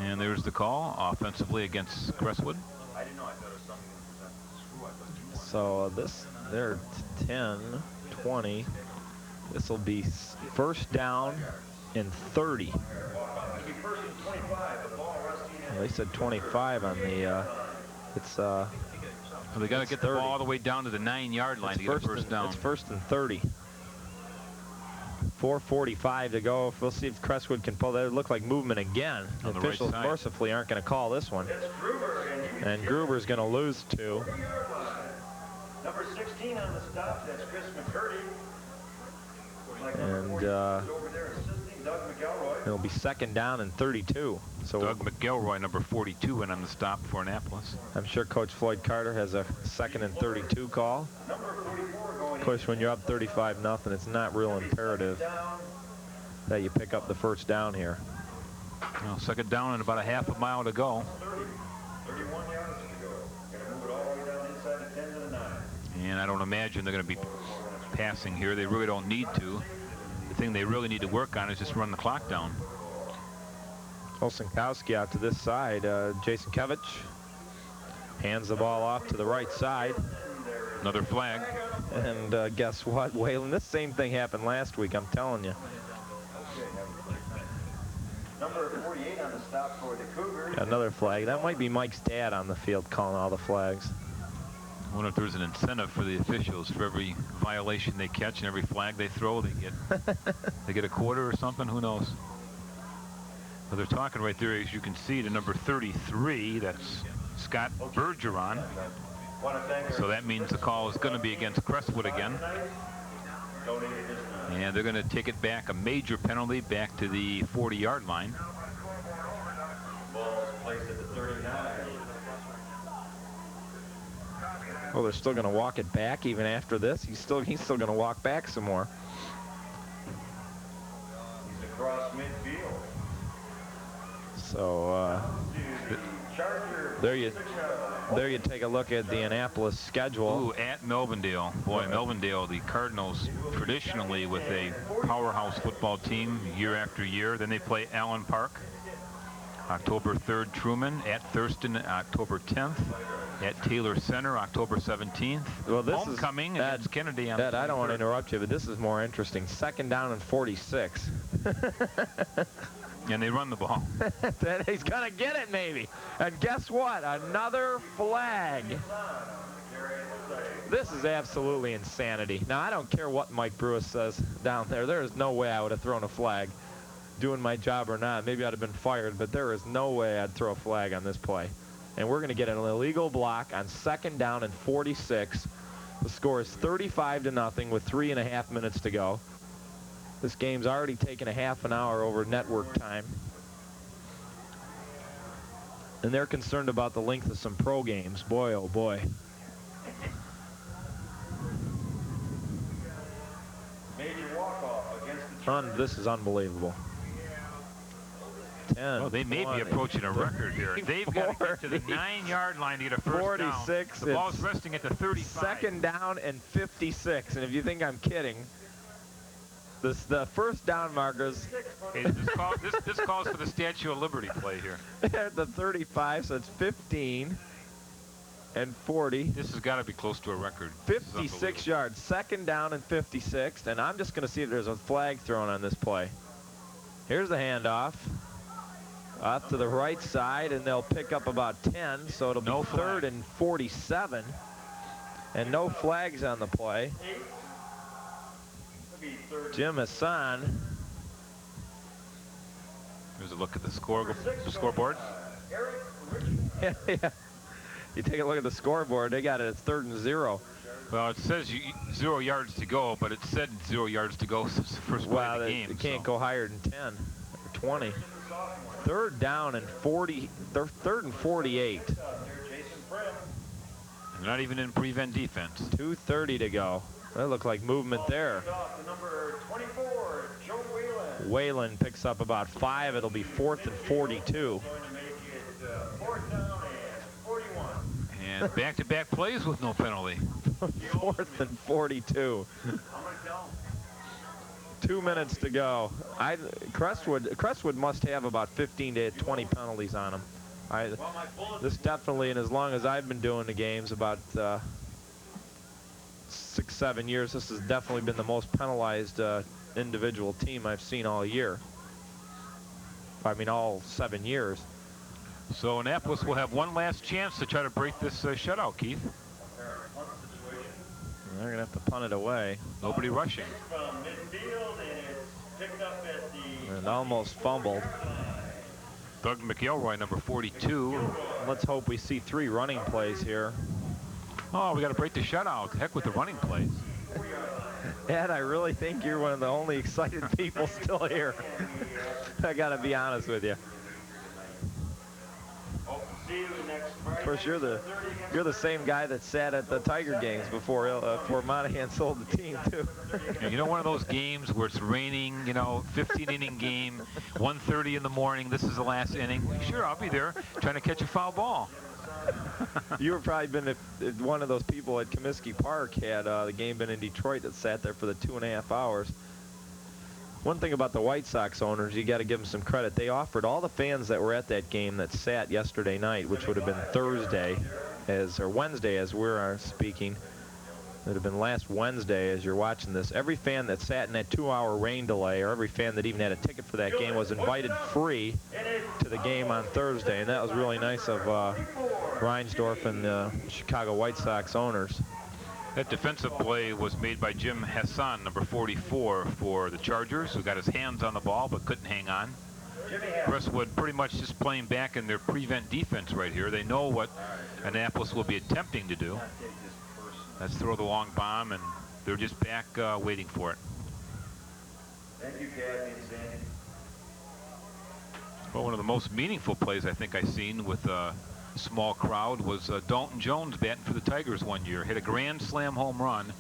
And there's the call offensively against Crestwood. So they're 10, 20. This will be 1st down and 30. Well, they said 25 on the. Well, they got to get the ball all the way down to the 9-yard line to get a first down. It's 1st and 30. 4:45 to go. We'll see if Crestwood can pull that. It looked like movement again. The officials mercifully aren't going to call this one. And Gruber's going to lose 2. Number 16 on the stop, that's Chris McCurdy. And it'll be 2nd down and 32. So Doug McElroy, number 42, went on the stop for Annapolis. I'm sure Coach Floyd Carter has a 2nd and 32 call. Of course, when you're up 35-0, it's not real imperative that you pick up the 1st down here. Well, 2nd down and about a half a mile to go. 31 yards to go. Gonna move it all the way down inside the 10 to the 9. And I don't imagine they're going to be passing here. They really don't need to. The thing they really need to work on is just run the clock down. Olsenkowski out to this side. Jason Kevich hands the ball off to the right side. Another flag. And guess what, Waylon? This same thing happened last week, I'm telling you. Number 48 on the stop for the Cougars. Another flag. That might be Mike's dad on the field calling all the flags. I wonder if there's an incentive for the officials for every violation they catch and every flag they throw. They get a quarter or something. Who knows? But they're talking right there, as you can see, to number 33. That's Scott Bergeron. So that means the call is going to be against Crestwood again. And they're going to take it back, a major penalty, back to the 40-yard line. Ball is placed at the 39. Well, they're still going to walk it back even after this. He's still going to walk back some more. He's across midfield. So there you take a look at the Annapolis schedule. Ooh, at Melvindale. Boy, Melvindale, the Cardinals traditionally with a powerhouse football team year after year. Then they play Allen Park, October 3rd, Truman, at Thurston, October 10th. At Taylor Center, October 17th. Well, this homecoming is against Kennedy on Dad, I don't want to interrupt you, but this is more interesting. 2nd down and 46. And they run the ball. He's going to get it, maybe. And guess what? Another flag. This is absolutely insanity. Now, I don't care what Mike Brewis says down there. There is no way I would have thrown a flag doing my job or not. Maybe I'd have been fired, but there is no way I'd throw a flag on this play. And we're going to get an illegal block on 2nd down and 46. The score is 35-0 with 3.5 minutes to go. This game's already taken a half an hour over network time. And they're concerned about the length of some pro games. Boy, oh boy. Major walk-off against the This is unbelievable. 10, well, they may 20, be approaching a record here. They've got to get to the 9-yard line to get a first 46, down. The ball's resting at the 35. 2nd down and 56. And if you think I'm kidding, the 1st down markers. Hey, this calls for the Statue of Liberty play here. At the 35, so it's 15 and 40. This has got to be close to a record. 56 yards, 2nd down and 56. And I'm just going to see if there's a flag thrown on this play. Here's the handoff. Off to the right side, and they'll pick up about 10, so it'll be 3rd and 47. And no flags on the play. Jim Hassan. Here's a look at the scoreboard. Yeah. You take a look at the scoreboard, they got it at 3rd and 0. Well, it says 0 yards to go, but it said 0 yards to go since the first play of the game. They can't go higher than 10 or 20. 3rd down and 40. They're 3rd and 48. They're not even in prevent defense. 2:30 to go. That looked like movement there. Number 24, Joe Whalen. Whalen picks up about 5. It'll be 4th and 42. Going to make it 4th down and 41. And back-to-back plays with no penalty. 4th and 42. 2 minutes to go. Crestwood must have about 15 to 20 penalties on him. This definitely, and as long as I've been doing the games, about 6-7 years, this has definitely been the most penalized individual team I've seen all year. I mean, all 7 years. So Annapolis will have one last chance to try to break this shutout, Keith. They're going to have to punt it away. Nobody rushing. And almost fumbled. Doug McElroy, number 42. Let's hope we see 3 running plays here. Oh, we got to break the shutout. Heck with the running plays. Ed, I really think you're one of the only excited people still here. I got to be honest with you. Of course, you're the same guy that sat at the Tiger games before Monahan sold the team too. You know, one of those games where it's raining, you know, 15-inning game, 1:30 in the morning. This is the last inning. Sure, I'll be there trying to catch a foul ball. You were probably been one of those people at Comiskey Park had the game been in Detroit that sat there for the 2.5 hours. One thing about the White Sox owners, you got to give them some credit. They offered all the fans that were at that game that sat yesterday night, which would have been Thursday, or Wednesday as we're speaking. It would have been last Wednesday as you're watching this. Every fan that sat in that 2-hour rain delay, or every fan that even had a ticket for that game, was invited free to the game on Thursday, and that was really nice of Reinsdorf and the Chicago White Sox owners. That defensive play was made by Jim Hassan, number 44, for the Chargers, who got his hands on the ball but couldn't hang on. Crestwood pretty much just playing back in their prevent defense right here. They know what Annapolis will be attempting to do. Let's throw the long bomb, and they're just back waiting for it. Thank you, Kathy and Sandy. Well, one of the most meaningful plays I think I've seen with a small crowd was Dalton Jones batting for the Tigers one year. Hit a grand slam home run,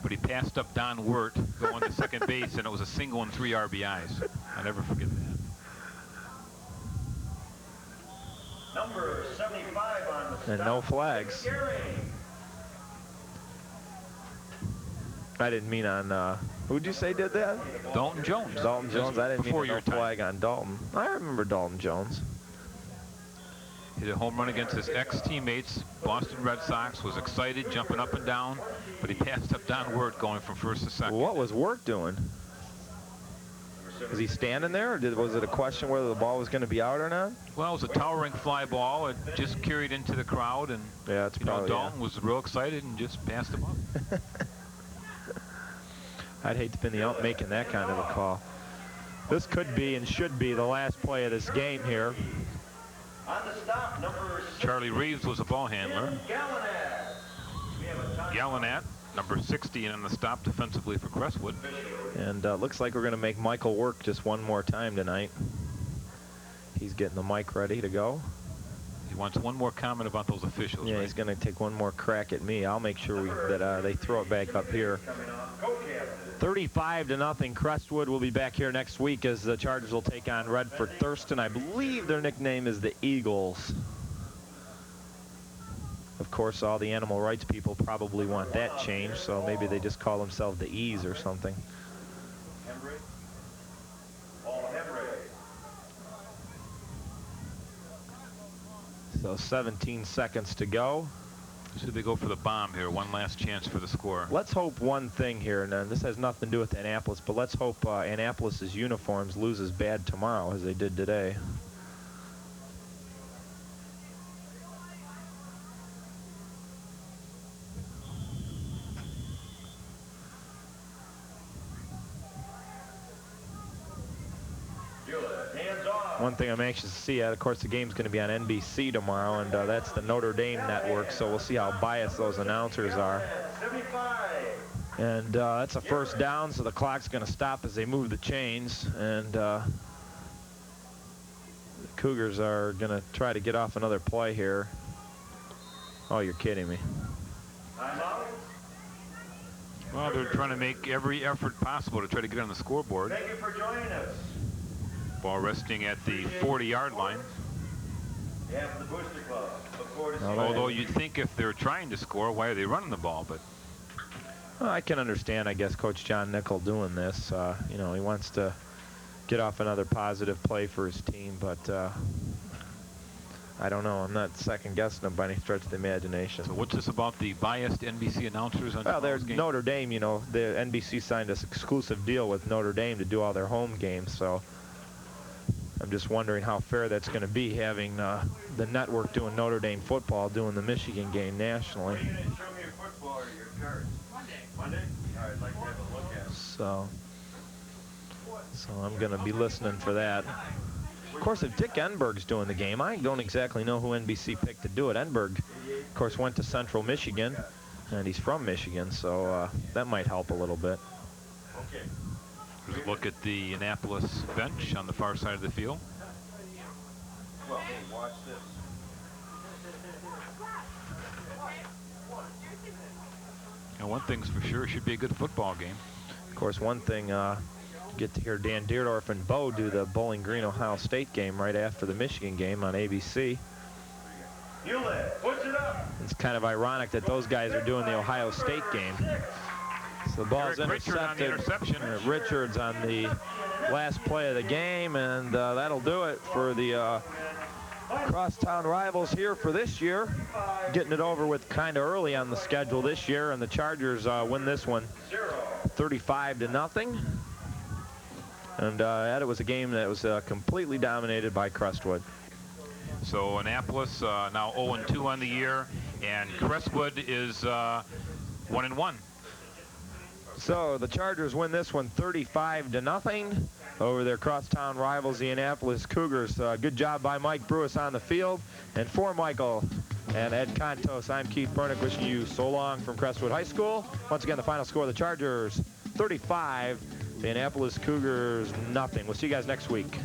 but he passed up Don Wirt going to second base, and it was a single and 3 RBIs. I'll never forget that. Number 75 on the And no flags. I didn't mean on, who'd you say did that? Dalton Jones. Dalton Jones. I didn't mean Before no flag on Dalton. I remember Dalton Jones. Hit a home run against his ex-teammates. Boston Red Sox, was excited, jumping up and down, but he passed up Don Wirt going from first to second. What was Wirt doing? Was he standing there, or was it a question whether the ball was going to be out or not? Well, it was a towering fly ball. It just carried into the crowd, and yeah, it's probably, Dalton was real excited and just passed him up. I'd hate to be the making that kind of a call. This could be and should be the last play of this game here. On the stop, number Charlie Reeves was a ball handler. Gallinat, number 60, on the stop defensively for Crestwood. And looks like we're going to make Michael work just one more time tonight. He's getting the mic ready to go. He wants one more comment about those officials. Yeah, right? He's going to take one more crack at me. I'll make sure that they throw it back up here. 35-0. Crestwood will be back here next week as the Chargers will take on Redford Thurston. I believe their nickname is the Eagles. Of course, all the animal rights people probably want that changed, so maybe they just call themselves the E's or something. So 17 seconds to go. Should they go for the bomb here? One last chance for the score. Let's hope one thing here, and this has nothing to do with Annapolis, but let's hope Annapolis's uniforms lose as bad tomorrow as they did today. one thing I'm anxious to see. Of course, the game's going to be on NBC tomorrow, and that's the Notre Dame network, so we'll see how biased those announcers are. And that's a first down, so the clock's going to stop as they move the chains, and the Cougars are going to try to get off another play here. Oh, you're kidding me. Well, they're trying to make every effort possible to try to get on the scoreboard. Thank you for joining us. Ball resting at the 40-yard line. Yeah, for the Booster Club. Look forward to seeing Although you'd think if they're trying to score, why are they running the ball? But well, I can understand, I guess, Coach John Nickel doing this. You know, he wants to get off another positive play for his team, but I don't know. I'm not second-guessing him by any stretch of the imagination. So what's this about the biased NBC announcers on well, tomorrow's there's game? Notre Dame, you know, the NBC signed this exclusive deal with Notre Dame to do all their home games, so I'm just wondering how fair that's going to be, having the network doing Notre Dame football, doing the Michigan game nationally. Are you going to show me your football or your cards? Monday? All right, I'd like to have a look at it. So I'm going to be listening for that. Of course, if Dick Enberg's doing the game, I don't exactly know who NBC picked to do it. Enberg, of course, went to Central Michigan, and he's from Michigan, so that might help a little bit. Okay. Here's a look at the Annapolis bench on the far side of the field. Well, hey, watch this. And one thing's for sure, it should be a good football game. Of course, one thing, get to hear Dan Deerdorf and Bo do the Bowling Green Ohio State game right after the Michigan game on ABC. Push it up. It's kind of ironic that those guys are doing the Ohio State game. So the ball's Eric Richard on the intercepted. interception. Richards on the last play of the game, and that'll do it for the crosstown rivals here for this year. Getting it over with kind of early on the schedule this year, and the Chargers win this one 35-0. And it was a game that was completely dominated by Crestwood. So Annapolis now 0-2 on the year, and Crestwood is 1-1. So the Chargers win this one 35-0 over their crosstown rivals, the Annapolis Cougars. Good job by Mike Brewis on the field. And for Michael and Ed Contos, I'm Keith Bernick wishing you so long from Crestwood High School. Once again, the final score of the Chargers 35, the Annapolis Cougars 0. We'll see you guys next week.